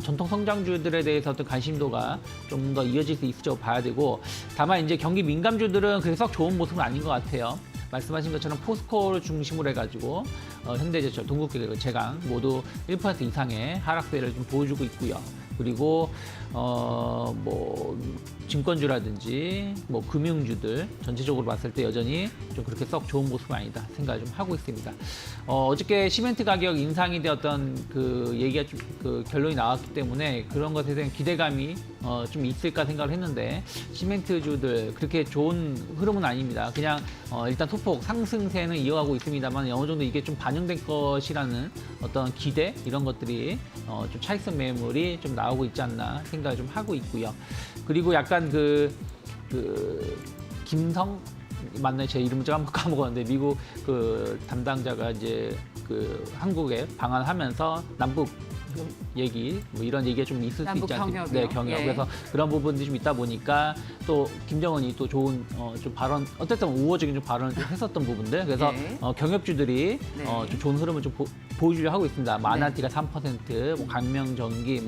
전통 성장주들에 대해서 어떤 관심도가 좀 더 이어질 수 있을지 봐야 되고 다만 이제 경기 민감주들은 그렇게 썩 좋은 모습은 아닌 것 같아요. 말씀하신 것처럼 포스코를 중심으로 해가지고 현대제철, 동국제철, 제강 모두 1% 이상의 하락세를 좀 보여주고 있고요. 그리고 증권주라든지 금융주들 전체적으로 봤을 때 여전히 좀 그렇게 썩 좋은 모습은 아니다 생각을 좀 하고 있습니다. 어저께 시멘트 가격 인상이 되었던 그 얘기가 좀 결론이 나왔기 때문에 그런 것에 대한 기대감이 좀 있을까 생각을 했는데 시멘트주들 그렇게 좋은 흐름은 아닙니다. 그냥 일단 소폭 상승세는 이어가고 있습니다만 어느 정도 이게 좀 반영된 것이라는 어떤 기대 이런 것들이 좀 차익성 매물이 좀 나오고 있지 않나 생각을 좀 하고 있고요. 그리고 약간 김성 맞나요? 제 이름을 제가 한번 까먹었는데 미국 담당자가 이제 한국에 방한하면서 남북 얘기 이런 얘기가 좀 있을 수 있지 않습니까? 네, 경협. 예. 그래서 그런 부분들이 좀 있다 보니까 또 김정은이 또 좋은 좀 발언 어쨌든 우호적인 좀 발언을 좀 했었던 부분들 그래서 네. 경협주들이 네. 좀 좋은 흐름을 좀 보여주려 하고 있습니다. 마나티가 3%, 강명전기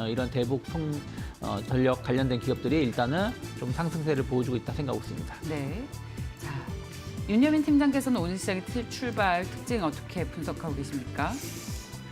이런 대북 전력 관련된 기업들이 일단은 좀 상승세를 보여주고 있다 생각하고 있습니다. 네. 자, 윤여민 팀장께서는 오늘 시장의 출발 특징 어떻게 분석하고 계십니까?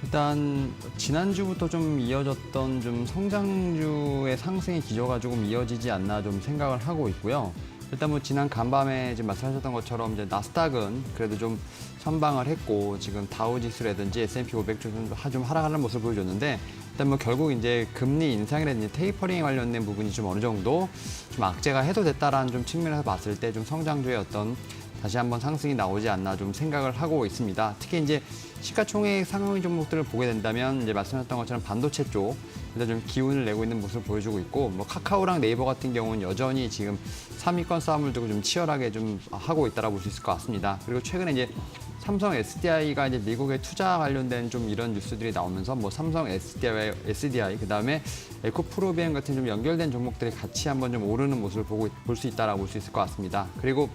일단 지난주부터 좀 이어졌던 좀 성장주의 상승의 기조가 조금 이어지지 않나 좀 생각을 하고 있고요. 일단 뭐 지난 간밤에 지금 말씀하셨던 것처럼 이제 나스닥은 그래도 좀 선방을 했고 지금 다우 지수라든지 S&P 500 좀 하락하는 모습을 보여줬는데 일단 뭐 결국 이제 금리 인상이라든지 테이퍼링에 관련된 부분이 좀 어느 정도 좀 악재가 해소됐다라는 좀 측면에서 봤을 때 좀 성장주의 어떤 다시 한번 상승이 나오지 않나 좀 생각을 하고 있습니다. 특히 이제 시가총액 상위 종목들을 보게 된다면 이제 말씀하셨던 것처럼 반도체 쪽 일단 좀 기운을 내고 있는 모습을 보여주고 있고 뭐 카카오랑 네이버 같은 경우는 여전히 지금 3위권 싸움을 두고 좀 치열하게 좀 하고 있다라고 볼 수 있을 것 같습니다. 그리고 최근에 이제 삼성 SDI가 이제 미국에 투자 관련된 좀 이런 뉴스들이 나오면서 뭐 삼성 SDI 그다음에 에코프로비엠 같은 좀 연결된 종목들이 같이 한번 좀 오르는 모습을 볼 수 있다라고 볼 수 있을 것 같습니다. 그리고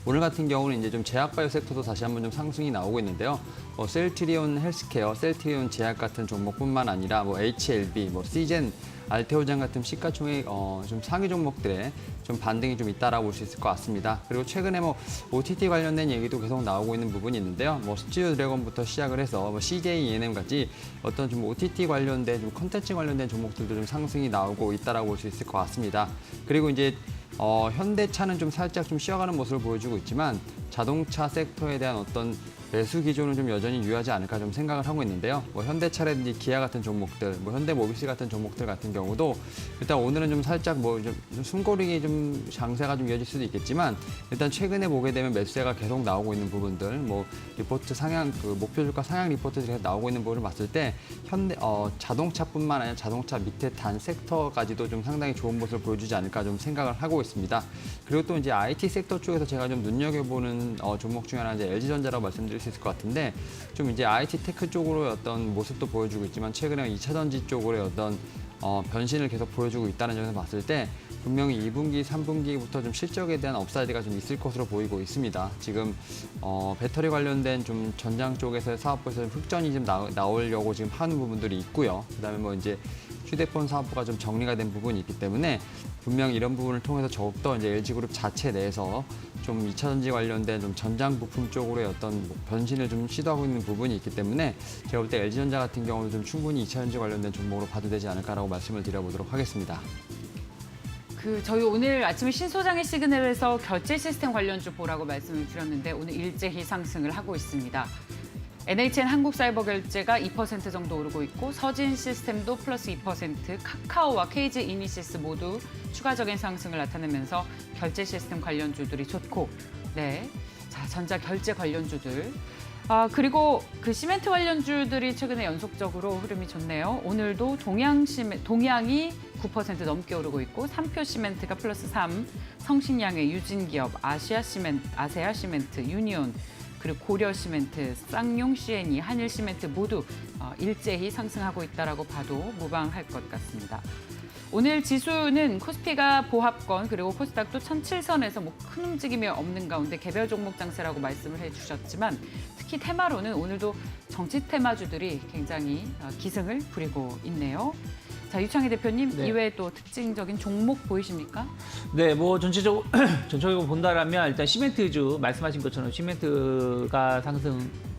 오늘 같은 경우는 이제 좀 제약바이오 섹터도 다시 한번 좀 상승이 나오고 있는데요. 셀트리온 헬스케어, 셀트리온 제약 같은 종목뿐만 아니라 뭐 HLB, 뭐 시젠, 알테오젠 같은 시가총액 좀 상위 종목들의 좀 반등이 좀 있다라고 볼 수 있을 것 같습니다. 그리고 최근에 뭐 OTT 관련된 얘기도 계속 나오고 있는 부분이 있는데요. 뭐 스튜디오 드래곤부터 시작을 해서 뭐 CJ ENM 같이 어떤 좀 OTT 관련된 좀 콘텐츠 관련된 종목들도 좀 상승이 나오고 있다라고 볼 수 있을 것 같습니다. 그리고 이제 현대차는 좀 살짝 좀 쉬어가는 모습을 보여주고 있지만 자동차 섹터에 대한 어떤 매수 기조는 좀 여전히 유효하지 않을까 좀 생각을 하고 있는데요. 뭐 현대차라든지 기아 같은 종목들, 뭐 현대모비스 같은 종목들 같은 경우도 일단 오늘은 좀 살짝 뭐 좀 숨고르기 좀 장세가 좀 이어질 수도 있겠지만 일단 최근에 보게 되면 매수세가 계속 나오고 있는 부분들, 뭐 리포트 상향 그 목표 주가 상향 리포트들이 계속 나오고 있는 부분을 봤을 때 자동차뿐만 아니라 자동차 밑에 단 섹터까지도 좀 상당히 좋은 모습을 보여주지 않을까 좀 생각을 하고 있습니다. 그리고 또 이제 IT 섹터 쪽에서 제가 좀 눈여겨보는 종목 중에 하나 이제 LG전자라고 말씀드릴 수 있을 것 같은데 좀 이제 IT 테크 쪽으로의 어떤 모습도 보여주고 있지만 최근에 2차 전지 쪽으로의 어떤 변신을 계속 보여주고 있다는 점에서 봤을 때 분명히 2분기, 3분기부터 좀 실적에 대한 업사이드가 좀 있을 것으로 보이고 있습니다. 지금 배터리 관련된 좀 전장 쪽에서 사업부에서 좀 흑전이 좀 나오려고 지금 하는 부분들이 있고요. 그다음에 뭐 이제 휴대폰 사업부가 좀 정리가 된 부분이 있기 때문에 분명 이런 부분을 통해서 더욱더 이제 LG그룹 자체 내에서 좀 2차 전지 관련된 좀 전장 부품 쪽으로의 어떤 변신을 좀 시도하고 있는 부분이 있기 때문에 제가 볼 때 LG전자 같은 경우는 좀 충분히 2차 전지 관련된 종목으로 봐도 되지 않을까라고 말씀을 드려보도록 하겠습니다. 저희 오늘 아침에 신소장의 시그널에서 결제 시스템 관련주 보라고 말씀을 드렸는데 오늘 일제히 상승을 하고 있습니다. NHN 한국사이버결제가 2% 정도 오르고 있고 서진 시스템도 플러스 2%, 카카오와 KG 이니시스 모두 추가적인 상승을 나타내면서 결제 시스템 관련주들이 좋고, 네, 자 전자결제 관련주들. 그리고 그 시멘트 관련주들이 최근에 연속적으로 흐름이 좋네요. 오늘도 동양이 9% 넘게 오르고 있고 삼표 시멘트가 플러스 3, 성신양의 유진기업, 아세아 시멘트, 유니온, 그리고 고려 시멘트, 쌍용 CNE, 한일 시멘트 모두 일제히 상승하고 있다라고 봐도 무방할 것 같습니다. 오늘 지수는 코스피가 보합권 그리고 코스닥도 1007선에서 뭐 큰 움직임이 없는 가운데 개별 종목 장세라고 말씀을 해주셨지만 특히 테마로는 오늘도 정치 테마주들이 굉장히 기승을 부리고 있네요. 자, 유창희 대표님, 네. 이외에 또 특징적인 종목 보이십니까? 네, 뭐 전체적으로 본다라면 일단 시멘트주 말씀하신 것처럼 시멘트가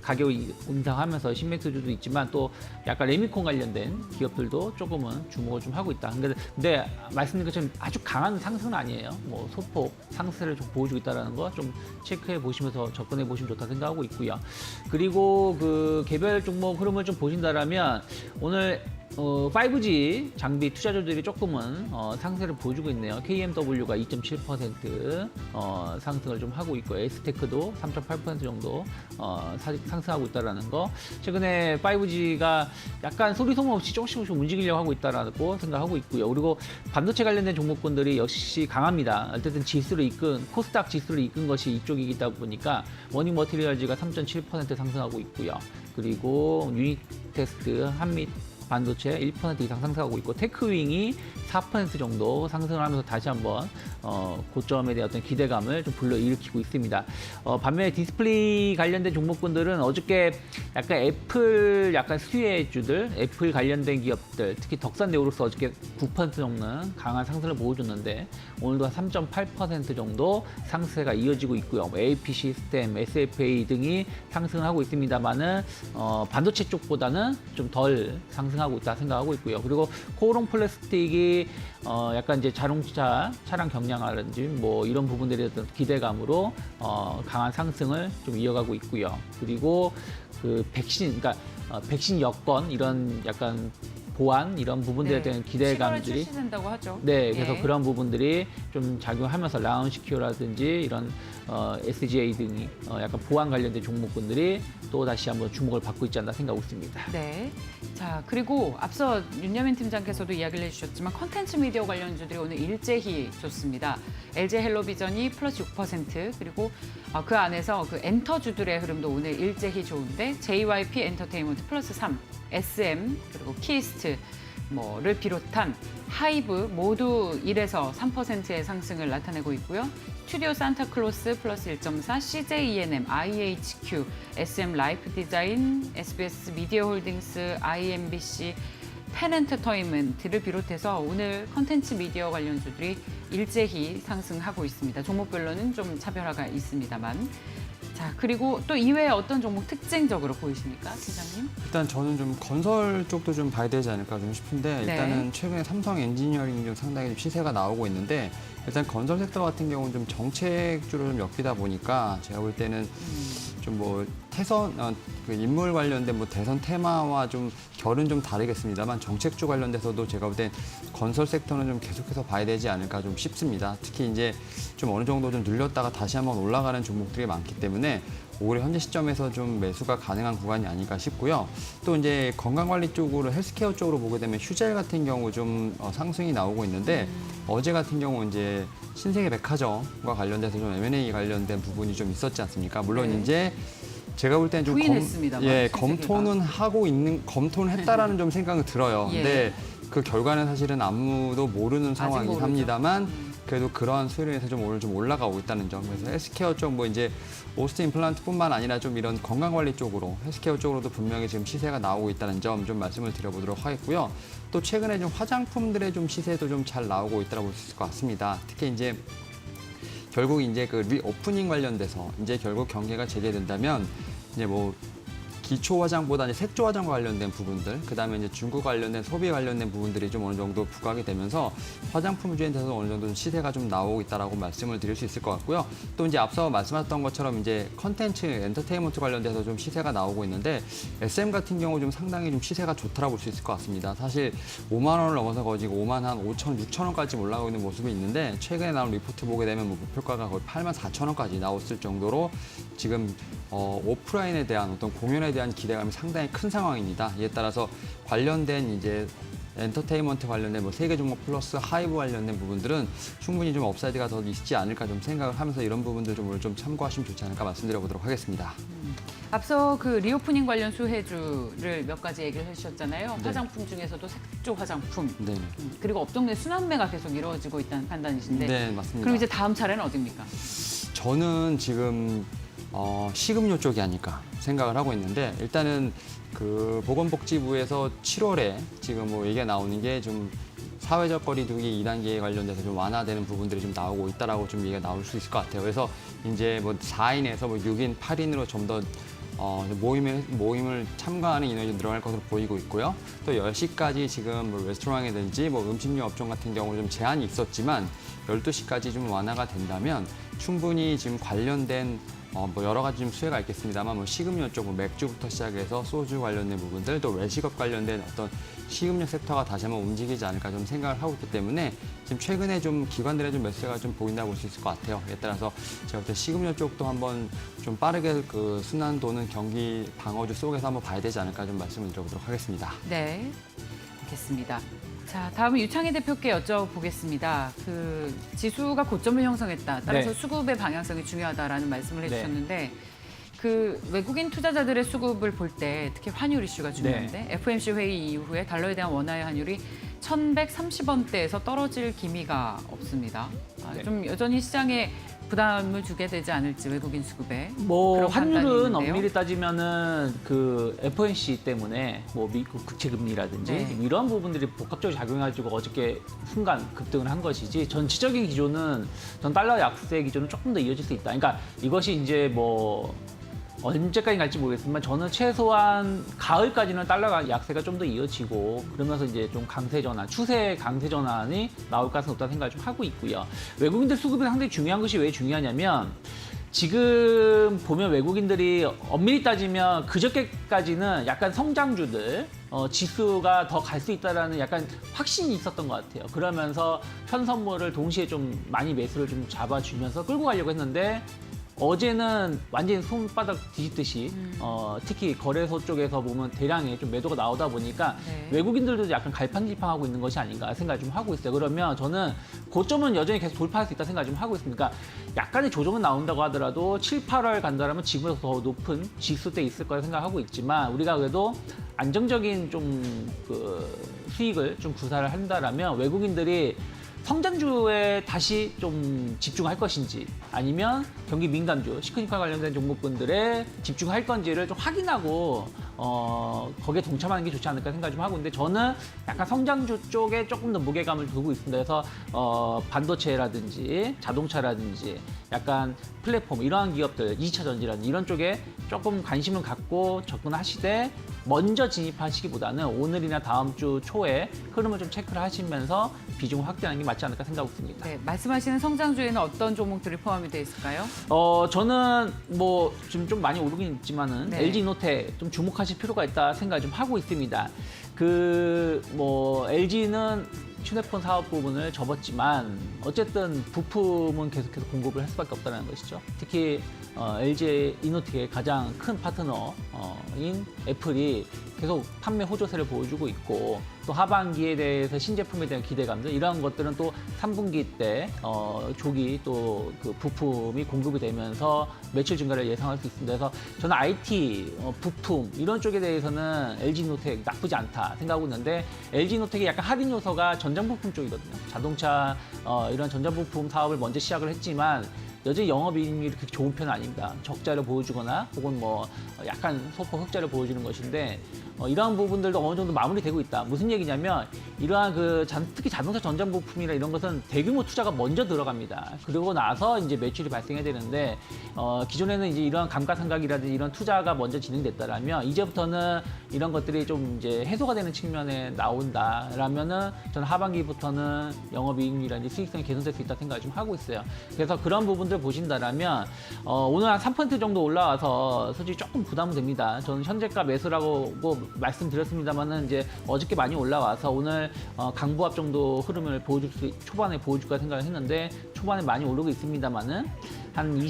가격이 인상하면서 시멘트주도 있지만 또 약간 레미콘 관련된 기업들도 조금은 주목을 좀 하고 있다. 근데 말씀드린 것처럼 아주 강한 상승은 아니에요. 뭐 소폭 상승을 좀 보여주고 있다는 거 좀 체크해 보시면서 접근해 보시면 좋다 생각하고 있고요. 그리고 그 개별 종목 흐름을 좀 보신다라면 오늘 5G 장비 투자주들이 조금은 상승을 보여주고 있네요. KMW가 2.7% 상승을 좀 하고 있고 S테크도 3.8% 정도 상승하고 있다는 거. 최근에 5G가 약간 소리 소문 없이 조금씩 움직이려고 하고 있다라고 생각하고 있고요. 그리고 반도체 관련된 종목군들이 역시 강합니다. 어쨌든 코스닥 지수를 이끈 것이 이쪽이다 보니까 워닝 머티리얼즈가 3.7% 상승하고 있고요. 그리고 유니텍스트, 한미 반도체 1% 이상 상승하고 있고 테크윙이 4% 정도 상승을 하면서 다시 한번 고점에 대한 어떤 기대감을 좀 불러일으키고 있습니다. 반면에 디스플레이 관련된 종목군들은 어저께 약간 애플 수혜주들, 애플 관련된 기업들, 특히 덕산 네오룩스 어저께 9% 넘는 강한 상승을 보여줬는데 오늘도 한 3.8% 정도 상승세가 이어지고 있고요. AP 시스템, SFA 등이 상승을 하고 있습니다만은 반도체 쪽보다는 좀 덜 상승 상승하고 있다 생각하고 있고요. 그리고 코오롱 플라스틱이 약간 이제 자동차 차량 경량화라든지 뭐 이런 부분들에 어떤 기대감으로 강한 상승을 좀 이어가고 있고요. 그리고 그 백신, 그러니까 백신 여건 이런 약간 보안 이런 부분들에 대한 7월에 기대감들이 출시된다고 하죠. 네, 그래서 예. 그런 부분들이 좀 작용하면서 라운시큐라든지 이런 SGA 등이 약간 보안 관련된 종목군들이 또 다시 한번 주목을 받고 있지 않나 생각하고 있습니다. 네. 자, 그리고 앞서 윤여민 팀장께서도 이야기를 해주셨지만 컨텐츠 미디어 관련주들이 오늘 일제히 좋습니다. LG 헬로비전이 플러스 6%, 그리고 그 안에서 그 엔터주들의 흐름도 오늘 일제히 좋은데 JYP 엔터테인먼트 플러스 3, SM 그리고 키스트 뭐를 비롯한 하이브 모두 1에서 3%의 상승을 나타내고 있고요. 스튜디오 산타클로스 플러스 1.4, CJ ENM, IHQ, SM 라이프 디자인, SBS 미디어 홀딩스, IMBC, 펜 엔터테인먼트를 비롯해서 오늘 컨텐츠 미디어 관련주들이 일제히 상승하고 있습니다. 종목별로는 좀 차별화가 있습니다만. 자, 그리고 또 이외에 어떤 종목 특징적으로 보이십니까, 팀장님? 일단 저는 좀 건설 쪽도 좀 봐야 되지 않을까 좀 싶은데 네. 일단은 최근에 삼성 엔지니어링 좀 상당히 좀 시세가 나오고 있는데 일단 건설 섹터 같은 경우는 좀 정책주로 좀 엮이다 보니까 제가 볼 때는 좀 뭐 태선 그 인물 관련된 뭐 대선 테마와 좀 결은 좀 다르겠습니다만 정책주 관련돼서도 제가 볼 땐 건설 섹터는 좀 계속해서 봐야 되지 않을까 좀 싶습니다. 특히 이제 좀 어느 정도 좀 늘렸다가 다시 한번 올라가는 종목들이 많기 때문에 올해 현재 시점에서 좀 매수가 가능한 구간이 아닐까 싶고요. 또 이제 건강관리 쪽으로 헬스케어 쪽으로 보게 되면 휴젤 같은 경우 좀 상승이 나오고 있는데 어제 같은 경우 이제 신세계 백화점과 관련돼서 좀 M&A 관련된 부분이 좀 있었지 않습니까? 물론 네. 이제 제가 볼 때는 좀 부인했습니다만, 신세계가. 검토는 했다라는 좀 생각은 들어요. 예. 근데 그 결과는 사실은 아무도 모르는 상황이긴 모르죠. 합니다만 그래도 그러한 수요에서 좀 오늘 좀 올라가고 있다는 점. 그래서 헬스케어 쪽 뭐 이제 오스트 임플란트뿐만 아니라 좀 이런 건강관리 쪽으로 헬스케어 쪽으로도 분명히 지금 시세가 나오고 있다는 점 좀 말씀을 드려보도록 하겠고요. 또 최근에 좀 화장품들의 좀 시세도 좀 잘 나오고 있다고 볼 수 있을 것 같습니다. 특히 이제 결국 이제 그 리오프닝 관련돼서 이제 결국 경기가 재개된다면 이제 뭐 기초 화장보다 이제 색조 화장과 관련된 부분들, 그다음에 이제 중국 관련된 소비 관련된 부분들이 좀 어느 정도 부각이 되면서 화장품주에 대해서 어느 정도 시세가 좀 나오고 있다라고 말씀을 드릴 수 있을 것 같고요. 또 이제 앞서 말씀하셨던 것처럼 이제 컨텐츠, 엔터테인먼트 관련돼서 좀 시세가 나오고 있는데 SM 같은 경우 좀 상당히 좀 시세가 좋다라고 볼 수 있을 것 같습니다. 사실 5만 원을 넘어서 거의 5만 한 5천, 6천 원까지 올라가고 있는 모습이 있는데 최근에 나온 리포트 보게 되면 뭐 목표가가 거의 8만 4천 원까지 나왔을 정도로 지금 오프라인에 대한 어떤 공연에 대한 기대감이 상당히 큰 상황입니다. 이에 따라서 관련된 이제 엔터테인먼트 관련된 뭐 세계 종목 플러스 하이브 관련된 부분들은 충분히 좀 업사이드가 더 있지 않을까 좀 생각을 하면서 이런 부분들 좀 오늘 좀 참고하시면 좋지 않을까 말씀드려보도록 하겠습니다. 앞서 그 리오프닝 관련 수혜주를 몇 가지 얘기를 해주셨잖아요. 네. 화장품 중에서도 색조 화장품, 네, 그리고 업종 내 순환매가 계속 이루어지고 있다는 판단이신데. 네 맞습니다. 그럼 이제 다음 차례는 어디입니까? 저는 지금 식음료 쪽이 아닐까 생각을 하고 있는데 일단은 그 보건복지부에서 7월에 지금 뭐 얘기가 나오는 게 좀 사회적 거리두기 2단계에 관련돼서 좀 완화되는 부분들이 좀 나오고 있다라고 좀 얘기가 나올 수 있을 것 같아요. 그래서 이제 뭐 4인에서 뭐 6인, 8인으로 좀 더 모임을 참가하는 인원이 좀 늘어날 것으로 보이고 있고요. 또 10시까지 지금 뭐 레스토랑이든지 뭐 음식료 업종 같은 경우는 좀 제한이 있었지만 12시까지 좀 완화가 된다면 충분히 지금 관련된 뭐 여러 가지 좀 수혜가 있겠습니다만 뭐 식음료 쪽, 뭐 맥주부터 시작해서 소주 관련된 부분들, 또 외식업 관련된 어떤 식음료 섹터가 다시 한번 움직이지 않을까 좀 생각을 하고 있기 때문에 지금 최근에 좀 기관들의 좀 매수가 좀 보인다고 볼 수 있을 것 같아요. 이에 따라서 제가 볼 때 식음료 쪽도 한번 좀 빠르게 그 순환 도는 경기 방어주 속에서 한번 봐야 되지 않을까 좀 말씀을 드려보도록 하겠습니다. 네, 알겠습니다. 자, 다음은 유창희 대표께 여쭤보겠습니다. 그 지수가 고점을 형성했다. 따라서 네. 수급의 방향성이 중요하다라는 말씀을 네. 해주셨는데 그 외국인 투자자들의 수급을 볼 때 특히 환율 이슈가 중요한데 FOMC 회의 이후에 달러에 대한 원화의 환율이 1,130원대에서 떨어질 기미가 없습니다. 네. 좀 여전히 시장에 부담을 주게 되지 않을지 외국인 수급에 뭐 그런 판단이 환율은 있는데요. 엄밀히 따지면은 그 FOMC 때문에 뭐 미국 국채 금리라든지 네. 이런 부분들이 복합적으로 작용해가지고 어저께 순간 급등을 한 것이지 전체적인 기조는 전 달러 약세 기조는 조금 더 이어질 수 있다. 그러니까 이것이 이제 뭐 언제까지 갈지 모르겠지만 저는 최소한 가을까지는 달러가 약세가 좀 더 이어지고 그러면서 이제 좀 강세 전환, 추세 강세 전환이 나올 가능성이 높다는 생각을 좀 하고 있고요. 외국인들 수급이 상당히 중요한 것이 왜 중요하냐면 지금 보면 외국인들이 엄밀히 따지면 그저께까지는 약간 성장주들 지수가 더 갈 수 있다라는 약간 확신이 있었던 것 같아요. 그러면서 현선물을 동시에 좀 많이 매수를 좀 잡아주면서 끌고 가려고 했는데 어제는 완전히 손바닥 뒤집듯이 특히 거래소 쪽에서 보면 대량의 좀 매도가 나오다 보니까 네. 외국인들도 약간 갈팡질팡하고 있는 것이 아닌가 생각을 좀 하고 있어요. 그러면 저는 고점은 여전히 계속 돌파할 수 있다 생각을 좀 하고 있으니까 약간의 조정은 나온다고 하더라도 7, 8월 간다라면 지금보다 더 높은 지수대에 있을 거라 생각하고 있지만 우리가 그래도 안정적인 좀 그 수익을 좀 구사를 한다라면 외국인들이 성장주에 다시 좀 집중할 것인지 아니면 경기 민감주, 시크니카 관련된 종목군들에 집중할 건지를 좀 확인하고 거기에 동참하는 게 좋지 않을까 생각 좀 하고 있는데 저는 약간 성장주 쪽에 조금 더 무게감을 두고 있습니다. 그래서 반도체라든지 자동차라든지 약간 플랫폼 이러한 기업들, 2차 전지라든지 이런 쪽에 조금 관심을 갖고 접근하시되 먼저 진입하시기보다는 오늘이나 다음 주 초에 흐름을 좀 체크를 하시면서 비중을 확대하는 게 맞지 않을까 생각하고 있습니다. 네, 말씀하시는 성장주에는 어떤 종목들이 포함이 되어 있을까요? 저는 뭐 지금 좀 많이 오르긴 있지만은 네. LG노텍 좀 주목하실 필요가 있다 생각을 좀 하고 있습니다. 그 뭐 LG는 휴대폰 사업 부분을 접었지만 어쨌든 부품은 계속해서 공급을 할 수밖에 없다는 것이죠. 특히 LG 이노텍의 가장 큰 파트너인 애플이 계속 판매 호조세를 보여주고 있고 또 하반기에 대해서 신제품에 대한 기대감들 이러한 것들은 또 3분기 때 조기 또 그 부품이 공급이 되면서 매출 증가를 예상할 수 있습니다. 그래서 저는 IT 부품 이런 쪽에 대해서는 LG노텍 나쁘지 않다 생각하고 있는데 LG노텍이 약간 할인 요소가 전장부품 쪽이거든요. 자동차 이런 전자부품 사업을 먼저 시작을 했지만 여전히 영업이익률이 그렇게 좋은 편은 아닙니다. 적자를 보여주거나 혹은 뭐 약간 소폭 흑자를 보여주는 것인데 이러한 부분들도 어느 정도 마무리되고 있다. 무슨 얘기냐면 이러한 특히 자동차 전장 부품이나 이런 것은 대규모 투자가 먼저 들어갑니다. 그러고 나서 이제 매출이 발생해야 되는데 기존에는 이제 이러한 감가상각이라든지 이런 투자가 먼저 진행됐다라면 이제부터는 이런 것들이 좀 이제 해소가 되는 측면에 나온다라면은 저는 하반기부터는 영업이익률이라든지 수익성이 개선될 수 있다 생각을 좀 하고 있어요. 그래서 그런 부분들 보신다라면 오늘 한 3% 정도 올라와서 솔직히 조금 부담은 됩니다. 저는 현재가 매수라고 말씀드렸습니다만은 이제 어저께 많이 올라와서 오늘 강보합 정도 흐름을 초반에 보여줄까 생각을 했는데 초반에 많이 오르고 있습니다만은 한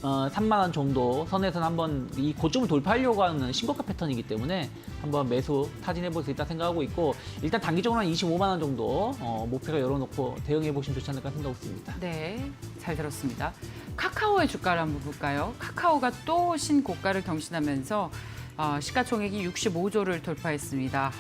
3만 원 정도 선에서는 한번 이 고점을 돌파하려고 하는 신고가 패턴이기 때문에 한번 매수 타진해 볼 수 있다 생각하고 있고 일단 단기적으로 한 25만 원 정도 목표가 열어놓고 대응해 보시면 좋지 않을까 생각하고 있습니다. 네, 잘 들었습니다. 카카오의 주가를 한번 볼까요? 카카오가 또 신고가를 경신하면서 시가총액이 65조를 돌파했습니다.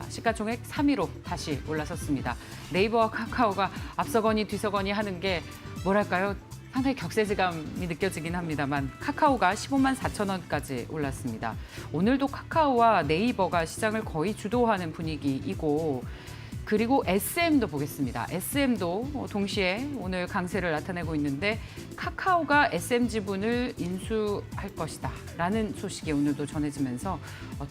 시가총액 3위로 다시 올라섰습니다. 네이버와 카카오가 앞서거니 뒤서거니 하는 게 뭐랄까요? 상당히 격세지감이 느껴지긴 합니다만 카카오가 15만 4천 원까지 올랐습니다. 오늘도 카카오와 네이버가 시장을 거의 주도하는 분위기이고 그리고 SM도 보겠습니다. SM도 동시에 오늘 강세를 나타내고 있는데 카카오가 SM 지분을 인수할 것이다 라는 소식이 오늘도 전해지면서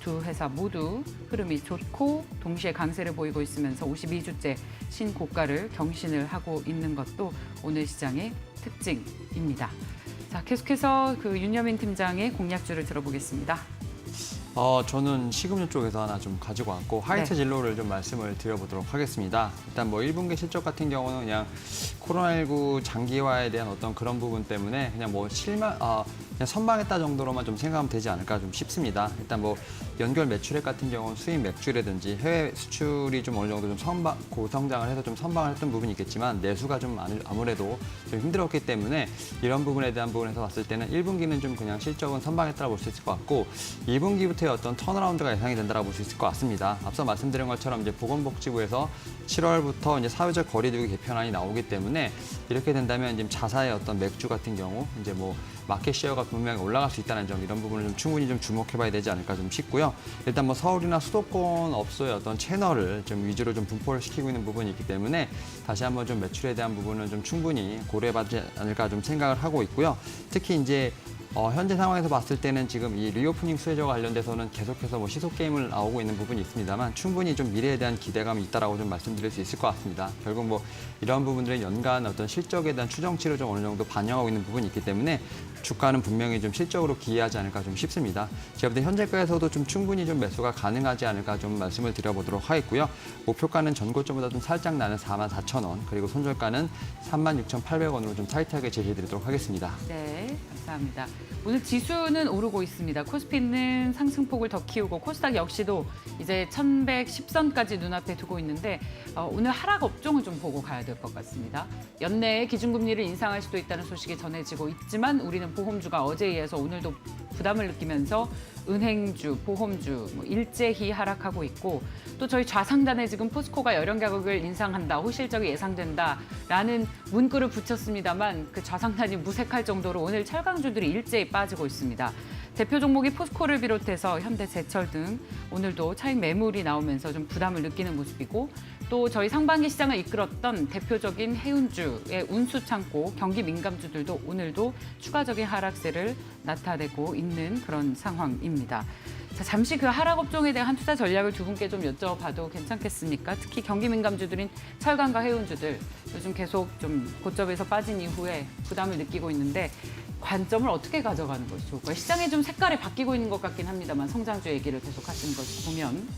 두 회사 모두 흐름이 좋고 동시에 강세를 보이고 있으면서 52주째 신고가를 경신을 하고 있는 것도 오늘 시장의 특징입니다. 자, 계속해서 윤여민 팀장의 공략주를 들어보겠습니다. 저는 식음료 쪽에서 하나 좀 가지고 왔고 하이트 진로를 좀 말씀을 드려보도록 하겠습니다. 일단 뭐 1분기 실적 같은 경우는 그냥 코로나19 장기화에 대한 어떤 그런 부분 때문에 그냥 뭐 그냥 선방했다 정도로만 좀 생각하면 되지 않을까 좀 싶습니다. 일단 뭐 연결 매출액 같은 경우는 수입 맥주라든지 해외 수출이 좀 어느 정도 좀 고성장을 해서 좀 선방을 했던 부분이 있겠지만 내수가 좀 아무래도 좀 힘들었기 때문에 이런 부분에 대한 부분에서 봤을 때는 1분기는 좀 그냥 실적은 선방했다고 볼 수 있을 것 같고 2분기부터의 어떤 턴어라운드가 예상이 된다고 볼 수 있을 것 같습니다. 앞서 말씀드린 것처럼 이제 보건복지부에서 7월부터 이제 사회적 거리두기 개편안이 나오기 때문에 이렇게 된다면 지금 자사의 어떤 맥주 같은 경우 이제 뭐 마켓 쉐어가 분명히 올라갈 수 있다는 점 이런 부분을 좀 충분히 좀 주목해봐야 되지 않을까 좀 싶고요. 일단 뭐 서울이나 수도권 업소의 어떤 채널을 좀 위주로 좀 분포를 시키고 있는 부분이 있기 때문에 다시 한번 좀 매출에 대한 부분은 좀 충분히 고려해봐지 않을까 좀 생각을 하고 있고요. 특히 이제 현재 상황에서 봤을 때는 지금 이 리오프닝 수혜자와 관련돼서는 계속해서 뭐 시속 게임을 나오고 있는 부분이 있습니다만 충분히 좀 미래에 대한 기대감이 있다라고 좀 말씀드릴 수 있을 것 같습니다. 결국 뭐 이러한 부분들은 연간 어떤 실적에 대한 추정치를 좀 어느 정도 반영하고 있는 부분이 있기 때문에 주가는 분명히 좀 실적으로 기이하지 않을까 좀 싶습니다. 제가 볼 때 현재가에서도 좀 충분히 좀 매수가 가능하지 않을까 좀 말씀을 드려보도록 하겠고요. 목표가는 전고점보다 좀 살짝 나는 44,000원, 그리고 손절가는 36,800원으로 좀 타이트하게 제시해드리도록 하겠습니다. 네, 감사합니다. 오늘 지수는 오르고 있습니다. 코스피는 상승폭을 더 키우고 코스닥 역시도 이제 1110선까지 눈앞에 두고 있는데 오늘 하락 업종을 좀 보고 가야 될 것 같습니다. 연내에 기준금리를 인상할 수도 있다는 소식이 전해지고 있지만 우리는 보험주가 어제에 이어서 오늘도 부담을 느끼면서 은행주, 보험주 일제히 하락하고 있고 또 저희 좌상단에 지금 포스코가 연령가격을 인상한다, 호실적이 예상된다라는 문구를 붙였습니다만 그 좌상단이 무색할 정도로 오늘 철강주들이 일제히 빠지고 있습니다. 대표 종목이 포스코를 비롯해서 현대제철 등 오늘도 차익 매물이 나오면서 좀 부담을 느끼는 모습이고 또 저희 상반기 시장을 이끌었던 대표적인 해운주의 운수창고, 경기 민감주들도 오늘도 추가적인 하락세를 나타내고 있는 그런 상황입니다. 자, 잠시 그 하락 업종에 대한 투자 전략을 두 분께 좀 여쭤봐도 괜찮겠습니까? 특히 경기 민감주들인 철강과 해운주들 요즘 계속 좀 고점에서 빠진 이후에 부담을 느끼고 있는데 관점을 어떻게 가져가는 것이 좋을까요? 시장이 좀 색깔이 바뀌고 있는 것 같긴 합니다만 성장주 얘기를 계속 하시는 것을 보면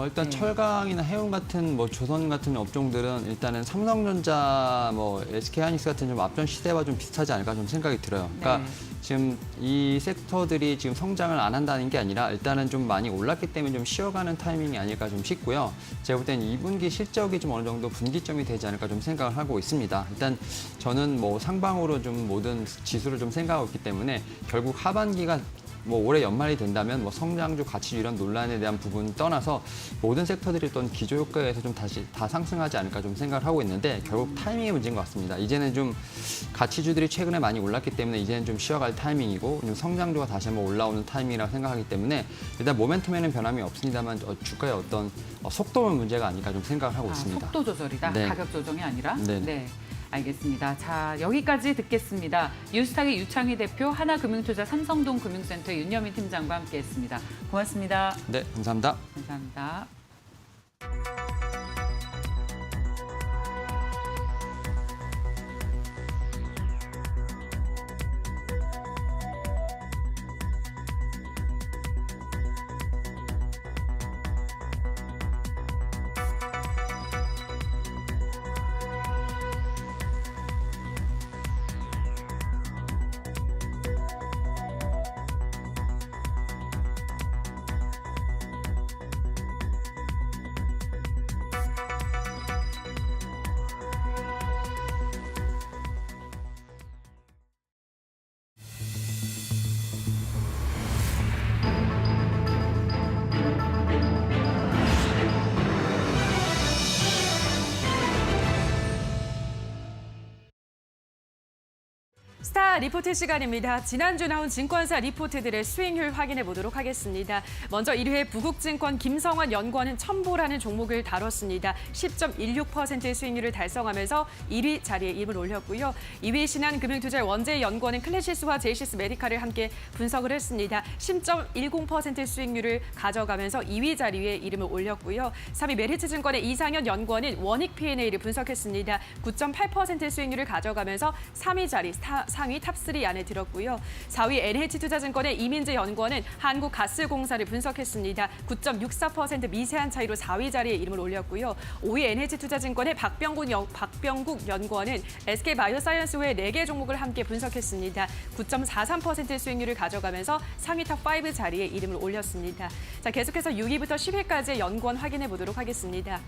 일단 네. 철강이나 해운 같은 뭐 조선 같은 업종들은 일단은 삼성전자, 뭐 SK하이닉스 같은 좀 앞전 시대와 좀 비슷하지 않을까 좀 생각이 들어요. 그러니까 네. 지금 이 섹터들이 지금 성장을 안 한다는 게 아니라 일단은 좀 많이 올랐기 때문에 좀 쉬어가는 타이밍이 아닐까 좀 싶고요. 제가 볼 때는 2분기 실적이 좀 어느 정도 분기점이 되지 않을까 좀 생각을 하고 있습니다. 일단 저는 뭐 상방으로 좀 모든 지수를 좀 생각하고 있기 때문에 결국 하반기가 뭐 올해 연말이 된다면 뭐 성장주, 가치주 이런 논란에 대한 부분 떠나서 모든 섹터들이 어떤 기조효과에서 좀 다시 다 상승하지 않을까 좀 생각을 하고 있는데 결국 타이밍의 문제인 것 같습니다. 이제는 좀 가치주들이 최근에 많이 올랐기 때문에 이제는 좀 쉬어갈 타이밍이고 좀 성장주가 다시 한번 올라오는 타이밍이라고 생각하기 때문에 일단 모멘텀에는 변함이 없습니다만 주가의 어떤 속도의 문제가 아닐까 좀 생각을 하고 있습니다. 속도 조절이다. 네. 가격 조정이 아니라. 네. 네. 알겠습니다. 자, 여기까지 듣겠습니다. 뉴스탁의 유창희 대표, 하나금융투자 삼성동 금융센터의 윤여민 팀장과 함께했습니다. 고맙습니다. 네, 감사합니다. 감사합니다. 스타 리포트 시간입니다. 지난주 나온 증권사 리포트들의 수익률 확인해 보도록 하겠습니다. 먼저 1회 부국증권 김성환 연구원은 첨보라는 종목을 다뤘습니다. 10.16%의 수익률을 달성하면서 1위 자리에 입을 올렸고요. 2위 신한금융투자 원재 연구원은 클래시스와 제이시스 메디카를 함께 분석을 했습니다. 10.10% 수익률을 가져가면서 2위 자리에 이름을 올렸고요. 3위 메리츠증권의 이상현 연구원은 원익 P&A를 분석했습니다. 9.8% 수익률을 가져가면서 3위 자리 상위 탑3 안에 들었고요. 4위 NH투자증권의 이민재 연구원은 한국가스공사를 분석했습니다. 9.64% 미세한 차이로 4위 자리에 이름을 올렸고요. 5위 NH투자증권의 박병국 연구원은 SK바이오사이언스의 4개 종목을 함께 분석했습니다. 9.43% 수익률을 가져가면서 상위 탑5 자리에 이름을 올렸습니다. 자, 계속해서 6위부터 10위까지의 연구원 확인해 보도록 하겠습니다.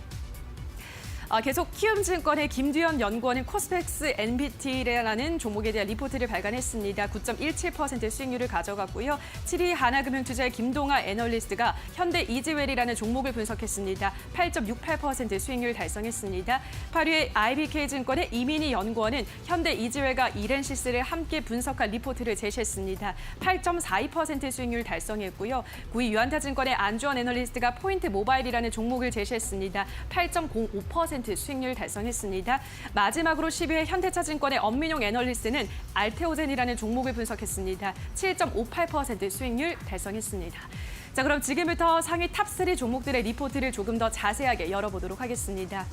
계속 키움증권의 김두현 연구원은 코스펙스 NBT라는 종목에 대한 리포트를 발간했습니다. 9.17% 수익률을 가져갔고요. 7위 하나금융투자의 김동아 애널리스트가 현대 이지웰이라는 종목을 분석했습니다. 8.68% 수익률 달성했습니다. 8위의 IBK증권의 이민희 연구원은 현대 이지웰과 이렌시스를 함께 분석한 리포트를 제시했습니다. 8.42% 수익률 달성했고요. 9위 유한타증권의 안주원 애널리스트가 포인트 모바일이라는 종목을 제시했습니다. 8.05% 12% 수익률 달성했습니다. 마지막으로 10위의 현대차증권의 엄민용 애널리스트는 알테오젠이라는 종목을 분석했습니다. 7.58% 수익률 달성했습니다. 자, 그럼 지금부터 상위 탑3 종목들의 리포트를 조금 더 자세하게 열어보도록 하겠습니다.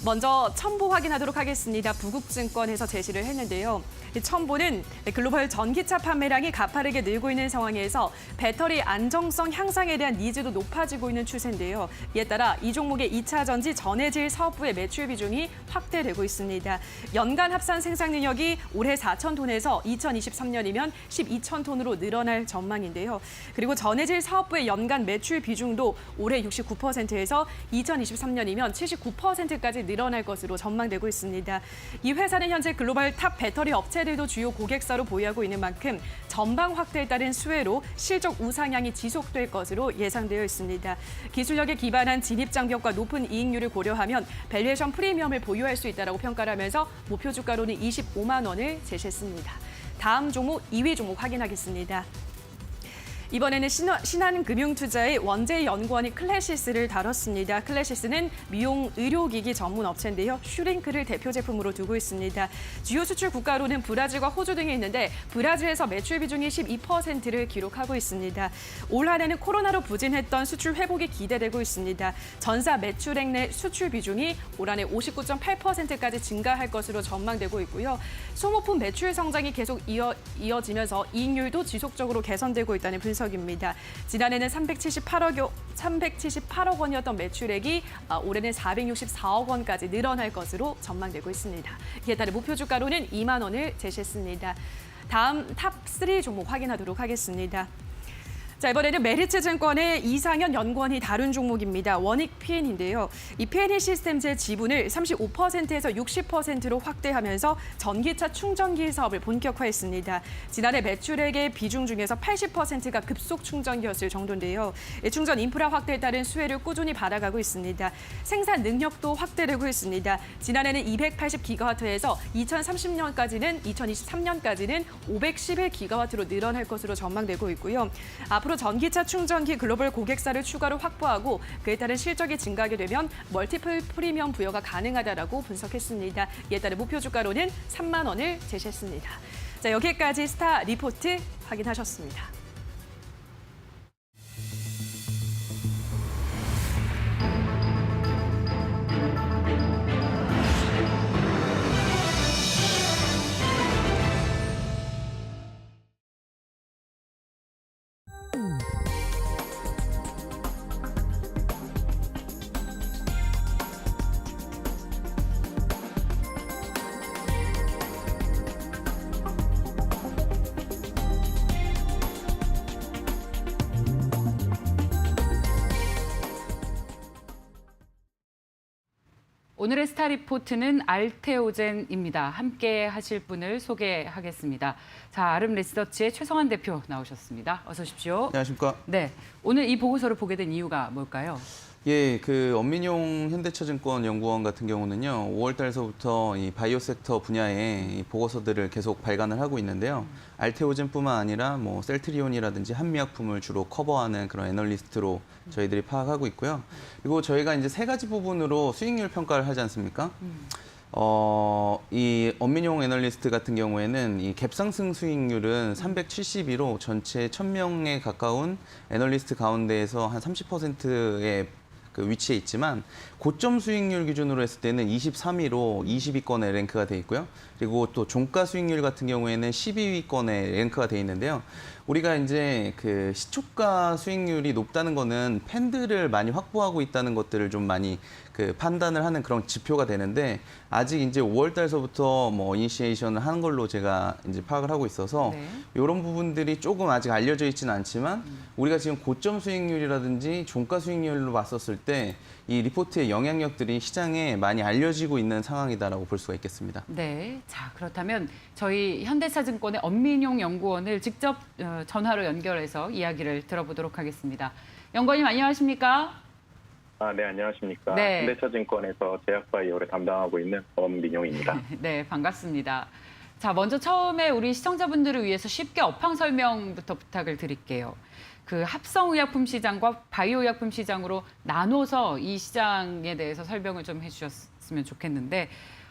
먼저 첨보 확인하도록 하겠습니다. 부국증권에서 제시를 했는데요. 첨보는 글로벌 전기차 판매량이 가파르게 늘고 있는 상황에서 배터리 안정성 향상에 대한 니즈도 높아지고 있는 추세인데요. 이에 따라 이 종목의 2차 전지 전해질 사업부의 매출 비중이 확대되고 있습니다. 연간 합산 생산 능력이 올해 4,000톤에서 2023년이면 12,000톤으로 늘어날 전망인데요. 그리고 전해질 사업부의 연간 매출 비중도 올해 69%에서 2023년이면 79%까지 늘어날 것으로 전망되고 있습니다. 이 회사는 현재 글로벌 탑 배터리 업체들도 주요 고객사로 보유하고 있는 만큼 전방 확대에 따른 수혜로 실적 우상향이 지속될 것으로 예상되어 있습니다. 기술력에 기반한 진입 장벽과 높은 이익률을 고려하면 밸류에이션 프리미엄을 보유할 수 있다고 평가를 하면서 목표 주가로는 25만 원을 제시했습니다. 다음 종목 2위 종목 확인하겠습니다. 이번에는 신한금융투자의 원재연구원이 클래시스를 다뤘습니다. 클래시스는 미용 의료기기 전문 업체인데요. 슈링크를 대표 제품으로 두고 있습니다. 주요 수출 국가로는 브라질과 호주 등이 있는데 브라질에서 매출 비중이 12%를 기록하고 있습니다. 올 한 해는 코로나로 부진했던 수출 회복이 기대되고 있습니다. 전사 매출액 내 수출 비중이 올 한 해 59.8%까지 증가할 것으로 전망되고 있고요. 소모품 매출 성장이 계속 이어지면서 이익률도 지속적으로 개선되고 있다는 분석입니다. 지난해는 378억 원이었던 매출액이 올해는 464억 원까지 늘어날 것으로 전망되고 있습니다. 이에 따른 목표 주가로는 2만 원을 제시했습니다. 다음 탑3 종목 확인하도록 하겠습니다. 자, 이번에는 메리츠증권의 이상현 연구원이 다룬 종목입니다. 원익 P&E인데요. 이 P&E 시스템즈의 지분을 35%에서 60%로 확대하면서 전기차 충전기 사업을 본격화했습니다. 지난해 매출액의 비중 중에서 80%가 급속 충전기였을 정도인데요. 충전 인프라 확대에 따른 수혜를 꾸준히 받아가고 있습니다. 생산 능력도 확대되고 있습니다. 지난해는 280기가와트에서 2023년까지는 511기가와트로 늘어날 것으로 전망되고 있고요. 앞으로 전기차 충전기 글로벌 고객사를 추가로 확보하고 그에 따른 실적이 증가하게 되면 멀티플 프리미엄 부여가 가능하다라고 분석했습니다. 이에 따른 목표 주가로는 3만 원을 제시했습니다. 자, 여기까지 스타 리포트 확인하셨습니다. 오늘의 스타 리포트는 알테오젠입니다. 함께 하실 분을 소개하겠습니다. 자, 아름 리서치의 최성환 대표 나오셨습니다. 어서 오십시오. 안녕하십니까. 네, 오늘 이 보고서를 보게 된 이유가 뭘까요? 예, 그 엄민용 현대차증권 연구원 같은 경우는요, 5월 달서부터 이 바이오 섹터 분야의 이 보고서들을 계속 발간을 하고 있는데요. 알테오젠뿐만 아니라 뭐 셀트리온이라든지 한미약품을 주로 커버하는 그런 애널리스트로 저희들이 파악하고 있고요. 그리고 저희가 이제 세 가지 부분으로 수익률 평가를 하지 않습니까? 이 엄민용 애널리스트 같은 경우에는 이 갭상승 수익률은 372로 전체 1,000명에 가까운 애널리스트 가운데에서 한 30%의 그 위치에 있지만 고점 수익률 기준으로 했을 때는 23위로 20위권에 랭크가 돼 있고요. 그리고 또 종가 수익률 같은 경우에는 12위권에 랭크가 돼 있는데요. 우리가 이제 그 시초가 수익률이 높다는 거는 팬들을 많이 확보하고 있다는 것들을 좀 많이 그 판단을 하는 그런 지표가 되는데 아직 이제 5월 달서부터 뭐 이니시에이션을 하는 걸로 제가 이제 파악을 하고 있어서 이런 부분들이 조금 아직 알려져 있지는 않지만 우리가 지금 고점 수익률이라든지 종가 수익률로 봤었을 때 이 리포트의 영향력들이 시장에 많이 알려지고 있는 상황이다라고 볼 수가 있겠습니다. 네, 자 그렇다면 저희 현대차증권의 엄민용 연구원을 직접 전화로 연결해서 이야기를 들어보도록 하겠습니다. 연구원님 안녕하십니까? 네, 안녕하십니까. 네. 현대차증권에서 제약바이오를 담당하고 있는 엄민용입니다. 네, 반갑습니다. 자, 먼저 처음에 우리 시청자분들을 위해서 쉽게 업황 설명부터 부탁을 드릴게요. 그 합성의약품 시장과 바이오의약품 시장으로 나눠서 이 시장에 대해서 설명을 좀 해주셨으면 좋겠는데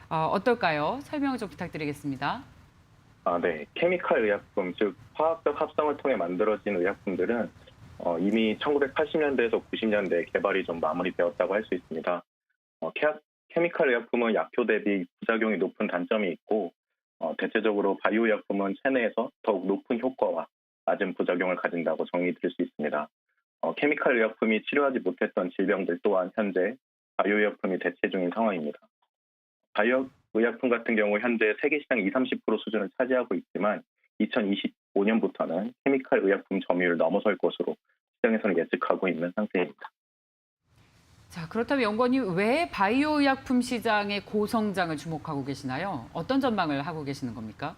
어떨까요? 설명을 좀 부탁드리겠습니다. 네. 케미칼 의약품, 즉 화학적 합성을 통해 만들어진 의약품들은 이미 1980년대에서 90년대에 개발이 좀 마무리되었다고 할 수 있습니다. 케미칼 의약품은 약효 대비 부작용이 높은 단점이 있고 대체적으로 바이오 의약품은 체내에서 더욱 높은 효과와 낮은 부작용을 가진다고 정의드릴 수 있습니다. 케미칼 의약품이 치료하지 못했던 질병들 또한 현재 바이오 의약품이 대체 중인 상황입니다. 바이오 의약품 같은 경우 현재 세계 시장 20-30% 수준을 차지하고 있지만 2025년부터는 케미칼 의약품 점유율을 넘어설 것으로 시장에서는 예측하고 있는 상태입니다. 자, 그렇다면 연구원님 왜 바이오의약품 시장의 고성장을 주목하고 계시나요? 어떤 전망을 하고 계시는 겁니까?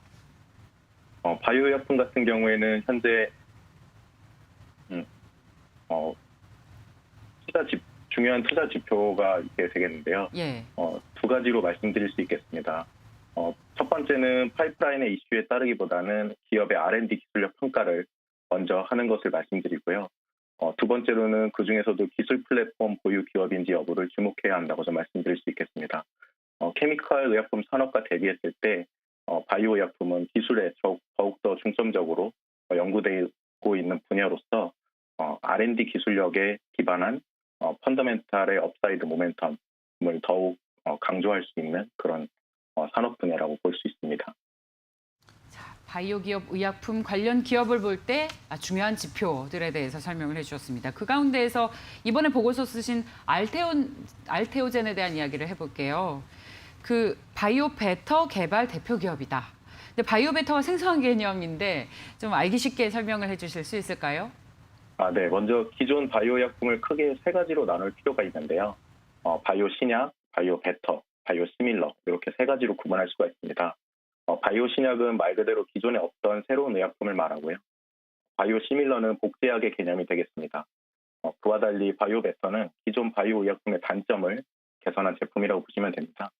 바이오 의약품 같은 경우에는 현재 중요한 투자 지표가 있게 되겠는데요. 예. 두 가지로 말씀드릴 수 있겠습니다. 첫 번째는 파이프라인의 이슈에 따르기보다는 기업의 R&D 기술력 평가를 먼저 하는 것을 말씀드리고요. 두 번째로는 그중에서도 기술 플랫폼 보유 기업인지 여부를 주목해야 한다고 좀 말씀드릴 수 있겠습니다. 케미칼 의약품 산업과 대비했을 때 바이오 의약품은 기술에 더욱더 중점적으로 연구되고 있는 분야로서 R&D 기술력에 기반한 펀더멘탈의 업사이드 모멘텀을 더욱 강조할 수 있는 그런 산업 분야라고 볼 수 있습니다. 바이오 기업, 의약품 관련 기업을 볼 때 중요한 지표들에 대해서 설명을 해주셨습니다. 그 가운데에서 이번에 보고서 쓰신 알테오젠에 대한 이야기를 해볼게요. 그 바이오베터 개발 대표 기업이다. 근데 바이오베터가 생소한 개념인데 좀 알기 쉽게 설명을 해주실 수 있을까요? 네. 먼저 기존 바이오 의약품을 크게 세 가지로 나눌 필요가 있는데요. 바이오 신약, 바이오 베터, 바이오 시밀러 이렇게 세 가지로 구분할 수가 있습니다. 바이오 신약은 말 그대로 기존에 없던 새로운 의약품을 말하고요. 바이오 시밀러는 복제약의 개념이 되겠습니다. 그와 달리 바이오 베터는 기존 바이오 의약품의 단점을 개선한 제품이라고 보시면 됩니다.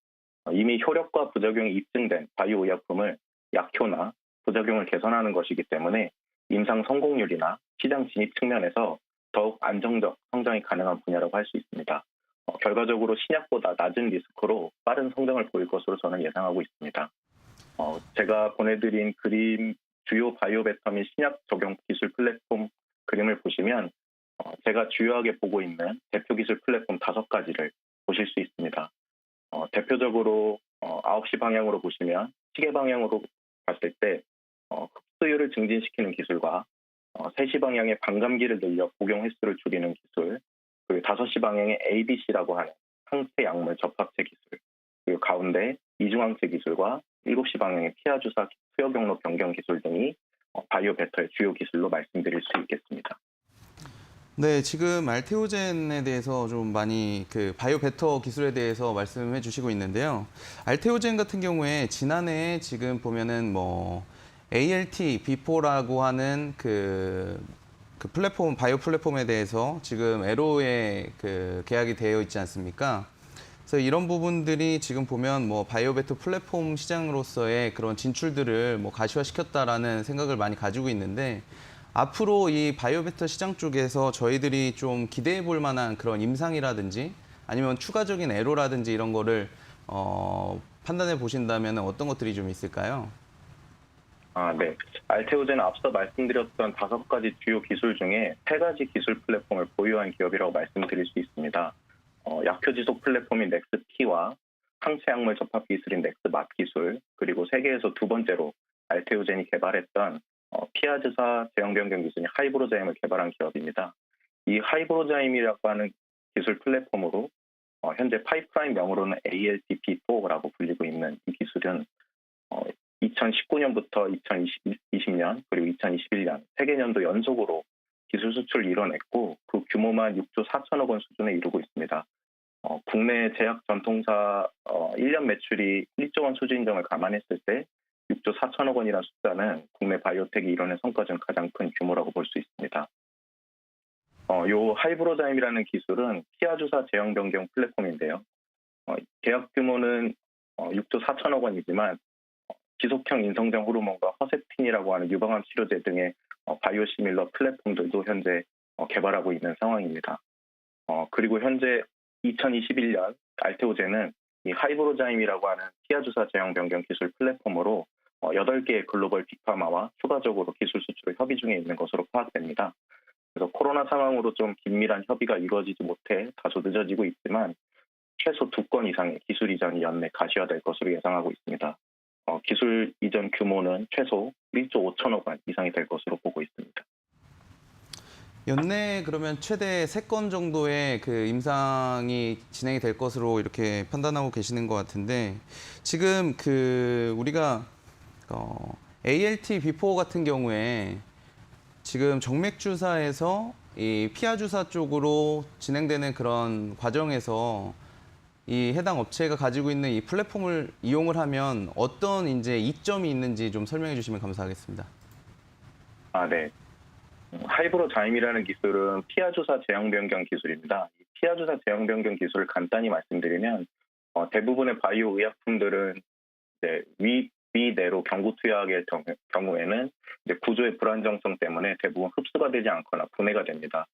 이미 효력과 부작용이 입증된 바이오 의약품을 약효나 부작용을 개선하는 것이기 때문에 임상 성공률이나 시장 진입 측면에서 더욱 안정적 성장이 가능한 분야라고 할 수 있습니다. 결과적으로 신약보다 낮은 리스크로 빠른 성장을 보일 것으로 저는 예상하고 있습니다. 제가 보내드린 그림 주요 바이오베터 및 신약 적용 기술 플랫폼 그림을 보시면 제가 주요하게 보고 있는 대표 기술 플랫폼 5가지를 보실 수 있습니다. 대표적으로 9시 방향으로 보시면 시계 방향으로 봤을 때 흡수율을 증진시키는 기술과 3시 방향의 반감기를 늘려 복용 횟수를 줄이는 기술, 그리고 5시 방향의 ADC라고 하는 항체 약물 접합체 기술, 그리고 가운데 이중항체 기술과 7시 방향의 피하 주사 투여 경로 변경 기술 등이 바이오베터의 주요 기술로 말씀드릴 수 있겠습니다. 네, 지금 알테오젠에 대해서 좀 많이 그 바이오베터 기술에 대해서 말씀해 주시고 있는데요. 알테오젠 같은 경우에 지난해 지금 보면은 뭐 ALT B4라고 하는 그 플랫폼 바이오 플랫폼에 대해서 지금 에로에 그 계약이 되어 있지 않습니까? 그래서 이런 부분들이 지금 보면 뭐 바이오베터 플랫폼 시장으로서의 그런 진출들을 뭐 가시화시켰다라는 생각을 많이 가지고 있는데 앞으로 이 바이오베터 시장 쪽에서 저희들이 좀 기대해 볼 만한 그런 임상이라든지 아니면 추가적인 애로라든지 이런 거를 판단해 보신다면 어떤 것들이 좀 있을까요? 네. 알테오젠은 앞서 말씀드렸던 5가지 주요 기술 중에 3가지 기술 플랫폼을 보유한 기업이라고 말씀드릴 수 있습니다. 약효 지속 플랫폼인 넥스T와 항체 약물 접합 기술인 넥스맛 기술, 그리고 세계에서 두 번째로 알테오젠이 개발했던 피하주사 제형 변경 기술인 하이브로자임을 개발한 기업입니다. 이 하이브로자임이라고 하는 기술 플랫폼으로 현재 파이프라인 명으로는 ALTP4라고 불리고 있는 이 기술은 2019년부터 2020년 그리고 2021년 3개년도 연속으로 기술 수출을 이뤄냈고 그 규모만 6조 4천억 원 수준에 이르고 있습니다. 국내 제약 전통사 1년 매출이 1조 원 수준인 점을 감안했을 때 6조 4천억 원이라는 숫자는 국내 바이오텍이 이뤄낸 성과 중 가장 큰 규모라고 볼 수 있습니다. 이 하이브로자임이라는 기술은 피하주사 제형 변경 플랫폼인데요. 계약 규모는 6조 4천억 원이지만 지속형 인성장 호르몬과 허세틴이라고 하는 유방암 치료제 등의 바이오시밀러 플랫폼들도 현재 개발하고 있는 상황입니다. 그리고 현재 2021년 알테오젠은 이 하이브로자임이라고 하는 피하 주사 제형 변경 기술 플랫폼으로 8개의 글로벌 빅파마와 추가적으로 기술 수출을 협의 중에 있는 것으로 파악됩니다. 그래서 코로나 상황으로 좀 긴밀한 협의가 이루어지지 못해 다소 늦어지고 있지만 최소 2건 이상의 기술 이전이 연내 가시화될 것으로 예상하고 있습니다. 기술 이전 규모는 최소 1조 5천억 원 이상이 될 것으로 보고 있습니다. 연내 그러면 최대 3건 정도의 그 임상이 진행이 될 것으로 이렇게 판단하고 계시는 것 같은데 지금 그 우리가 ALT 비포 같은 경우에 지금 정맥 주사에서 이 피하 주사 쪽으로 진행되는 그런 과정에서 이 해당 업체가 가지고 있는 이 플랫폼을 이용을 하면 어떤 이제 이점이 있는지 좀 설명해 주시면 감사하겠습니다. 네. 하이브로자임이라는 기술은 피하 주사 제형 변경 기술입니다. 이 피하 주사 제형 변경 기술을 간단히 말씀드리면 대부분의 바이오 의약품들은 이제 위내로 경구 투여하게 될 경우에는 이제 구조의 불안정성 때문에 대부분 흡수가 되지 않거나 분해가 됩니다.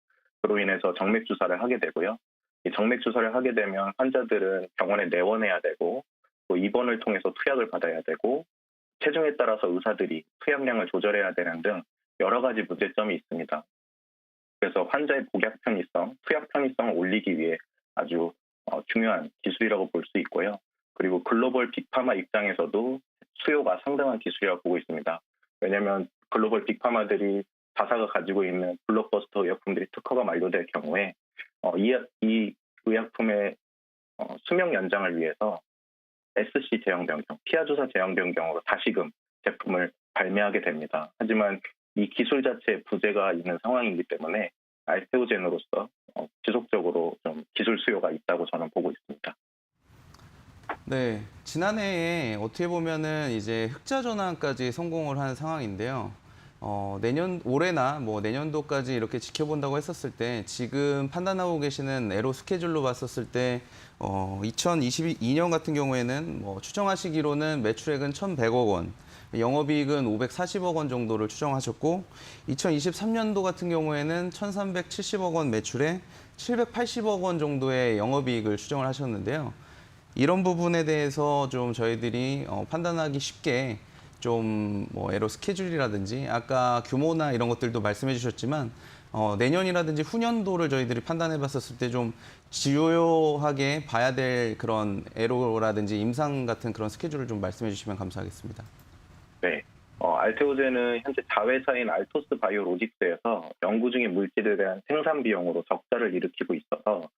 그로 인해서 정맥 주사를 하게 되고요. 이 정맥 주사를 하게 되면 환자들은 병원에 내원해야 되고 또 입원을 통해서 투약을 받아야 되고 체중에 따라서 의사들이 투약량을 조절해야 되는 등 여러 가지 문제점이 있습니다. 그래서 환자의 복약 편의성, 투약 편의성을 올리기 위해 아주 중요한 기술이라고 볼 수 있고요. 그리고 글로벌 빅파마 입장에서도 수요가 상당한 기술이라고 보고 있습니다. 왜냐하면 글로벌 빅파마들이 자사가 가지고 있는 블록버스터 의약품들이 특허가 만료될 경우에 이 의약품의 수명 연장을 위해서 SC 제형 변경, 피하 주사 제형 변경으로 다시금 제품을 발매하게 됩니다. 하지만 이 기술 자체에 부재가 있는 상황이기 때문에 알테오젠으로서 지속적으로 좀 기술 수요가 있다고 저는 보고 있습니다. 네, 지난해에 어떻게 보면은 이제 흑자 전환까지 성공을 한 상황인데요. 올해나 뭐 내년도까지 이렇게 지켜본다고 했었을 때 지금 판단하고 계시는 에로 스케줄로 봤었을 때 2022년 같은 경우에는 뭐 추정하시기로는 매출액은 1,100억 원, 영업이익은 540억 원 정도를 추정하셨고 2023년도 같은 경우에는 1,370억 원 매출에 780억 원 정도의 영업이익을 추정을 하셨는데요. 이런 부분에 대해서 좀 저희들이 판단하기 쉽게 좀 뭐 에로 스케줄이라든지 아까 규모나 이런 것들도 말씀해 주셨지만 내년이라든지 후년도를 저희들이 판단해 봤었을 때 좀 주요하게 봐야 될 그런 에로라든지 임상 같은 그런 스케줄을 좀 말씀해 주시면 감사하겠습니다. 네. 알테오젠은 현재 자회사인 알토스 바이오로직스에서 연구 중인 물질에 대한 생산 비용으로 적자를 일으키고 있어서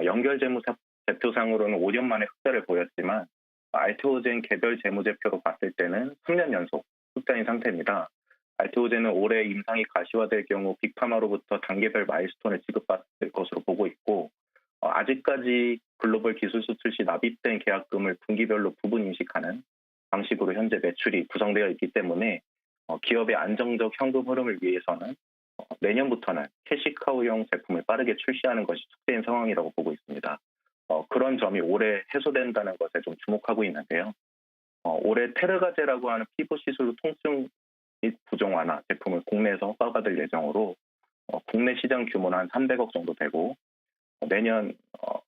연결 재무 제표상으로는 5년 만에 흑자를 보였지만 알테오젠 개별 재무제표로 봤을 때는 3년 연속 흑자인 상태입니다. 알테오젠은 올해 임상이 가시화될 경우 빅파마로부터 단계별 마일스톤을 지급받을 것으로 보고 있고 아직까지 글로벌 기술 수출 시 납입된 계약금을 분기별로 부분 인식하는 방식으로 현재 매출이 구성되어 있기 때문에 기업의 안정적 현금 흐름을 위해서는 내년부터는 캐시카우용 제품을 빠르게 출시하는 것이 숙제인 상황이라고 보고 있습니다. 그런 점이 올해 해소된다는 것에 좀 주목하고 있는데요. 올해 테르가제라고 하는 피부 시술 통증 및 부종 완화 제품을 국내에서 허가받을 예정으로 국내 시장 규모는 한 300억 정도 되고 내년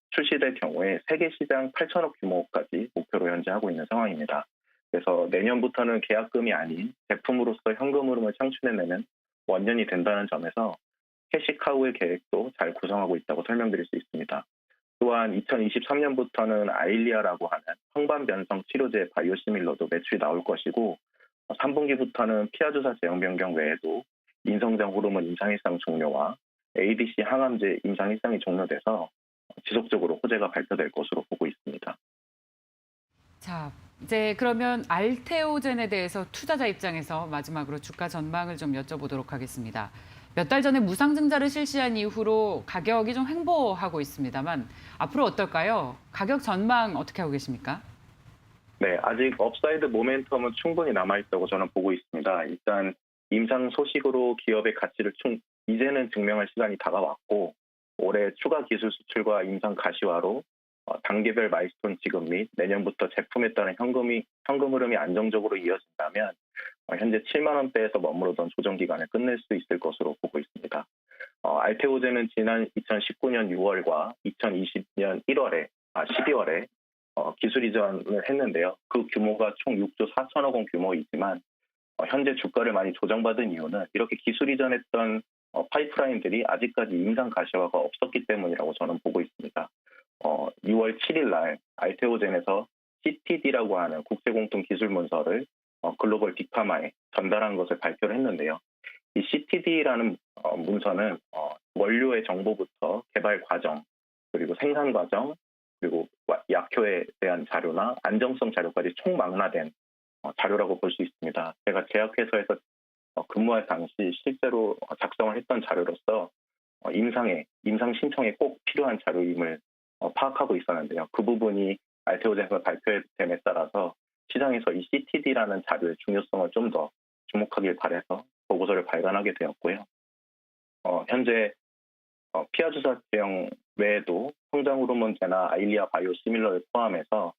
출시될 경우에 세계 시장 8천억 규모까지 목표로 현재 하고 있는 상황입니다. 그래서 내년부터는 계약금이 아닌 제품으로서 현금 흐름을 창출해내는 원년이 된다는 점에서 캐시카우의 계획도 잘 구성하고 있다고 설명드릴 수 있습니다. 또한 2023년부터는 아일리아라고 하는 황반변성 치료제 바이오시밀러도 매출이 나올 것이고 3분기부터는 피하주사 제형 변경 외에도 인성장 호르몬 임상일상 종료와 ADC 항암제 임상일상이 종료돼서 지속적으로 호재가 발표될 것으로 보고 있습니다. 자, 이제 그러면 알테오젠에 대해서 투자자 입장에서 마지막으로 주가 전망을 좀 여쭤보도록 하겠습니다. 몇 달 전에 무상증자를 실시한 이후로 가격이 좀 횡보하고 있습니다만 앞으로 어떨까요? 가격 전망 어떻게 하고 계십니까? 네, 아직 업사이드 모멘텀은 충분히 남아있다고 저는 보고 있습니다. 일단 임상 소식으로 기업의 가치를 이제는 증명할 시간이 다가왔고 올해 추가 기술 수출과 임상 가시화로 단계별 마일스톤 지급 및 내년부터 제품에 따른 현금 흐름이 안정적으로 이어진다면 현재 7만 원대에서 머무르던 조정 기간을 끝낼 수 있을 것으로 보고 있습니다. 알테오젠은 지난 2019년 6월과 2020년 12월에 기술 이전을 했는데요. 그 규모가 총 6조 4천억 원 규모이지만 현재 주가를 많이 조정받은 이유는 이렇게 기술 이전했던 파이프라인들이 아직까지 임상 가시화가 없었기 때문이라고 저는 보고 있습니다. 6월 7일 날 알테오젠에서 CTD라고 하는 국제공통 기술 문서를 글로벌 빅파마에 전달한 것을 발표를 했는데요. 이 CTD라는 문서는 원료의 정보부터 개발 과정, 그리고 생산 과정, 그리고 약효에 대한 자료나 안정성 자료까지 총망라된 자료라고 볼 수 있습니다. 제가 제약회사에서 근무할 당시 실제로 작성을 했던 자료로서 임상 신청에 꼭 필요한 자료임을 파악하고 있었는데요. 그 부분이 알테오젠에서 발표됨에 따라서 시장에서 이 CTD라는 자료의 중요성을 좀 더 주목하길 바라서 보고서를 발간하게 되었고요. 현재 피아주사 제형 외에도 성장 호르몬제나 아일리아 바이오시밀러를 포함해서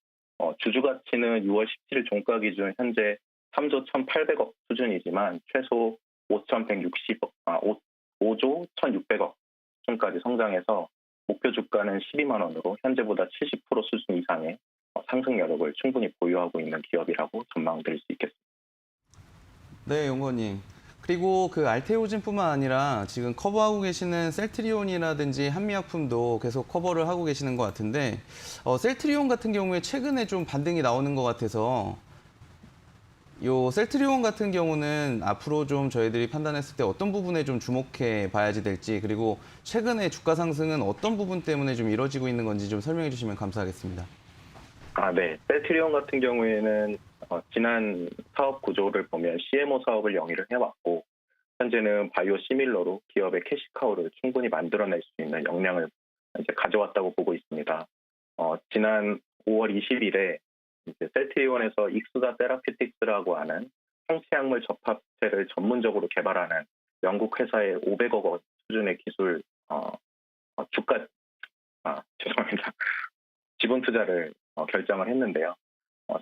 주주 가치는 6월 17일 종가 기준 현재 3조 1,800억 수준이지만 최소 5조 1,600억 수준까지 성장해서 목표 주가는 12만 원으로 현재보다 70% 수준 이상의 상승 여력을 충분히 보유하고 있는 기업이라고 전망드릴 수 있겠습니다. 네, 연구원님. 그리고 그 알테오젠뿐만 아니라 지금 커버하고 계시는 셀트리온이라든지 한미약품도 계속 커버를 하고 계시는 것 같은데 셀트리온 같은 경우에 최근에 좀 반등이 나오는 것 같아서 요 셀트리온 같은 경우는 앞으로 좀 저희들이 판단했을 때 어떤 부분에 좀 주목해 봐야지 될지, 그리고 최근에 주가 상승은 어떤 부분 때문에 좀 이루어지고 있는 건지 좀 설명해 주시면 감사하겠습니다. 네. 셀트리온 같은 경우에는 지난 사업 구조를 보면 CMO 사업을 영위를 해왔고 현재는 바이오 시밀러로 기업의 캐시카우를 충분히 만들어낼 수 있는 역량을 이제 가져왔다고 보고 있습니다. 지난 5월 20일에 이제 셀트리온에서 익수다 세라피틱스라고 하는 항체약물 접합체를 전문적으로 개발하는 영국 회사의 500억 원 수준의 기술 지분 투자를 결정을 했는데요.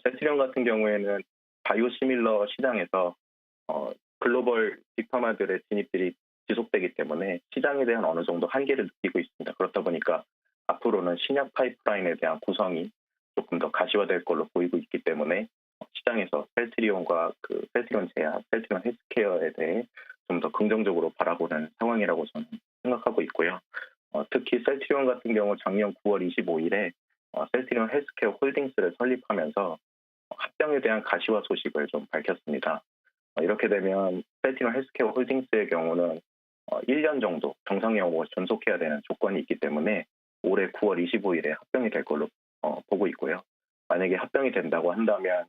셀트리온 같은 경우에는 바이오시밀러 시장에서 글로벌 빅파마들의 진입들이 지속되기 때문에 시장에 대한 어느 정도 한계를 느끼고 있습니다. 그렇다 보니까 앞으로는 신약 파이프라인에 대한 구성이 조금 더 가시화될 걸로 보이고 있기 때문에 시장에서 셀트리온과 셀트리온 제약, 셀트리온 헬스케어에 대해 좀 더 긍정적으로 바라보는 상황이라고 저는 생각하고 있고요. 특히 셀트리온 같은 경우 작년 9월 25일에 셀트리온 헬스케어 홀딩스를 설립하면서 합병에 대한 가시화 소식을 좀 밝혔습니다. 이렇게 되면 셀트리온 헬스케어 홀딩스의 경우는 1년 정도 정상 영업을 존속해야 되는 조건이 있기 때문에 올해 9월 25일에 합병이 될 걸로 보고 있고요. 만약에 합병이 된다고 한다면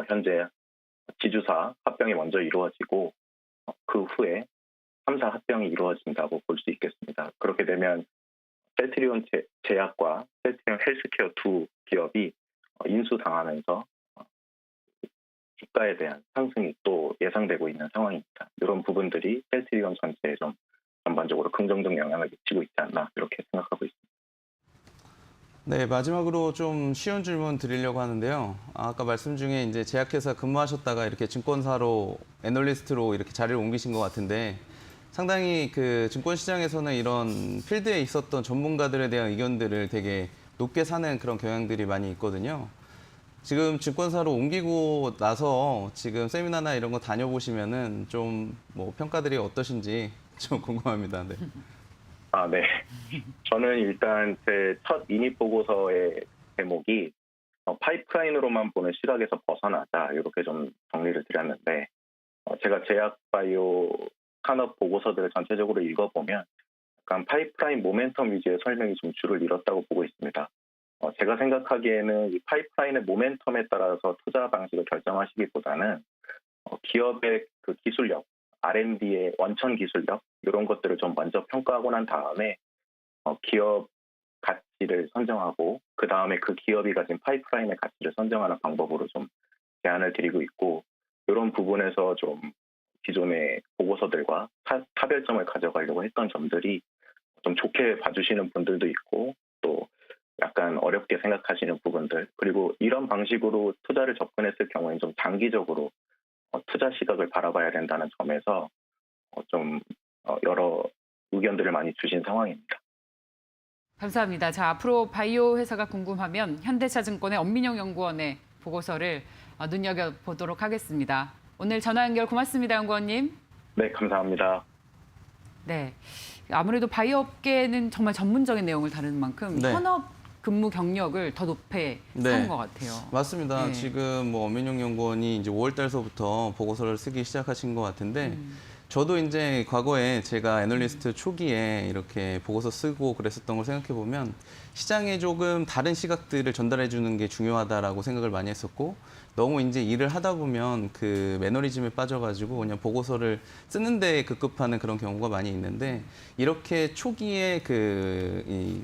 현재 지주사 합병이 먼저 이루어지고 그 후에 3사 합병이 이루어진다고 볼 수 있겠습니다. 그렇게 되면 셀트리온 제약과 셀트리온 헬스케어 두 기업이 인수당하면서 주가에 대한 상승이 또 예상되고 있는 상황입니다. 이런 부분들이 셀트리온 전체에 좀 전반적으로 긍정적 영향을 미치고 있지 않나 이렇게 생각하고 있습니다. 네, 마지막으로 좀 쉬운 질문 드리려고 하는데요. 아까 말씀 중에 이제 제약회사 근무하셨다가 이렇게 증권사로 애널리스트로 이렇게 자리를 옮기신 것 같은데 상당히 그 증권시장에서는 이런 필드에 있었던 전문가들에 대한 의견들을 되게 높게 사는 그런 경향들이 많이 있거든요. 지금 증권사로 옮기고 나서 지금 세미나나 이런 거 다녀보시면은 좀 뭐 평가들이 어떠신지 좀 궁금합니다. 네. 네. 저는 일단 제 첫 인입 보고서의 제목이 파이프라인으로만 보는 시각에서 벗어나자 이렇게 좀 정리를 드렸는데 제가 제약 바이오 산업 보고서들을 전체적으로 읽어보면 약간 파이프라인 모멘텀 위주의 설명이 좀 줄을 잃었다고 보고 있습니다. 제가 생각하기에는 이 파이프라인의 모멘텀에 따라서 투자 방식을 결정하시기보다는 기업의 그 기술력, R&D의 원천 기술력 이런 것들을 좀 먼저 평가하고 난 다음에 기업 가치를 선정하고 그 다음에 그 기업이 가진 파이프라인의 가치를 선정하는 방법으로 좀 제안을 드리고 있고 이런 부분에서 좀 기존의 보고서들과 차별점을 가져가려고 했던 점들이 좀 좋게 봐주시는 분들도 있고 또 약간 어렵게 생각하시는 부분들, 그리고 이런 방식으로 투자를 접근했을 경우에는 좀 장기적으로 투자 시각을 바라봐야 된다는 점에서 좀 여러 의견들을 많이 주신 상황입니다. 감사합니다. 자, 앞으로 바이오 회사가 궁금하면 현대차증권의 엄민영 연구원의 보고서를 눈여겨보도록 하겠습니다. 오늘 전화 연결 고맙습니다, 연구원님. 네, 감사합니다. 네, 아무래도 바이오 업계는 정말 전문적인 내용을 다루는 만큼 네. 현업 근무 경력을 더 높게 세운 것 같아요. 맞습니다. 네. 지금 뭐 엄민용 연구원이 이제 5월 달서부터 보고서를 쓰기 시작하신 것 같은데 저도 이제 과거에 제가 애널리스트 초기에 이렇게 보고서 쓰고 그랬었던 걸 생각해 보면 시장에 조금 다른 시각들을 전달해 주는 게 중요하다라고 생각을 많이 했었고 너무 이제 일을 하다 보면 그 매너리즘에 빠져가지고 그냥 보고서를 쓰는 데 급급하는 그런 경우가 많이 있는데 이렇게 초기에 이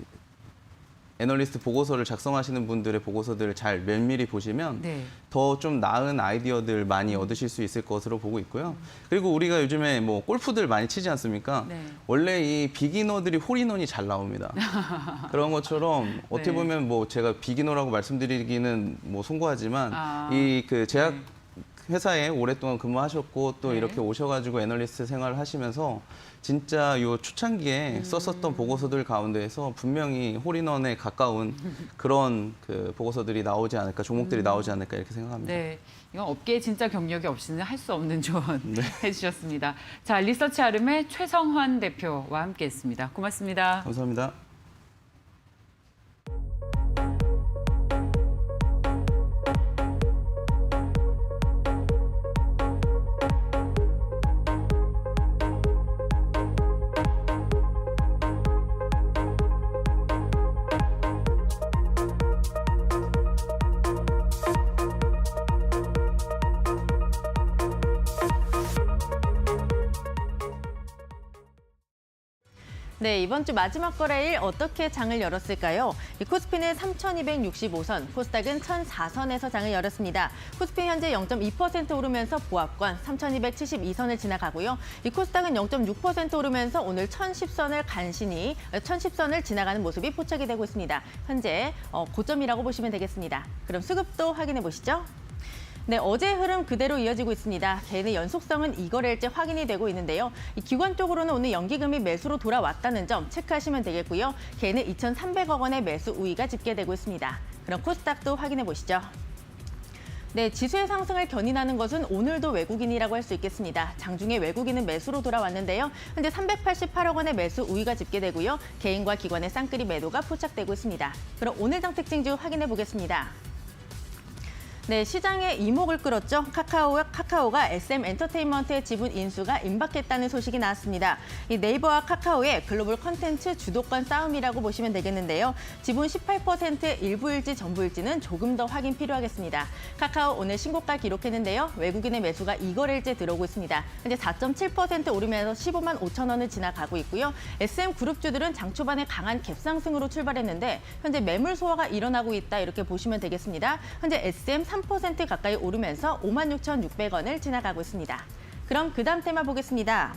애널리스트 보고서를 작성하시는 분들의 보고서들을 잘 면밀히 보시면 네. 더 좀 나은 아이디어들 많이 얻으실 수 있을 것으로 보고 있고요. 그리고 우리가 요즘에 뭐 골프들 많이 치지 않습니까? 네. 원래 이 비기너들이 홀인원이 잘 나옵니다. 그런 것처럼 어떻게 네. 보면 뭐 제가 비기너라고 말씀드리기는 뭐 송구하지만 이 그 제약 회사에 오랫동안 근무하셨고 또 네. 이렇게 오셔가지고 애널리스트 생활을 하시면서 진짜 요 초창기에 썼었던 보고서들 가운데에서 분명히 홀인원에 가까운 그런 그 보고서들이 나오지 않을까, 종목들이 나오지 않을까 이렇게 생각합니다. 네, 이건 업계에 진짜 경력이 없이는 할 수 없는 조언 네. 해주셨습니다. 자, 리서치 아름의 최성환 대표와 함께했습니다. 고맙습니다. 감사합니다. 네, 이번 주 마지막 거래일 어떻게 장을 열었을까요? 이 코스피는 3,265선, 코스닥은 1,004선에서 장을 열었습니다. 코스피 현재 0.2% 오르면서 보합권 3,272선을 지나가고요. 이 코스닥은 0.6% 오르면서 오늘 1,010선을 간신히 1,010선을 지나가는 모습이 포착이 되고 있습니다. 현재 고점이라고 보시면 되겠습니다. 그럼 수급도 확인해 보시죠. 네, 어제 흐름 그대로 이어지고 있습니다. 개인의 연속성은 이 거래일째 확인이 되고 있는데요. 이 기관 쪽으로는 오늘 연기금이 매수로 돌아왔다는 점 체크하시면 되겠고요. 개인의 2,300억 원의 매수 우위가 집계되고 있습니다. 그럼 코스닥도 확인해 보시죠. 네, 지수의 상승을 견인하는 것은 오늘도 외국인이라고 할 수 있겠습니다. 장중에 외국인은 매수로 돌아왔는데요. 현재 388억 원의 매수 우위가 집계되고요. 개인과 기관의 쌍끌이 매도가 포착되고 있습니다. 그럼 오늘장 특징주 확인해 보겠습니다. 네, 시장에 이목을 끌었죠. 카카오가 SM 엔터테인먼트의 지분 인수가 임박했다는 소식이 나왔습니다. 이 네이버와 카카오의 글로벌 컨텐츠 주도권 싸움이라고 보시면 되겠는데요. 지분 18%의 일부일지 전부일지는 조금 더 확인 필요하겠습니다. 카카오 오늘 신고가 기록했는데요. 외국인의 매수가 이 거래일째 들어오고 있습니다. 현재 4.7% 오르면서 15만 5천 원을 지나가고 있고요. SM 그룹주들은 장 초반에 강한 갭상승으로 출발했는데 현재 매물 소화가 일어나고 있다 이렇게 보시면 되겠습니다. 현재 SM 3% 가까이 오르면서 56,600원을 지나가고 있습니다. 그럼 그 다음 테마 보겠습니다.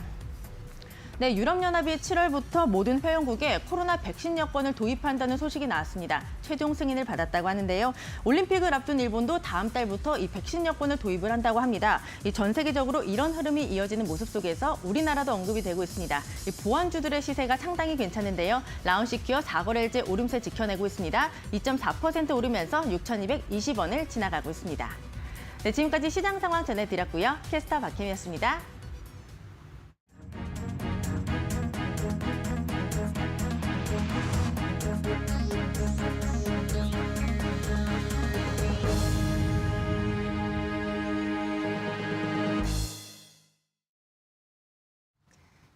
네, 유럽연합이 7월부터 모든 회원국에 코로나 백신 여권을 도입한다는 소식이 나왔습니다. 최종 승인을 받았다고 하는데요. 올림픽을 앞둔 일본도 다음 달부터 이 백신 여권을 도입을 한다고 합니다. 전 세계적으로 이런 흐름이 이어지는 모습 속에서 우리나라도 언급이 되고 있습니다. 보안주들의 시세가 상당히 괜찮은데요. 라운시큐어 4거래일째 오름세 지켜내고 있습니다. 2.4% 오르면서 6,220원을 지나가고 있습니다. 네, 지금까지 시장 상황 전해드렸고요. 캐스터 박혜미였습니다.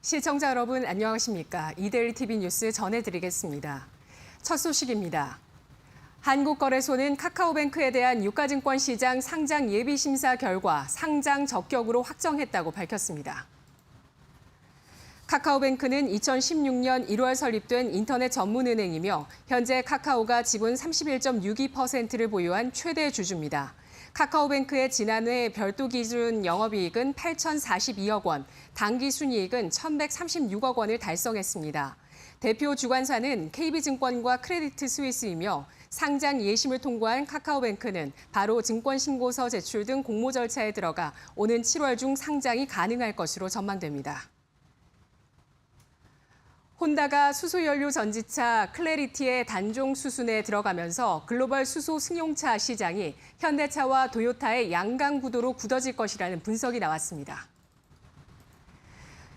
시청자 여러분 안녕하십니까? 이데일리 TV 뉴스 전해드리겠습니다. 첫 소식입니다. 한국거래소는 카카오뱅크에 대한 유가증권 시장 상장 예비심사 결과 상장 적격으로 확정했다고 밝혔습니다. 카카오뱅크는 2016년 1월 설립된 인터넷 전문은행이며 현재 카카오가 지분 31.62%를 보유한 최대 주주입니다. 카카오뱅크의 지난해 별도 기준 영업이익은 8,042억 원, 당기 순이익은 1,136억 원을 달성했습니다. 대표 주관사는 KB증권과 크레디트 스위스이며 상장 예심을 통과한 카카오뱅크는 바로 증권신고서 제출 등 공모 절차에 들어가 오는 7월 중 상장이 가능할 것으로 전망됩니다. 혼다가 수소연료 전지차 클래리티의 단종 수순에 들어가면서 글로벌 수소 승용차 시장이 현대차와 도요타의 양강 구도로 굳어질 것이라는 분석이 나왔습니다.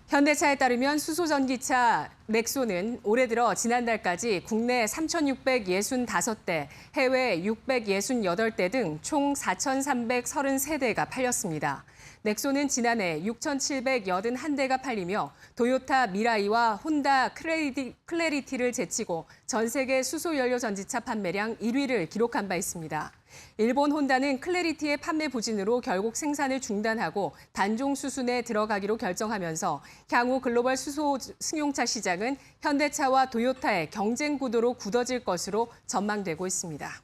현대차에 따르면 수소전기차 넥소는 올해 들어 지난달까지 국내 3,665대, 해외 668대 등 총 4,333대가 팔렸습니다. 넥소는 지난해 6,781대가 팔리며 도요타 미라이와 혼다 클래리티를 제치고 전 세계 수소연료 전지차 판매량 1위를 기록한 바 있습니다. 일본 혼다는 클래리티의 판매 부진으로 결국 생산을 중단하고 단종 수순에 들어가기로 결정하면서 향후 글로벌 수소 승용차 시장은 현대차와 도요타의 경쟁 구도로 굳어질 것으로 전망되고 있습니다.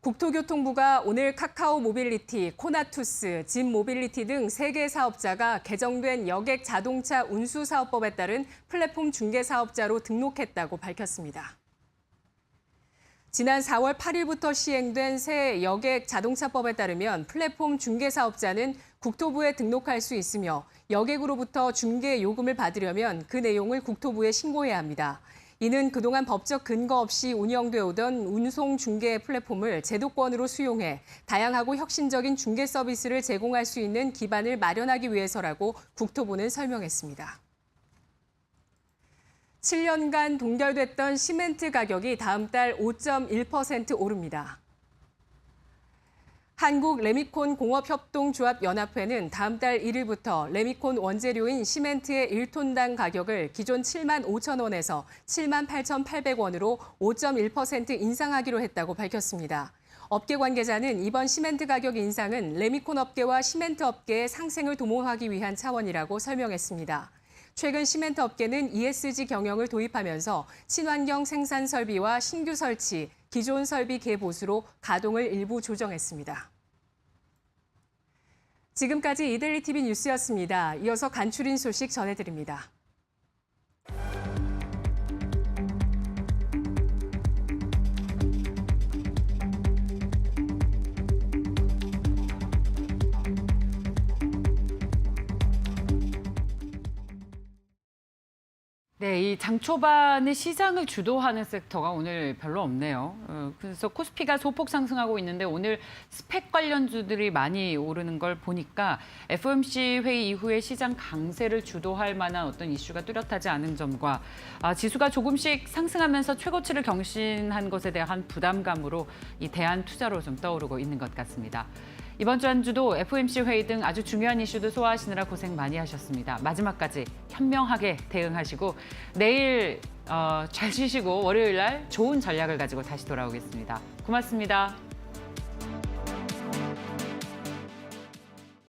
국토교통부가 오늘 카카오 모빌리티, 코나투스, 진 모빌리티 등 3개 사업자가 개정된 여객 자동차 운수 사업법에 따른 플랫폼 중개 사업자로 등록했다고 밝혔습니다. 지난 4월 8일부터 시행된 새 여객 자동차법에 따르면 플랫폼 중개 사업자는 국토부에 등록할 수 있으며 여객으로부터 중개 요금을 받으려면 그 내용을 국토부에 신고해야 합니다. 이는 그동안 법적 근거 없이 운영되어 오던 운송 중개 플랫폼을 제도권으로 수용해 다양하고 혁신적인 중개 서비스를 제공할 수 있는 기반을 마련하기 위해서라고 국토부는 설명했습니다. 7년간 동결됐던 시멘트 가격이 다음 달 5.1% 오릅니다. 한국 레미콘 공업협동조합연합회는 다음 달 1일부터 레미콘 원재료인 시멘트의 1톤당 가격을 기존 7만 5천 원에서 7만 8,800원으로 5.1% 인상하기로 했다고 밝혔습니다. 업계 관계자는 이번 시멘트 가격 인상은 레미콘 업계와 시멘트 업계의 상생을 도모하기 위한 차원이라고 설명했습니다. 최근 시멘트 업계는 ESG 경영을 도입하면서 친환경 생산 설비와 신규 설치, 기존 설비 개보수로 가동을 일부 조정했습니다. 지금까지 이데일리 TV 뉴스였습니다. 이어서 간추린 소식 전해드립니다. 네, 이 장 초반에 시장을 주도하는 섹터가 오늘 별로 없네요. 그래서 코스피가 소폭 상승하고 있는데 오늘 스펙 관련주들이 많이 오르는 걸 보니까 FOMC 회의 이후에 시장 강세를 주도할 만한 어떤 이슈가 뚜렷하지 않은 점과 지수가 조금씩 상승하면서 최고치를 경신한 것에 대한 부담감으로 이 대안 투자로 좀 떠오르고 있는 것 같습니다. 이번 주 한 주도 FOMC 회의 등 아주 중요한 이슈들 소화하시느라 고생 많이 하셨습니다. 마지막까지 현명하게 대응하시고 내일 잘 쉬시고 월요일 날 좋은 전략을 가지고 다시 돌아오겠습니다. 고맙습니다.